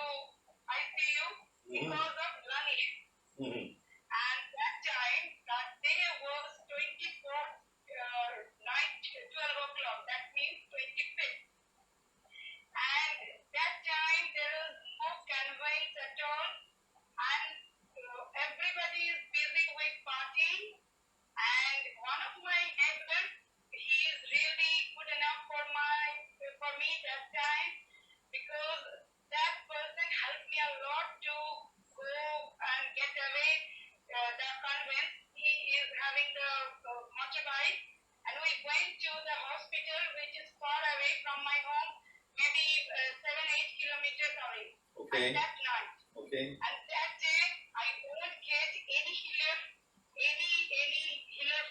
ICU because of lung issue. Mhm. And that time, that day was 24th night, 12 o'clock. That means 25th. And that time, there was no conveyance at all. And everybody is busy with partying. And one of my neighbors, he is really good enough for me that time because that person helped me a lot to go and get away the conveyance. He is having the motorbike, and we went to the hospital, which is far away from my home, maybe 7-8 kilometers away. Okay. And that night. Okay. And that day, I won't get any healer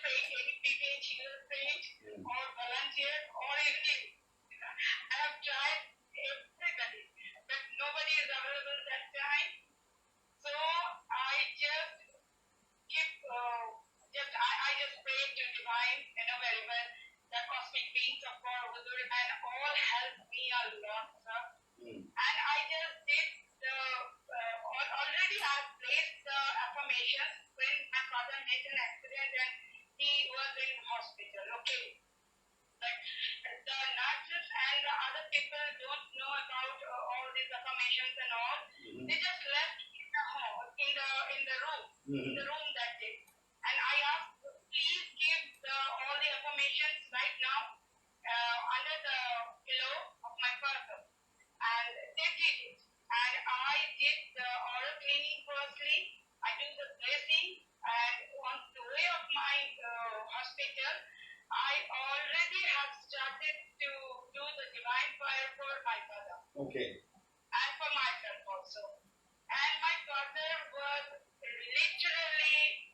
paid, any PVH healer paid, or volunteer, or even I have tried everybody, but nobody is available that time. So I just I just pray to divine, very well, the cosmic beings of God, Hudur, and all helped me a lot, sir. And I just did already I placed the affirmations when my father made an accident and he was in hospital, okay. But the nurses and the other people don't know about all these affirmations and all. They just left in the home, in the room that day. And I asked, please give all the affirmations right now under the pillow of my person. And they did it. And I did the oral cleaning firstly. I do the blessing. And on the way of my hospital, I already have started to do the divine fire for my father. Okay. And for myself also. And my father was literally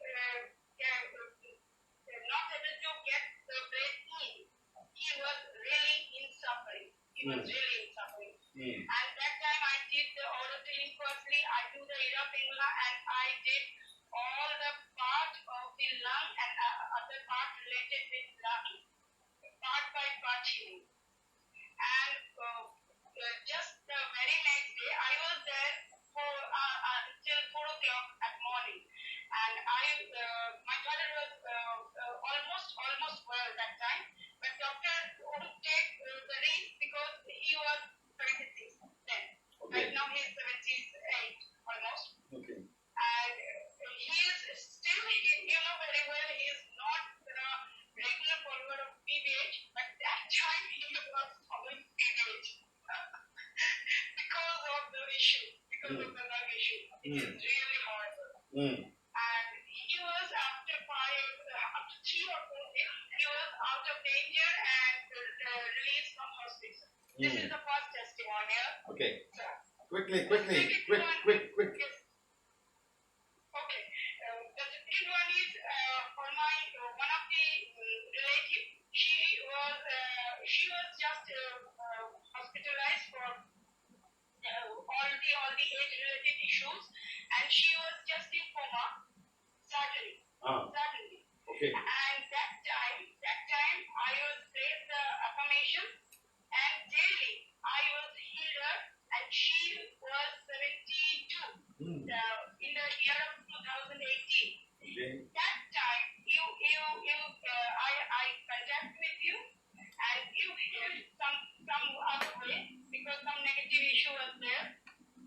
not able to get the breath in. He was really in suffering. And that time I did the oral cleaning firstly. I do the Ira Pingla and I did all the part of the lung and other part related with lung, part by part healing. And just the very next because of the lung issue. It is really horrible. And he was after 3 or 4 days, he was out of danger and released from hospital. This is the first testimonial. Okay. So, Quickly. yes. Okay. The second one is for my one of the relative. She was just hospitalized for all the age-related issues, and she was just in coma suddenly. Okay. And that time I was prayed the affirmation, and daily I was healed her, and she was 72 in the year of 2018. Okay. That time I contact with you, and you healed some other way because some negative issue was there.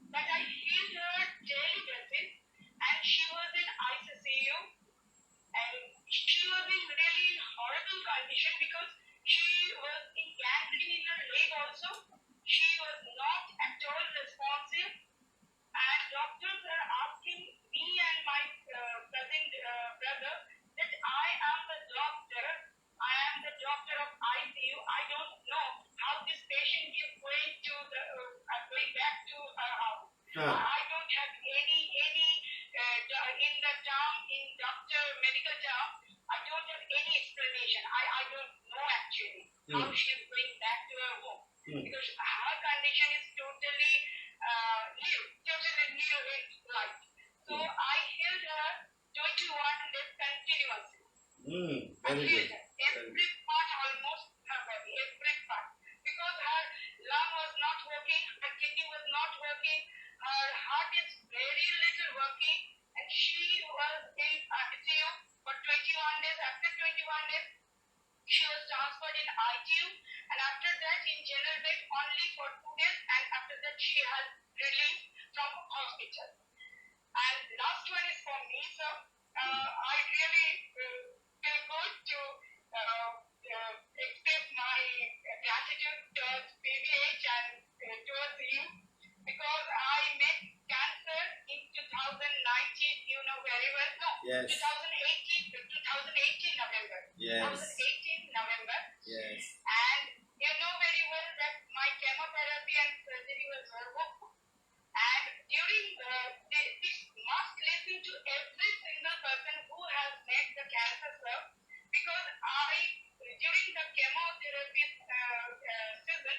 But I healed her daily basis, and she was in ICU, and she was in really horrible condition because she was in gangrene in her leg also. She was not at all responsive, and doctors are asking me and my cousin brother that I am the doctor of ICU. I don't know how this patient is going to going back to her house. I don't have any in the term, in doctor medical term, I don't have any explanation. I don't know actually how she is going back to her home because her condition is totally new in life. So I healed her 21 days continuously. I healed her every part, almost her body, every part, because her lung was not working, her kidney was not working, her heart is very little working, and she was in ICU for 21 days. After 21 days, she was transferred in ICU, and after that in general bed only for 2 days, and after that she has released from hospital. And last one is for me, sir. I really feel good to express my gratitude towards PVH and towards you, because I met cancer in 2019, you know very well. No, Yes. 2018 November. Yes. 2018 November. Yes. And you know very well that my chemotherapy and surgery was over. And during this must listen to every single person who has met the cancer, sir, because during the chemotherapy season,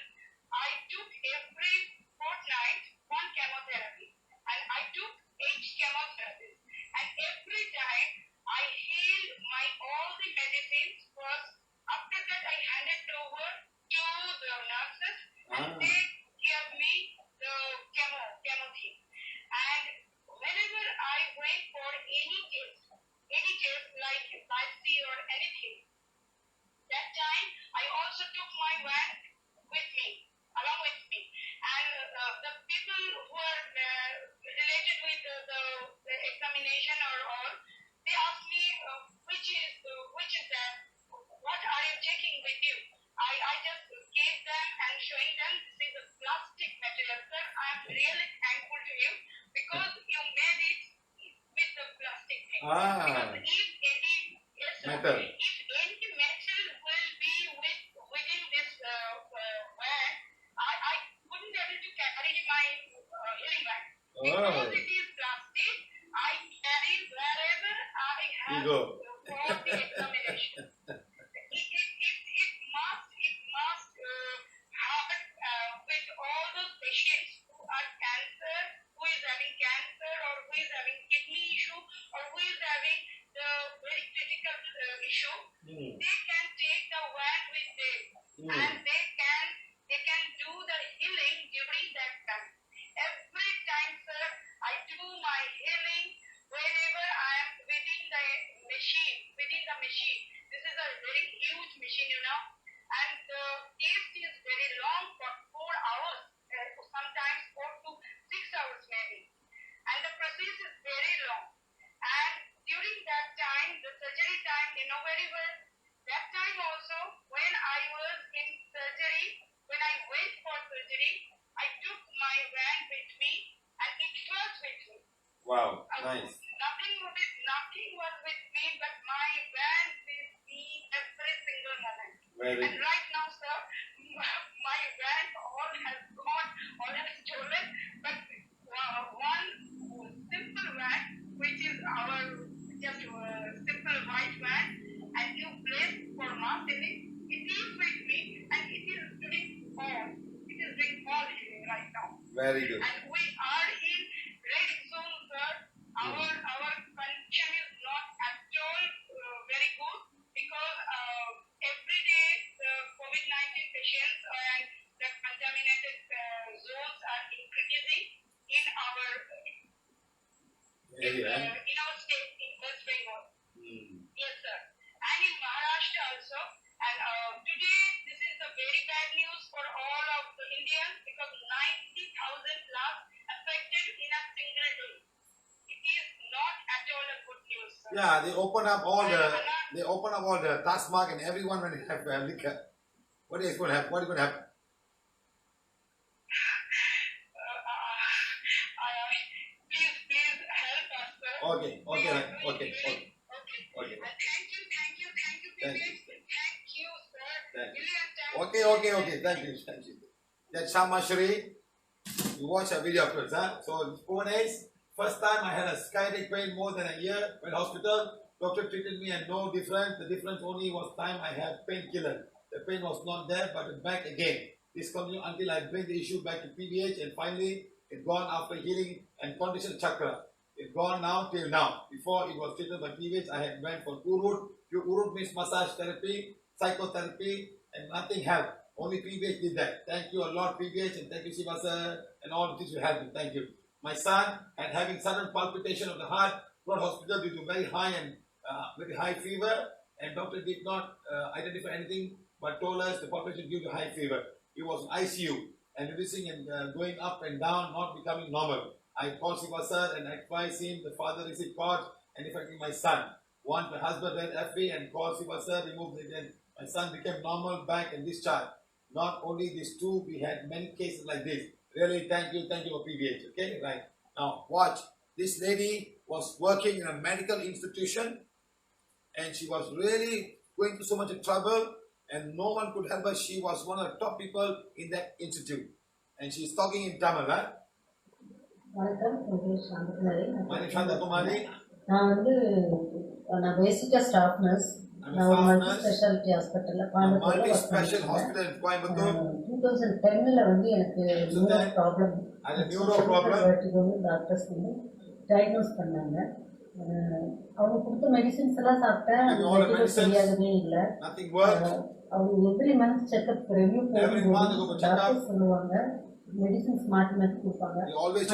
I took every fortnight one chemotherapy, and I took 8 chemotherapies, and every time I healed all the medicines first. After that, I handed over to the nurses, and they gave me the chemo thing. And whenever I went for any test like biopsy or anything, that time I also took my van along with me. And the people who are related with the examination or all, they asked me which is that, what are you taking with you? I just gave them and showing them this is a plastic material, sir. I'm really thankful to you because you made it with the plastic thing. Because if any Metal. if any metal will be within this van, I wouldn't be able to carry my healing bag. Because it is plastic, I carry wherever I have for the examination. It must have with all those patients who are who is having cancer or who is having kidney issue or who is having the very critical issue, they can take the van with them and they can do the healing during that time. Every time, sir, I do my healing whenever I am within the machine. This is a very huge machine, and the test is very long for 4 hours, sometimes 4 to 6 hours maybe. And the process is very long. And during that time, the surgery time, very well, that time also, when I was in surgery, when I went for surgery, I took my van with me, and it was with me. Wow, nice. Nothing was with me, but my van with me every single moment. Very And right now, sir, my van all has gone, all has stolen. But one simple van, which is our just simple white van, and new place for mass healing, it is with me, and it is doing all. It is doing all healing right now. Very good. And we are in very soon, sir. Our condition is not at all very good because every day the COVID-19 patients and the contaminated zones are increasing in our state in West Bengal. Yes, sir. And in Maharashtra also. And today this is the very bad news for all of the Indians because 90,000 lives affected in a single day. It is not at all a good news, sir. Yeah, they open up all the task mark and everyone when they have liquor. What is going to happen? What is going to happen? Please help us, sir. Okay. Okay. Okay. Thank you, Thank PVH. you. Thank you, sir. Thank you. Million times. Okay. Thank you. That's Shama Shri. You watch a video of it, huh? So 4 days. First time I had a sciatic pain more than a year. Went hospital. Doctor treated me and no difference. The difference only was time I had painkiller. The pain was not there, but back again. This continued until I bring the issue back to PVH, and finally it gone after healing and condition chakra. It gone now till now. Before it was treated by PVH, I had went for Urut. Urut means massage therapy, psychotherapy, and nothing helped. Only PVH did that. Thank you a lot, PVH, and thank you, Siva sir, and all the things you helped me. Thank you. My son had having sudden palpitation of the heart, brought hospital due to very high fever, and doctor did not identify anything but told us the palpitation due to high fever. He was in ICU and reducing and going up and down, not becoming normal. I called Siva sir and advised him. The father received cards and affecting my son. One, my husband read FA and called Siva sir, removed it, and my son became normal, back and discharged. Not only these two, we had many cases like this. Really, thank you for PVH. Okay, right. Now, watch. This lady was working in a medical institution and she was really going through so much trouble and no one could help her. She was one of the top people in that institute. And she's talking in Tamil, huh? வணக்கம், என் பேர் Shanthakumari. My name is Shantakumari. நான் பேசிக்காக staff nurse. நான் ஒரு multi speciality ஹாஸ்பிட்டலில் Multi-special hospital in Coimbatore. 2010 எனக்கு neuro problem doctors diagnose பண்ணாங்க. அவங்க கொடுத்த மெடிசின்ஸ் எல்லாம் சாப்பிட்டேன், சரியாகவே இல்லை. அவங்க எவ்ரி மந்த் செக்அப் ரிவ்யூ போகும்போது டாக்டர் சொல்லுவாங்க மெடிசின்ஸ் மாற்றி மாற்றி கொடுப்பாங்க.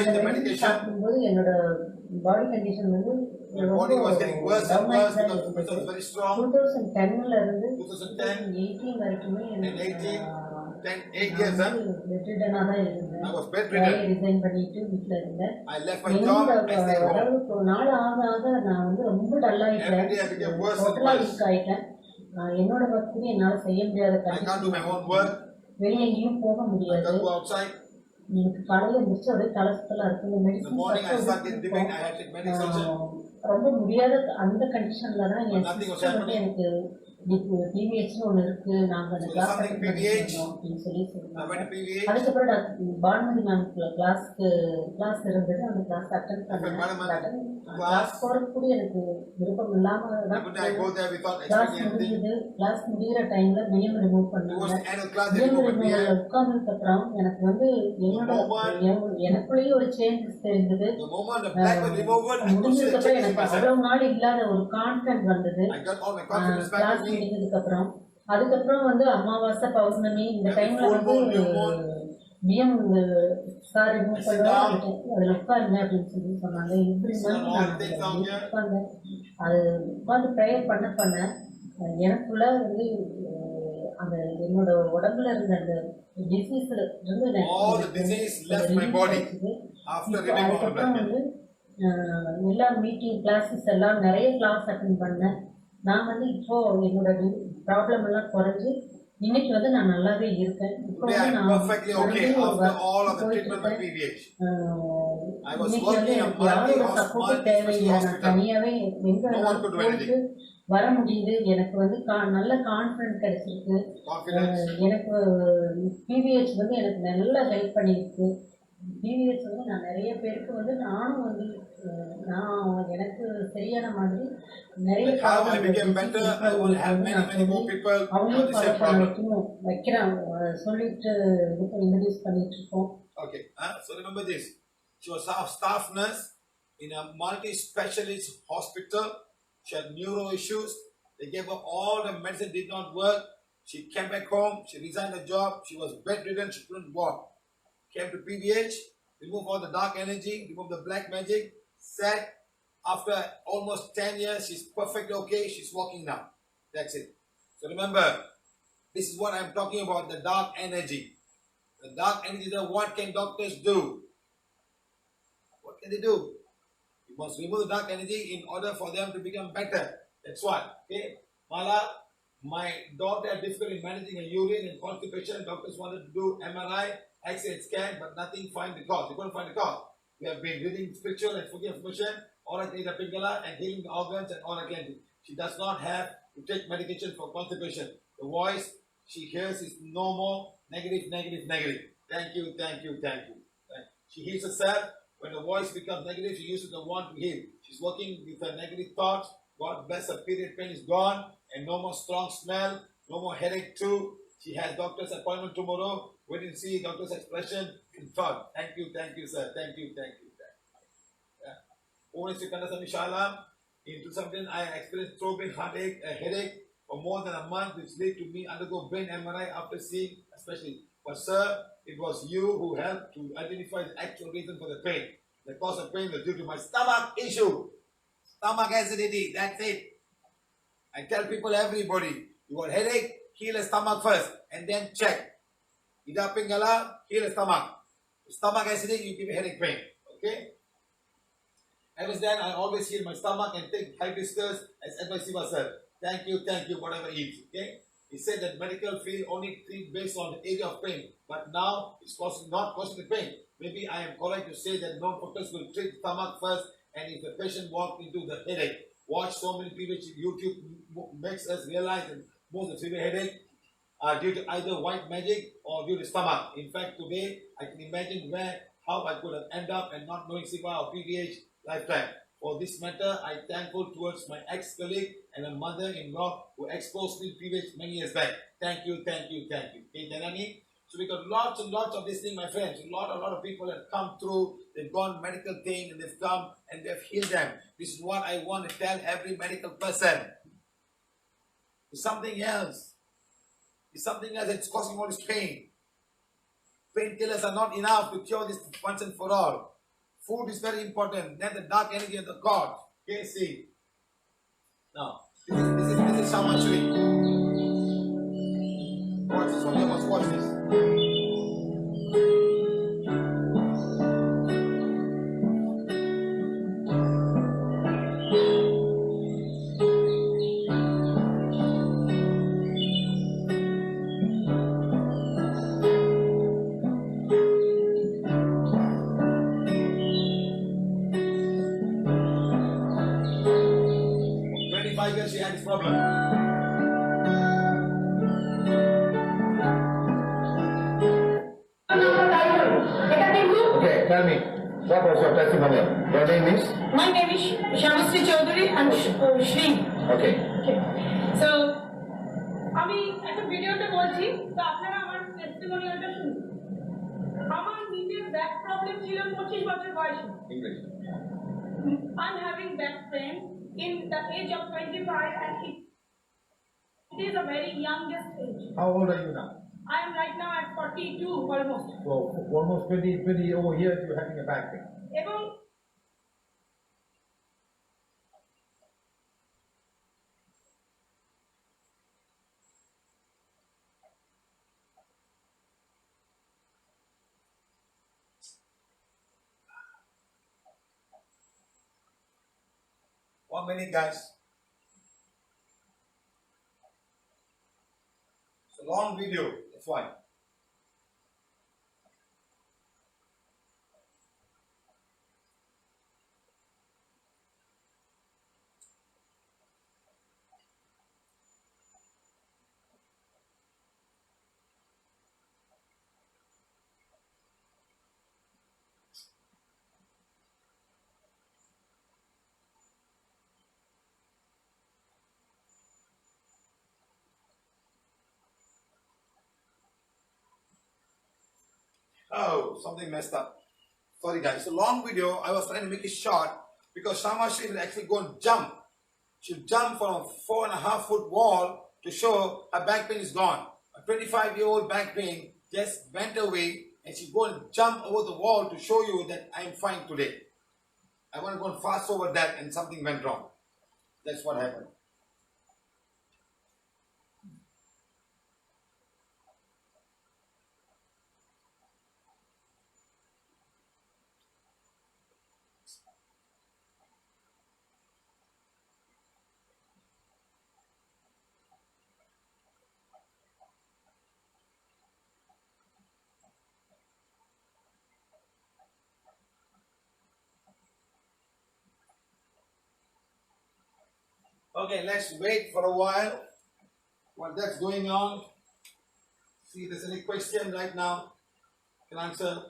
அந்த மெடிசின் சாப்பிடும்போது என்னோட பாடி கண்டிஷன் வந்து 2010 இருந்து 2018 வரைக்குமே பெட்ரிடனா தான் இருந்தேன். ரிசைன் பண்ணிட்டு வீட்டில் இருந்தேன். அதாவது நாள் ஆக ஆக நான் வந்து ரொம்ப டல்லாயிட்டேன், டோட்டலா வீக் ஆயிட்டேன். என்னோட ஒர்க்கு என்னால் செய்ய முடியாத கண்டிஷன், வெளியே எங்கேயும் போக முடியாது. எனக்கு காலையில் முடிச்சு ஒரே தலசுத்தலாம் இருக்கு. இந்த மெடிசன் ரொம்ப முடியாத அந்த கண்டிஷன்ல தான் என் சிஸ்டர் வந்து எனக்கு PVHன்னு ஒன்று இருக்கு, நாங்கள் அந்த கிளாஸ் அப்படின்னு சொல்லி சொன்னாங்க. அதுக்கப்புறம் பானுமதி மேம் கிளாஸ் இருந்தது, அந்த கிளாஸ் அட்டன் பண்ணேன். கிளாஸ் போகிறதுக்கு கூட எனக்கு விருப்பம் இல்லாமல் தான் கிளாஸ் முடியுது. கிளாஸ் முடிகிற டைம்ல பிஎம் ரிமூவ் பண்ணாங்க. பிஎம் ரிமூவ் உட்கார்ந்ததுக்கு அப்புறம் எனக்கு வந்து எனக்குள்ளேயே ஒரு சேஞ்சஸ் தெரிஞ்சது. முடிஞ்சதுக்கு அப்புறம் எனக்கு அவ்வளவு நாள் இல்லாத ஒரு கான்ஃபிடன்ஸ் வந்தது. கிளாஸ் முடிஞ்சதுக்கு அப்புறம் அதுக்கப்புறம் வந்து அமாவாசை பௌர்ணமி இந்த டைம்ல வந்து பிஎம் சார் ரிமூவ் பண்ணுவோம், அதில் உட்காருங்க அப்படின்னு சொல்லி சொன்னாங்க. இப்படி உட்கார்ந்தேன். அது உட்காந்து ப்ரேயர் பண்ண எனக்குள்ள வந்து அந்த என்னோட உடம்புல இருந்த அந்த டிசீஸ்ல இருந்து அதுக்கப்புறம் வந்து எல்லா மீட்டிங் கிளாஸஸ் எல்லாம் நிறைய கிளாஸ் அட்டென்ட் பண்ணேன். நான் வந்து இப்போ என்னோட ப்ராப்ளம் எல்லாம் குறைஞ்சி இன்னைக்கு வந்து நான் நல்லாவே இருக்கேன். இப்போ வந்து நான் I was இன்னைக்கு வந்து working in a எனக்கு யாரோட சப்போர்ட்டும் தேவையில்லை. நான் hospital. தனியாவே எங்க No one வேணாலும் could do போயிட்டு anything. வர முடியுது. எனக்கு வந்து நல்ல கான்ஃபிடன்ஸ் கிடைச்சிருக்கு. Confidence. எனக்கு PVH வந்து எனக்கு நல்லா ஹெல்ப் பண்ணியிருக்கு. PVH வந்து நான் நிறைய பேருக்கு வந்து நானும் வந்து நான் எனக்கு சரியான மாதிரி நிறைய How I became better, I will have many more people அவங்களையும் with the ஃபாலோ same பண்ண problem. வைக்கிறேன் சொல்லிட்டு இன்ட்ரடியூஸ் பண்ணிட்டு இருக்கோம். Okay, so remember this. She was a staff nurse in a multi-specialist hospital. She had neuro issues. They gave her all the medicine, did not work. She came back home. She resigned her job. She was bedridden. She couldn't walk. Came to PVH, removed all the dark energy, removed the black magic, sat. After almost 10 years, she's perfectly okay. She's walking now. That's it. So remember, this is what I'm talking about, the dark energy. The dark energy, what can doctors do? What can they do? You must remove the dark energy in order for them to become better. That's what. Okay? Mala, my daughter had difficulty managing her urine and constipation. Doctors wanted to do MRI, X-ray scan, but nothing find the cause. They couldn't find the cause. We have been reading spiritual and forgive information, Aura Cleansing Pingala, and healing the organs and Aura Cleansing. She does not have to take medication for constipation. The voice she hears is no more negative. Thank you. She heals herself. When the voice becomes negative, she uses the one to heal. She's working with her negative thoughts. God bless her, period pain is gone, and no more strong smell, no more headache too. She has doctor's appointment tomorrow. Wait and see doctor's expression and thought. Thank you, sir. Thank you. Yeah. Only Kandasami Shala. In 2010, I experienced throbbing heartache, a headache for more than a month, which led to me undergo brain MRI after seeing, especially. But sir, it was you who helped to identify the actual reason for the pain. The cause of pain was due to my stomach issue. Stomach acidity, that's it. I tell people, everybody, you got headache, heal the stomach first, and then check. Ida Pingala, heal the stomach. Stomach acidity, you give headache pain. Okay? Ever since then, I always heal my stomach and take hibiscus as Mr.Siva said. Thank you, whatever eat. Okay? He said that medical field only treat based on the area of pain, but now it's not causing the pain. Maybe I am correct to say that no doctors will treat stomach first, and if the patient walks into the headache, watch so many people YouTube makes us realize that most of the severe headache are due to either white magic or due to stomach. In fact, today I can imagine how I could have ended up and not knowing Siva or PVH lifetime. For this matter, I am thankful towards my ex-colleague and a mother-in-law who exposed me to PVH many years back. Thank you. Okay, Janani? So we got lots and lots of this thing, my friends. A lot of people have come through. They've gone medical thing and they've come and they've healed them. This is what I want to tell every medical person. It's something else. It's something else that's causing all this pain. Painkillers are not enough to cure this once and for all. Food is very important. Then the dark energy of the God. Okay, see. Now, this is Samashri. Watch this one. You must watch this. 25 years she had this problem. Okay, tell me, what was your testimonial? Your name is? My name is Shamastri Chaudhary and Shri. Okay. So, আমি একটা ভিডিওতে বলছি তো আপনারা আমার টেস্টিমোনিয়ালটা শুনুন আমার নিজের ব্যাক প্রবলেম ছিল 25 বছর বয়সে English. I'm having back pain in the age of 25 and it is a very youngest age. How old are you now? I am right now at 42 almost. So almost 20 over years you're having a back pain. এবং One minute, guys. It's a long video, that's why. Oh, something messed up. Sorry guys, it's a long video. I was trying to make it short because Shamasri will actually go and jump. She'll jump from a 4.5-foot wall to show her back pain is gone. A 25-year-old back pain just went away and she go and jump over the wall to show you that I'm fine today. I want to go and fast over that and something went wrong. That's what happened. Okay, let's wait for a while while that's going on. See if there's any question right now. Can answer.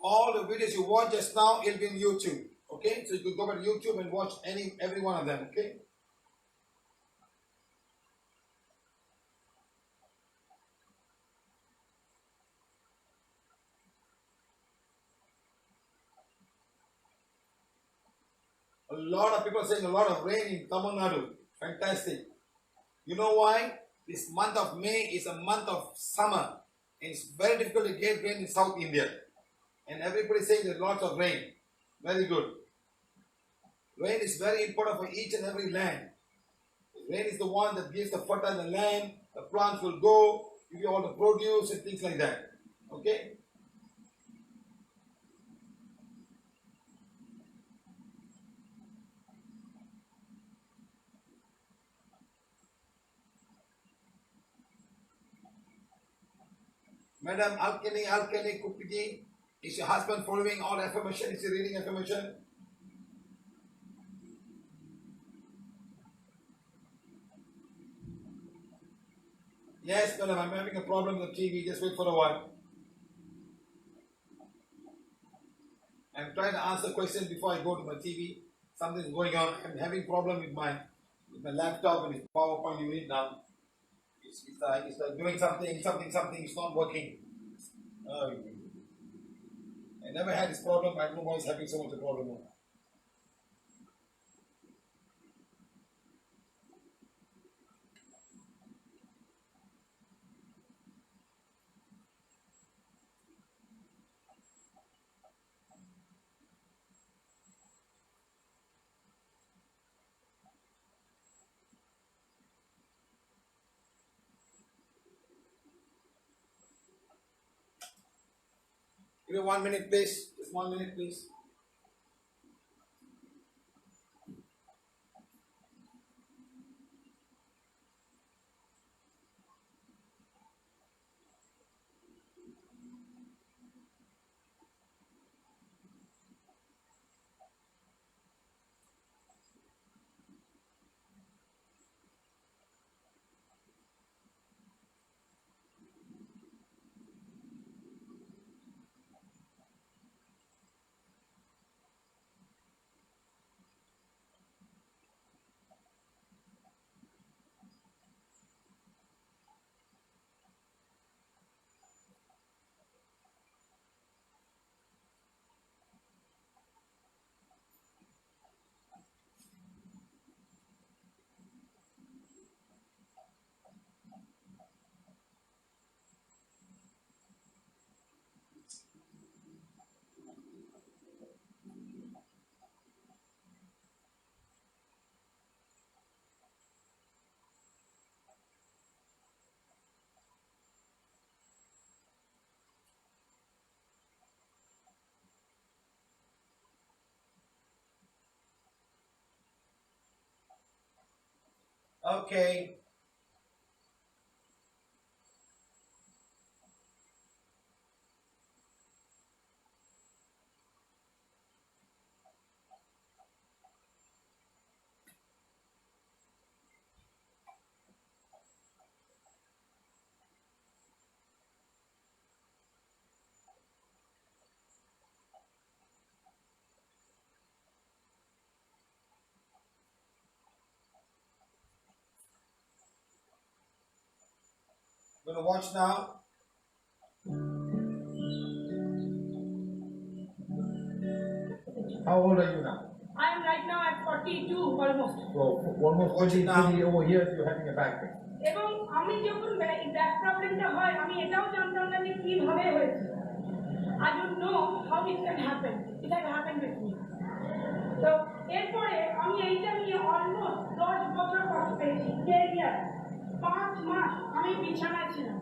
All the videos you watch just now, it'll be on YouTube. Okay, so you can go to YouTube and watch every one of them. Okay. A lot of people are saying a lot of rain in Tamil Nadu. Fantastic. You know why? This month of May is a month of summer. And it's very difficult to get rain in South India. And everybody saying there's lots of rain. Very good. Rain is very important for each and every land. Rain is the one that gives the fertile land. The plants will go, give you all the produce and things like that. Okay? Madam Alkeni Kupiji, is your husband following all affirmation? Is he reading affirmation? Yes, madam, I'm having a problem with the TV. Just wait for a while. I'm trying to answer questions before I go to my TV. Something's going on. I'm having problem with my laptop and its PowerPoint unit now. It's like doing something. It's not working. I never had this problem. I don't know why it's having so much a problem now. Give me 1 minute, please. Just 1 minute, please. Okay. Gonna watch now. How old are you now? I am right now at 42 almost. So almost 20 over years you're having a back pain. এবং আমি যখন back প্রবলেমটা হয় আমি এটাও জানতাম না যে কিভাবে হয়েছে। I don't know how it can happen. It has happened with me. তো এরপরে আমি এইটা নিয়ে অলমোস্ট 10 বছর কষ্ট পেয়েছি। 10 years 5 মাস আমি বিছানায় ছিলাম।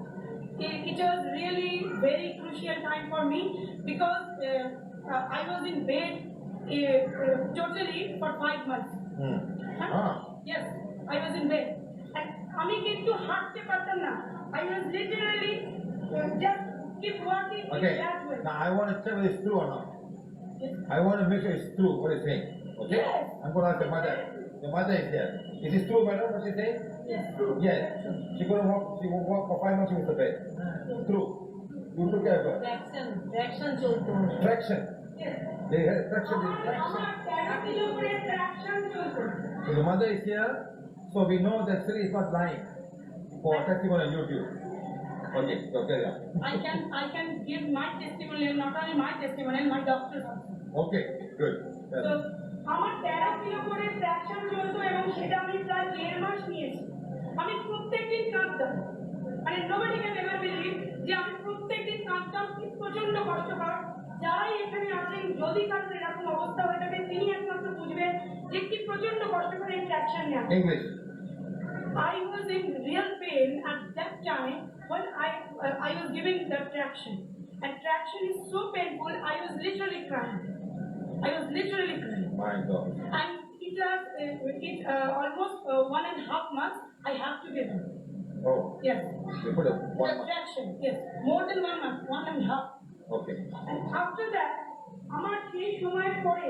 It was really very crucial time for me because I was in bed totally for 5 months. Yes, I was in bed. And আমি কিন্তু হাঁটতে পারতাম না। I was literally just keep walking Okay, in that way. now I want to check whether it's true or not. Yes. I want to make sure it's true what it's saying. Okay? Yes. I'm going to ask the mother. The mother is there. Is it true, madam, what she's saying? Yes. Yes. She will walk for 5 months with the bed. True. You took care of her. Traction চলতো। Traction. Yes. They had traction. আমার 13 kilo করে traction চলতো। So the mother is here. So we know that Sri is not lying for testimony on YouTube. Okay, so carry on. I can give my testimonial, not only my testimonial, my doctor's also. Okay, good. So আমার 13 kilo করে traction চলতো এবং সেটা আমি প্রায় 1.5 মাস নিয়েছি। আমি প্রত্যেকদিন কাঁদতাম। মানে nobody can ever believe যে আমি প্রত্যেকদিন কাঁদতাম, প্রচন্ড কষ্টকর। যারাই এখানে আছেন যদি কারোর এরকম অবস্থা হয়ে থাকে তিনি একমাত্র বুঝবেন যে কি প্রচন্ড কষ্টকর এই ট্রাকশন নেওয়া। English. I was in real pain at that time when I was giving the traction. And traction is so painful, I was literally crying. My God. And it was almost 1.5 months I have to give him. Oh. Yes. You put a The 1 month. traction, yes. More than 1 month, 1.5. Okay. And after that, আমার সেই সময়ের পরে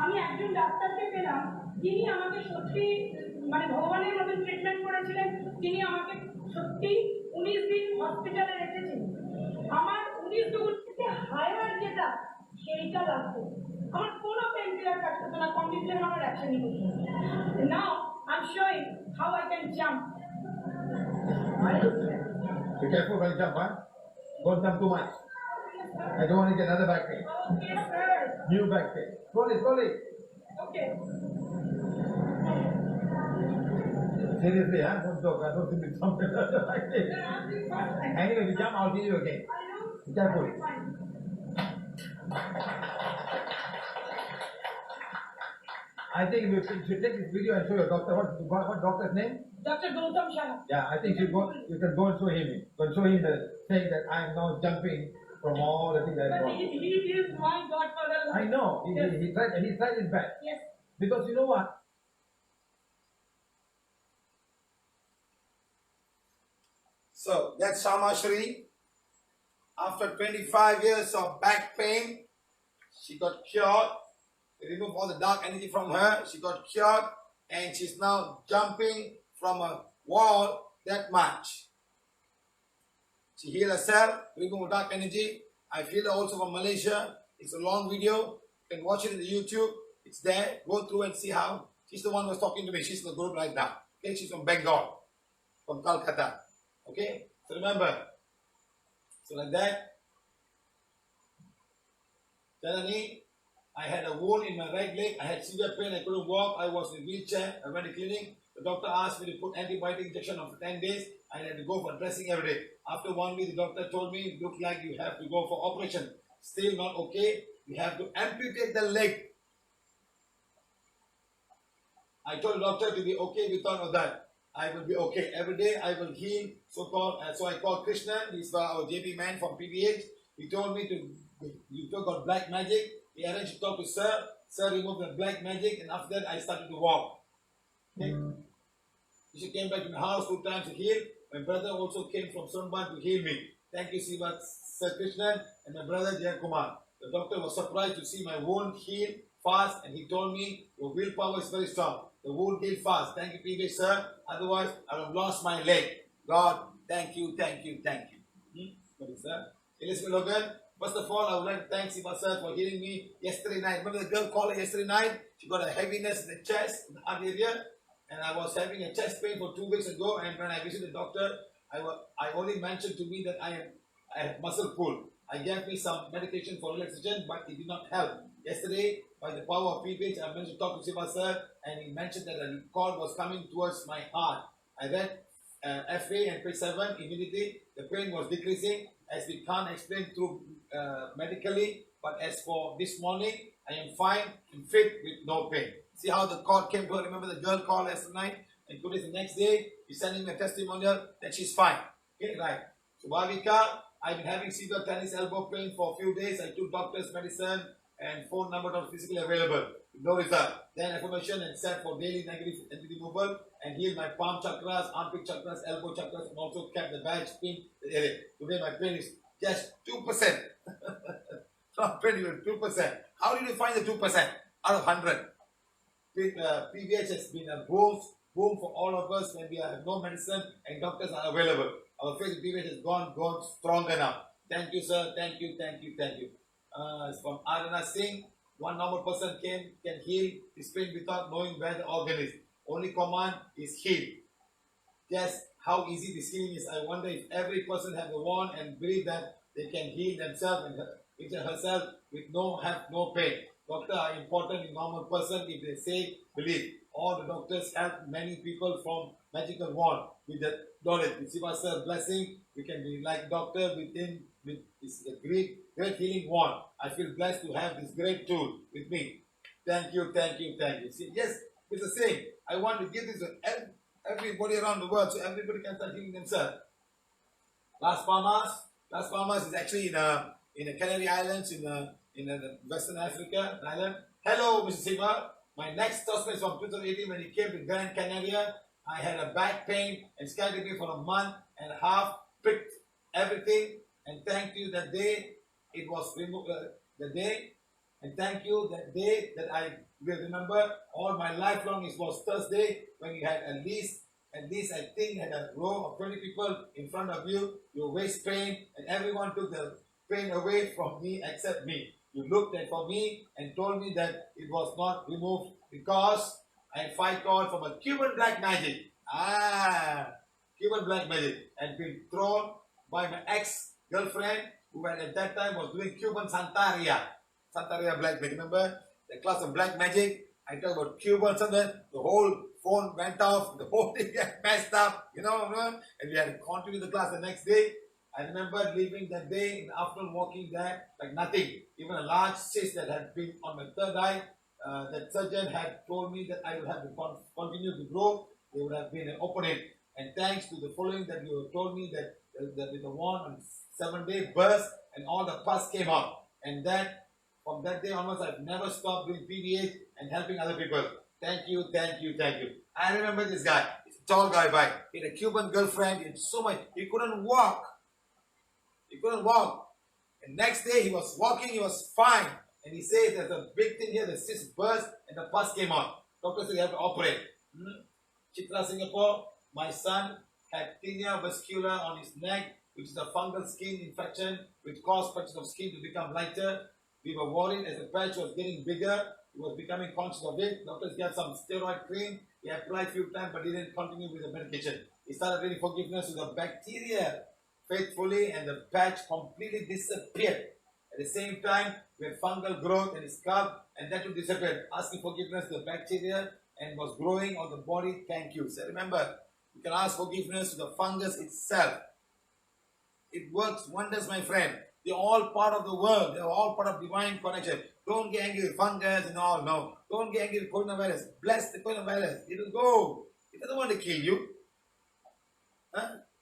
আমি একজন ডাক্তারকে পেলাম যিনি আমাকে সত্যি মানে ভগবানের মতন ট্রিটমেন্ট করেছিলেন। তিনি আমাকে সত্যি 19 দিন হসপিটালে রেখেছিলেন। আমার 19 দুগুণ থেকে হায়ার যেটা সেইটা লাগতো। আমার কোনো পেন কিলার কাজ করতো না, কন্ডিশন আমার অ্যাকশনই করতো। Now I am showing how I can jump. Be careful when you jump, huh? Don't jump too much. I don't want to get another back pain. Okay, sir. New back pain. Slowly. Okay. Seriously, huh? Don't joke. I don't think it's something like this. Anyway, if you jump, I'll give you again. I know. Be careful. Fine. I think you should take this video and show your doctor. What doctor's name? Dr. Gautam Shah. Yeah, I think you can go and show him. Go and show him the saying that I am now jumping from all the things that But I've gone. he is my godfather. I know. Yes. He tried his best. Yes. Because you know what? So that's Shama Shri. After 25 years of back pain, she got cured. They removed all the dark energy from her. She got cured and she's now jumping from a wall that much. She healed herself, removed dark energy. I feel her also from Malaysia. It's a long video. You can watch it in the YouTube. It's there. Go through and see how. She's the one who's talking to me. She's in the group right now. Okay, she's from Bengal, from Calcutta. Okay, so remember. So like that. Janani, I had a wound in my right leg. I had severe pain. I couldn't walk. I was in a wheelchair. I went to clinic. The doctor asked me to put antibiotic injection for 10 days. I had to go for dressing every day. After 1 week, the doctor told me, look like you have to go for operation. Still not okay. You have to amputate the leg. I told the doctor to be okay without all that. I will be okay. Every day I will heal. So I called Krishna. He's our JP man from PVH. He told me you got black magic. He arranged to talk to Sir. Sir removed the black magic, and after that I started to walk. Okay. She came back to my house 2 times to heal. My brother also came from Sunban to heal me. Thank you, Siva, Sir Krishnan, and my brother Jay Kumar. The doctor was surprised to see my wound heal fast, and he told me your willpower is very strong. The wound healed fast. Thank you, PVH, sir. Otherwise, I would have lost my leg. God, thank you. What is that? Hey, listen, Logan. First of all, I would like to thank Siva sir for healing me yesterday night. Remember the girl called her yesterday night? She got a heaviness in the chest, in the heart area. And I was having a chest pain for 2 weeks ago. And when I visited the doctor, I only mentioned to me that I have muscle pull. I gave me some medication for relaxation, but it did not help. Yesterday, by the power of PVH, I managed to talk to Siva sir, and he mentioned that a cord was coming towards my heart. I read FA and page 7 immediately. The pain was decreasing, as we can't explain through medically. But as for this morning, I am fine and fit with no pain. See how the cord came to her? Remember the girl called last night? And today's the next day, he's sending me a testimonial that she's fine. Okay, right. So Bhavika, I've been having severe tennis elbow pain for a few days. I took doctor's medicine and phone number not physically available. No result. Then affirmation and set for daily negative entity removal and heal my palm chakras, armpit chakras, elbow chakras, and also kept the badge pain area. Today my pain is just 2%. Not 20, 2%. How did you find the 2% out of 100? PVH has been a boom for all of us when we have no medicine and doctors are available. Our faith in PVH has gone stronger now. Thank you, sir. Thank you. It's from Arana Singh. One normal person can heal his pain without knowing where the organ is. Only command is heal. Just how easy this healing is. I wonder if every person has the wand and believe that they can heal themselves and herself with no pain. Doctors are important in normal person if they say believe. All the doctors help many people from magical wand with the knowledge. With Siva sir blessing, we can be like doctor with this great healing wand. I feel blessed to have this great tool with me. Thank you. See, yes, it's the same. I want to give this to everybody around the world so everybody can start healing themselves. Las Palmas is actually in the Canary Islands in Western Africa island. Hello, Mr.Siva. My next husband is from 2018 when he came to Gran Canaria. I had a back pain and scared me for a month and a half, pricked everything. And thank you that day it was removed. And thank you that day that I will remember all my lifelong. It was Thursday when you had at least I think had a row of 20 people in front of you. Your waist pain and everyone took the pain away from me except me. You looked at for me and told me that it was not removed because I had 5 cords from a Cuban black magic. Cuban black magic and been thrown by my ex-girlfriend who at that time was doing Cuban Santeria black magic. Remember the class of black magic? I talked about Cuban something. The whole phone went off. The whole thing got messed up. And we had to continue the class the next day. I remember leaving that day in the afternoon, walking there like nothing. Even a large cyst that had been on my third eye, that surgeon had told me that I would have to continue to grow. There would have been an opening. And thanks to the following that you told me that with the one on 7 day burst and all the pus came out. And that from that day onwards, I've never stopped doing PVH and helping other people. Thank you. I remember this guy. He's a tall guy, he had a Cuban girlfriend. He had so much. He couldn't walk. And next day he was walking, he was fine. And he says there's a big thing here, the cyst burst and the pus came out. Doctor said you have to operate. Chitra, Singapore, my son had tinea vascular on his neck, which is a fungal skin infection which caused patches of skin to become lighter. We were worried as the patch was getting bigger. He was becoming conscious of it. Doctors gave some steroid cream. He applied a few times but didn't continue with the medication. He started reading forgiveness to the bacteria faithfully and the patch completely disappeared. At the same time, we had fungal growth in his scalp and that would disappear. Asking forgiveness to the bacteria and was growing on the body. Thank you. So remember, you can ask forgiveness to the fungus itself. It works wonders, my friend. They're all part of the world. They're all part of divine connection. Don't get angry with fungus and all. No. Don't get angry with coronavirus. Bless the coronavirus. It will go. It doesn't want to kill you.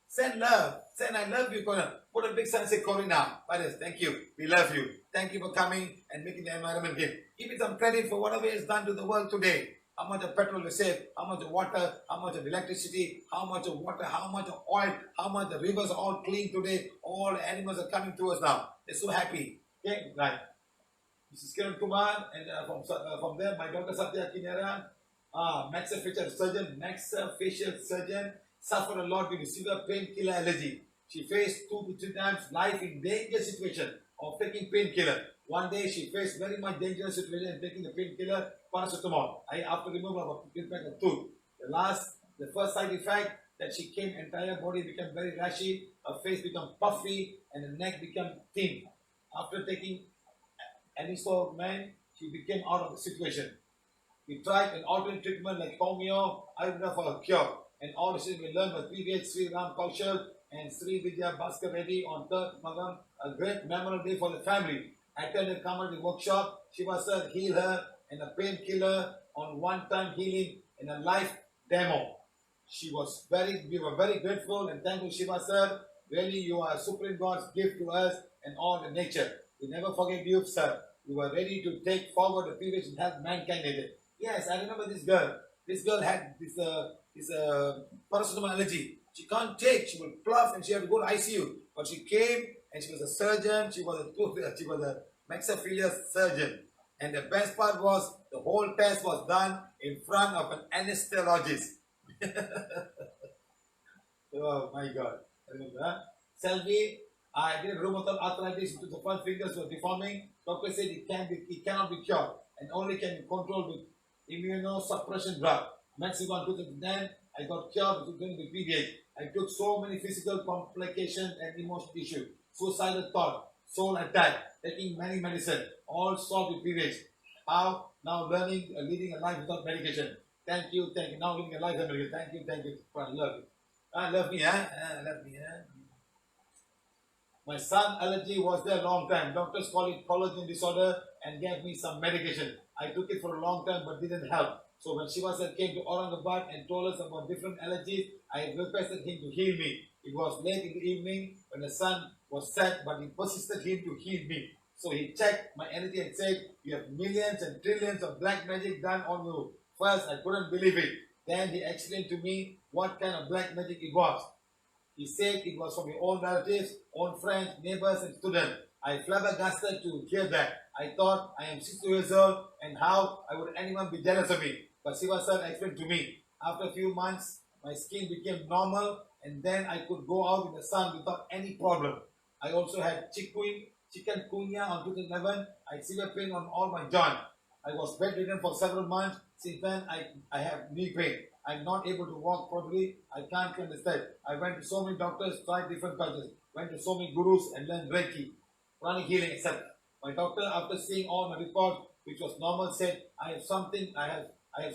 Send love. Send I love you, Corona. Put a big sign say Corona. Virus. Thank you. We love you. Thank you for coming and making the environment good. Give it some credit for whatever is done to the world today. How much of petrol we save, how much of water, how much of electricity, how much of water, how much of oil, how much the rivers are all clean today. All the animals are coming to us now. They're so happy. Okay, right. Mrs. Kiran Kumar, and from there, my daughter Satya Kinera, maxillofacial surgeon, suffered a lot with severe painkiller allergy. She faced 2 to 3 times life in danger situation of taking painkiller. One day she faced very much dangerous situation and taking the painkiller paracetamol. After removal of a implant of tooth. The first side effect, that she came, entire body became very rashy, her face became puffy, and her neck became thin. After taking anisomen, she became out of the situation. We tried an alternate treatment like homeo, Ayurveda for a cure. And all this we learned by PVH Sri Ram Kaushal and Sri Vidya Bhaskar Reddy on 3rd Magam, a great memorable day for the family. I attended a community workshop. Shiva sir healed her and a painkiller on one-time healing in a live demo. We were very grateful and thankful, Shiva sir. Really, you are Supreme God's gift to us and all the nature. We never forget you, sir. You were ready to take forward the PVH and help mankind needed. Yes, I remember this girl. This girl had this paracetamol allergy. She can't take. She will bluff and she had to go to ICU. But she came and she was a surgeon. She was a maxillofacial surgeon. And the best part was the whole test was done in front of an anesthesiologist. Oh my God! Remember, huh? Selvi, I did rheumatoid arthritis. The front fingers were deforming. Doctor said it cannot be cured and only can be controlled with immunosuppression drug. Mexico 2010, I got cured with PVH. I took so many physical complications and emotional issues, suicidal thought, soul attack, taking many medicine, all solved with PVH. How? Now learning, leading a life without medication. Thank you. Now living a life without medication. Thank you. I love you. Love me, huh? Love me, huh? My son allergy was there a long time. Doctors call it collagen disorder and gave me some medication. I took it for a long time but didn't help. So when Shiva sir came to Aurangabad and told us about different allergies, I requested him to heal me. It was late in the evening when the sun was set, but he persisted him to heal me. So he checked my energy and said, you have millions and trillions of black magic done on you. First, I couldn't believe it. Then he explained to me what kind of black magic it was. He said it was from your own relatives, own friends, neighbors, and students. I flabbergasted to hear that. I thought I am 60 years old and how would anyone be jealous of me? But Shiva sir explained to me. After a few months, my skin became normal and then I could go out in the sun without any problem. I also had chikungunya on 2011. I had severe pain on all my joints. I was bedridden for several months. Since then, I have knee pain. I'm not able to walk properly. I can't climb the steps. I went to so many doctors, tried different cultures, went to so many gurus and learned Reiki, pranic healing, etc. My doctor, after seeing all my reports, which was normal, said, I have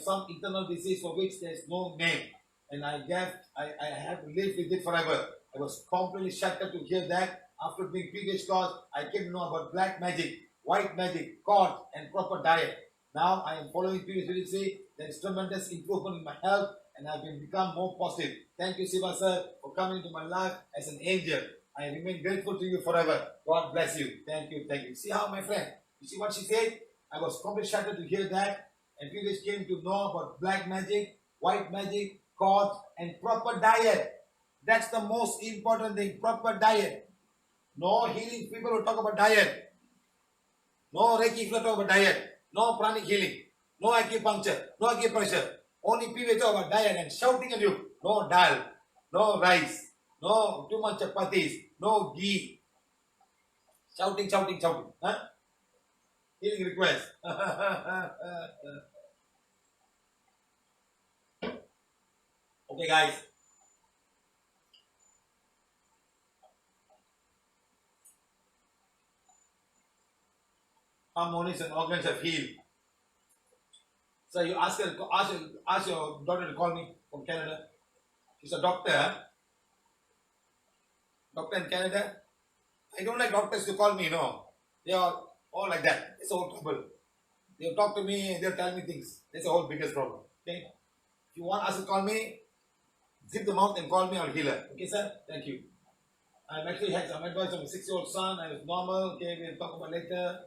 some internal disease for which there is no name. And I have to live with it forever. I was completely shattered to hear that. After being PVH course, I came to know about black magic, white magic, cords, and proper diet. Now I am following PVH. There is tremendous improvement in my health and I have become more positive. Thank you, Siva sir, for coming into my life as an angel. I remain grateful to you forever. God bless you. Thank you, thank you. See how, my friend? You see what she said? I was completely shattered to hear that. And PVH came to know about black magic, white magic, cords, and proper diet. That's the most important thing, proper diet. No healing people will talk about diet. No Reiki people talk about diet. No pranic healing. No acupuncture. No acupressure. Only PVH talk about diet and shouting at you. No dal. No rice. No too much chapatis. No ghee. Shouting. Huh? Healing request. Okay, guys. Harmonies and organs have healed. So you ask your daughter to call me from Canada. She's a doctor. Huh? Doctor in Canada. I don't like doctors to call me, no. They are all like that. It's a whole trouble. They'll talk to me, they'll tell me things. That's the whole biggest problem. Okay? If you want us to call me, zip the mouth and call me, I'll heal her. Okay, sir? Thank you. I've actually had some advice from a 6-year-old son. I was normal. Okay, we'll talk about later.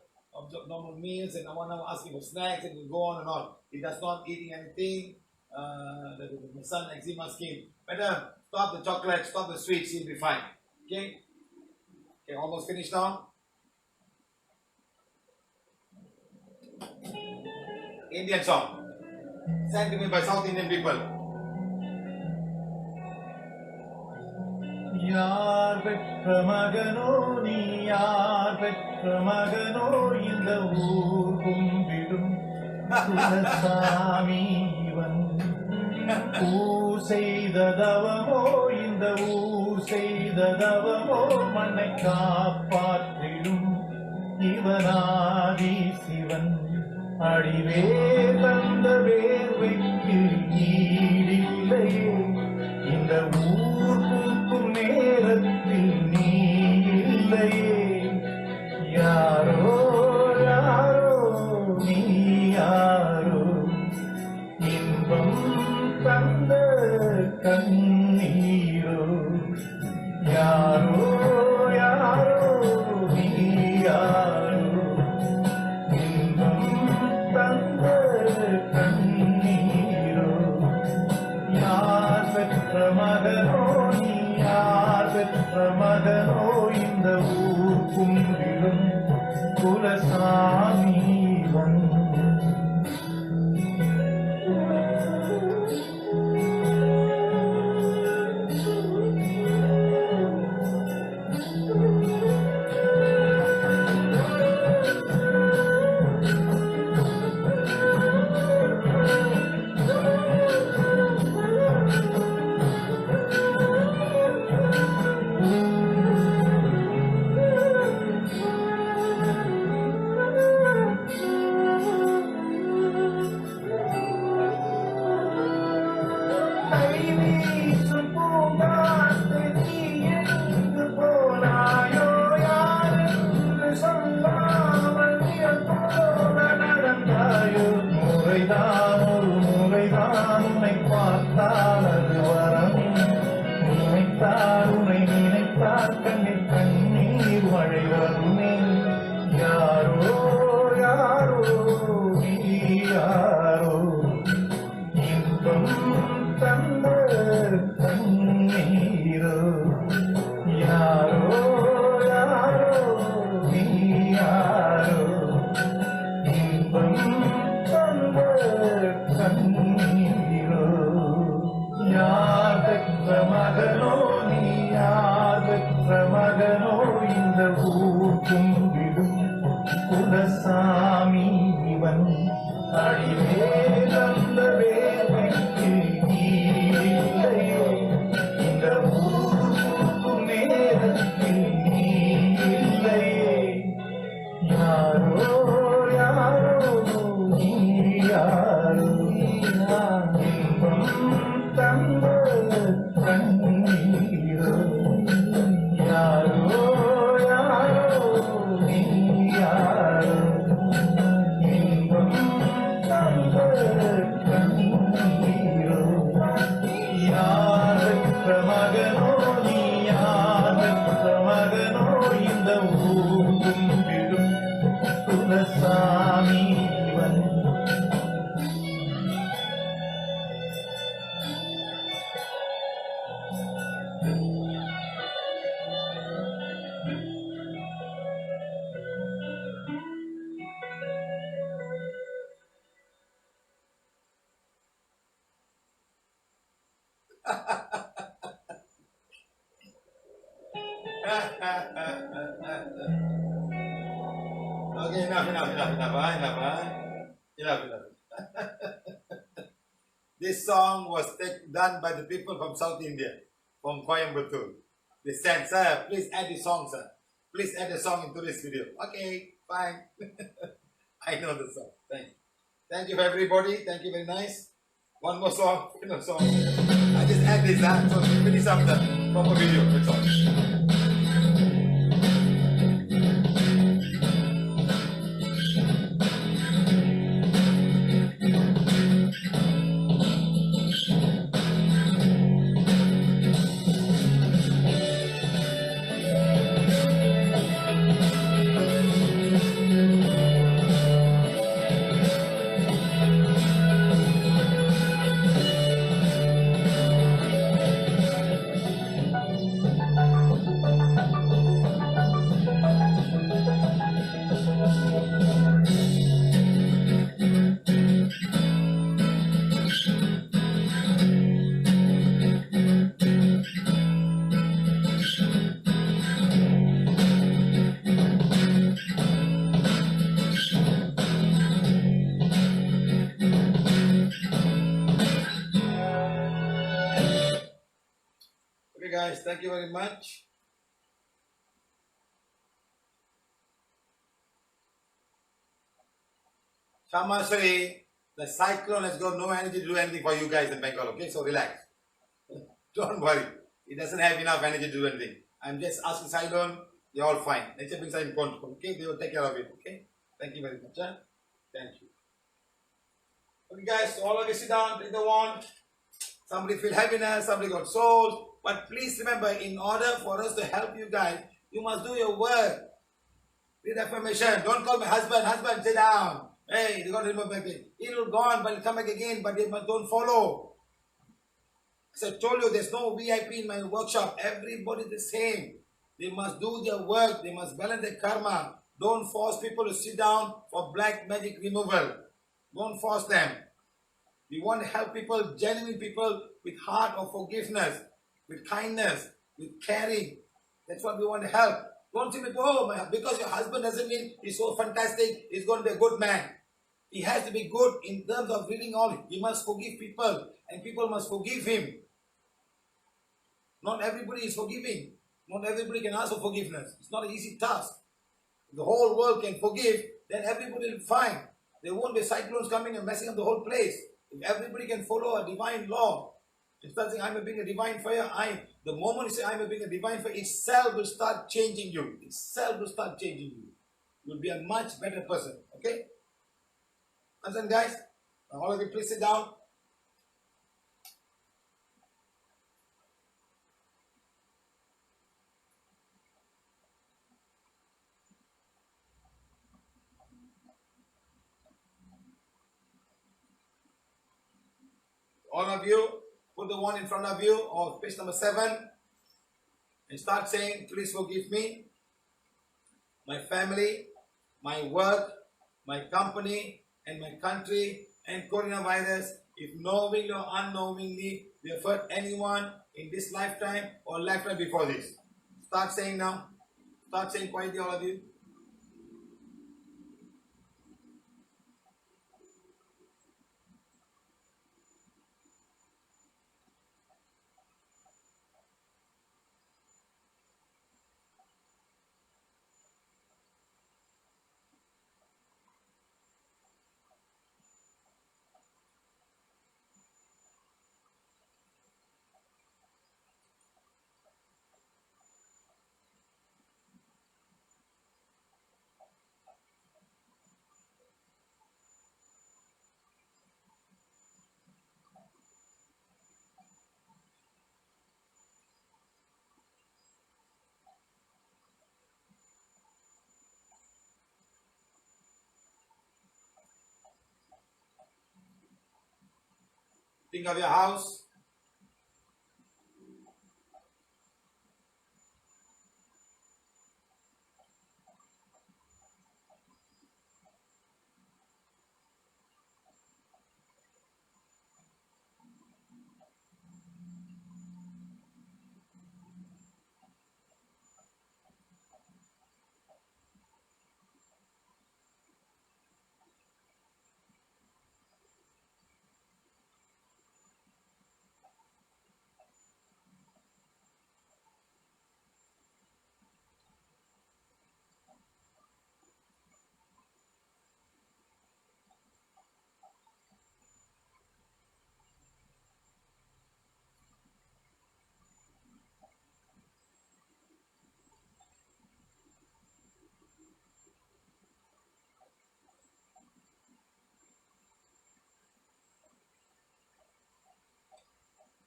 Normal meals, and I want to ask him for snacks, and we'll go on and on. He does not eating anything. My son eczema skin. Madam, stop the chocolate, stop the sweets, he'll be fine. Okay? Okay, almost finished now. Indian song. Sent to me by South Indian people. யார் பெற்ற மகனோ நீ யார் பெற்ற மகனோ இந்த ஊர் கும்பிடும் குலசாமி இவன் ஊர் செய்த தவமோ இந்த ஊர் செய்த தவமோ மண்ணை காப்பாற்றிடும் இவனாதி சிவன் அடிவே தந்த வேர்வைக்கு ஈடில்லையே இந்த ஊர் பூக்கும் நேரத்தில் நீ இல்லையே யாரோ யாரோ நீ யாரோ இன்பம் தந்த கண்ணீரோ யாரோ யாரோ நீ யாரோ இன்பம் தந்த கண்ணீரோ யார் பெற்ற மகனோ நீ யார் பெற்ற மகனோ இந்த ஊர் கும்பிடும் குலசாமி Okay, enough. This song was done by the people from South India, from Coimbatore. They said, sir, please add the song, sir. Please add the song into this video. Okay, fine. I know the song. Thank you. Thank you, everybody. Thank you, very nice. One more song, final song. I just add this so we finish up the proper video. That's all. Thank you very much. Shamasri, the cyclone has got no energy to do anything for you guys in Bengal, okay? So relax. Don't worry. It doesn't have enough energy to do anything. I'm just asking cyclone, they're all fine. Nature brings are in control, okay? They will take care of it, okay? Thank you very much. Huh? Thank you. Okay, guys, so all of you sit down, take the wand. Somebody feel happiness, somebody got souls. But please remember, in order for us to help you guys, you must do your work. Read affirmation. Don't call my husband. Husband, sit down. Hey, you got to remember again. He will go on, but he'll come back again. But they don't follow. So I told you, there's no VIP in my workshop. Everybody the same. They must do their work. They must balance their karma. Don't force people to sit down for black magic removal. Don't force them. We want to help people, genuine people with heart of forgiveness, with kindness, with caring. That's what we want to help. Don't simply go, oh, because your husband doesn't mean he's so fantastic, he's going to be a good man. He has to be good in terms of reading all. He must forgive people, and people must forgive him. Not everybody is forgiving. Not everybody can ask for forgiveness. It's not an easy task. If the whole world can forgive, then everybody will be fine. There won't be cyclones coming and messing up the whole place. If everybody can follow a divine law, instead of saying, I'm a being a divine fire, the moment you say, I'm a being a divine fire, itself will start changing you. Itself will start changing you. You'll be a much better person. Okay? Understand, guys? Now, all of you, please sit down. All of you, put the one in front of you, or page number 7, and start saying, please forgive me, my family, my work, my company, and my country, and coronavirus, if knowingly or unknowingly we have hurt anyone in this lifetime or lifetime before this. Start saying now. Start saying quietly, all of you. Think of your house.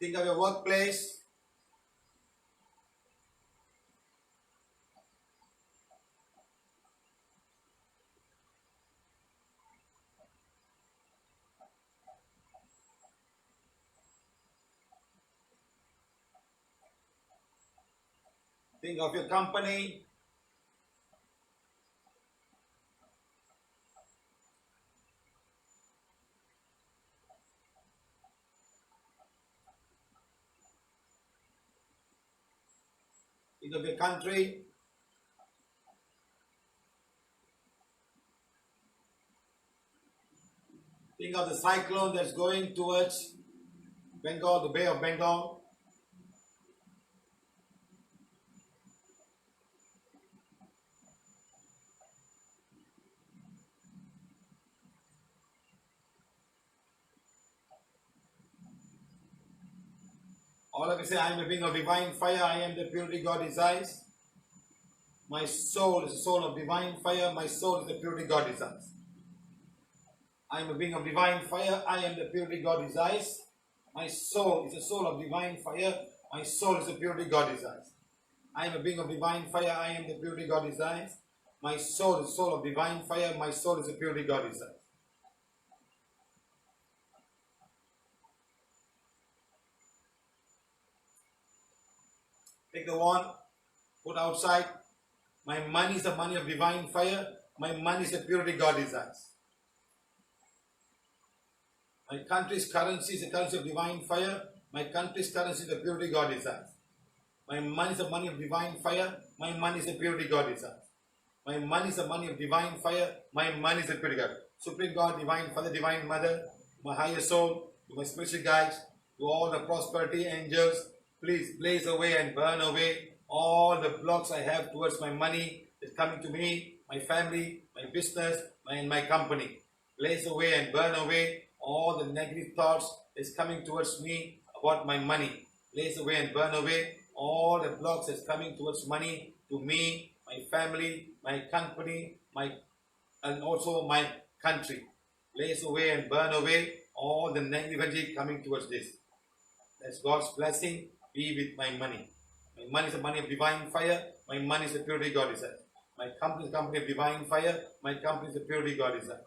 Think of your workplace. Think of your company. Think of your country. Think of the cyclone that's going towards Bengal, the Bay of Bengal. All of you say, I am a being of divine fire. I am the purity God desires. My soul is a soul of divine fire. My soul is the purity God desires. I am a being of divine fire. I am the purity God desires. My soul is a soul of divine fire. My soul is the purity God desires. I am a being of divine fire. I am the purity God desires. My soul is a soul of divine fire. My soul is the purity God desires. Take the wand, put outside. My money is the money of divine fire. My money is the purity God desires. My country's currency is the currency of divine fire. My country's currency is the purity God desires. My money is the money of divine fire. My money is the purity God desires. My money is the money of divine fire. My money is the purity God. Supreme God, Divine Father, Divine Mother, my higher soul, to my spiritual guides, to all the prosperity angels, please blaze away and burn away all the blocks I have towards my money that's coming to me, my family, my business, and my company. Blaze away and burn away all the negative thoughts that's coming towards me about my money. Blaze away and burn away all the blocks that's coming towards money to me, my family, my company, and also my country. Blaze away and burn away all the negative energy coming towards this. That's God's blessing. Be with my money. My money is the money of divine fire. My money is the purity God desires. My company is the company of divine fire. My company is the purity God desires.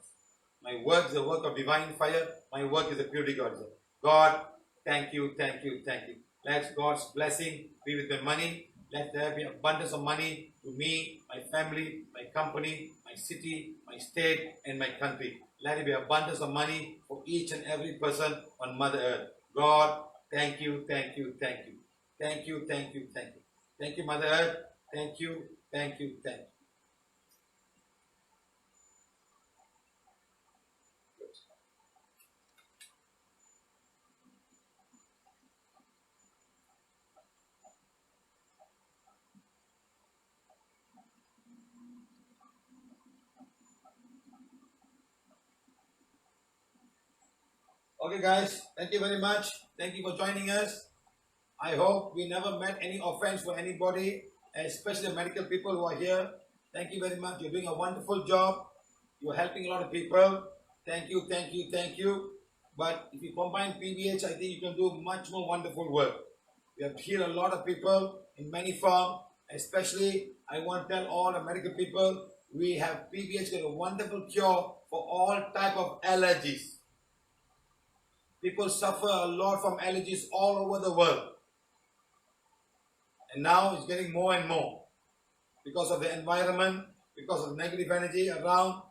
My work is the work of divine fire. My work is the purity God desires. God, thank you, thank you, thank you. Let God's blessing be with my money. Let there be abundance of money to me, my family, my company, my city, my state, and my country. Let it be abundance of money for each and every person on Mother Earth. God, thank you, thank you, thank you. Thank you, thank you, thank you. Thank you, Mother Earth. Thank you, thank you, thank you. Okay, guys, thank you very much. Thank you for joining us. I hope we never met any offense for anybody, especially the medical people who are here. Thank you very much. You're doing a wonderful job. You're helping a lot of people. Thank you, thank you, thank you. But if you combine PVH, I think you can do much more wonderful work. We have healed a lot of people in many forms. Especially, I want to tell all the medical people, we have PVH got a wonderful cure for all type of allergies. People suffer a lot from allergies all over the world. And now it's getting more and more. Because of the environment, because of the negative energy around,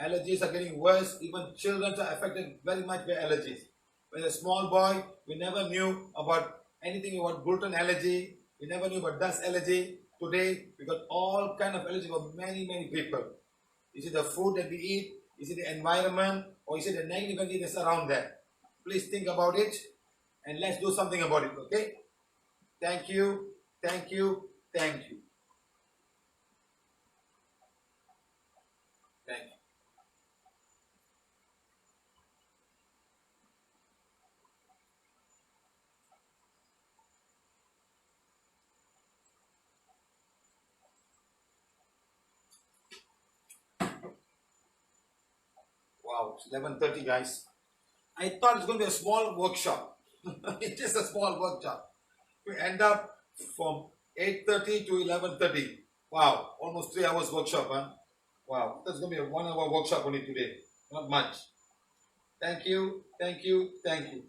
allergies are getting worse. Even children are affected very much by allergies. When a small boy, we never knew about anything about gluten allergy. We never knew about dust allergy. Today, we got all kind of allergy for many, many people. Is it the food that we eat? Is it the environment? Or is it the negative energy that's around there? Please think about it and let's do something about it, okay? Thank you, thank you, thank you. Thank you. Wow, it's 11:30, guys. I thought it's going to be a small workshop. It's just a small workshop. We end up from 8:30 to 11:30. Wow, almost 3 hours workshop, huh? Wow, that's going to be a 1 hour workshop only today. Not much. Thank you, thank you, thank you.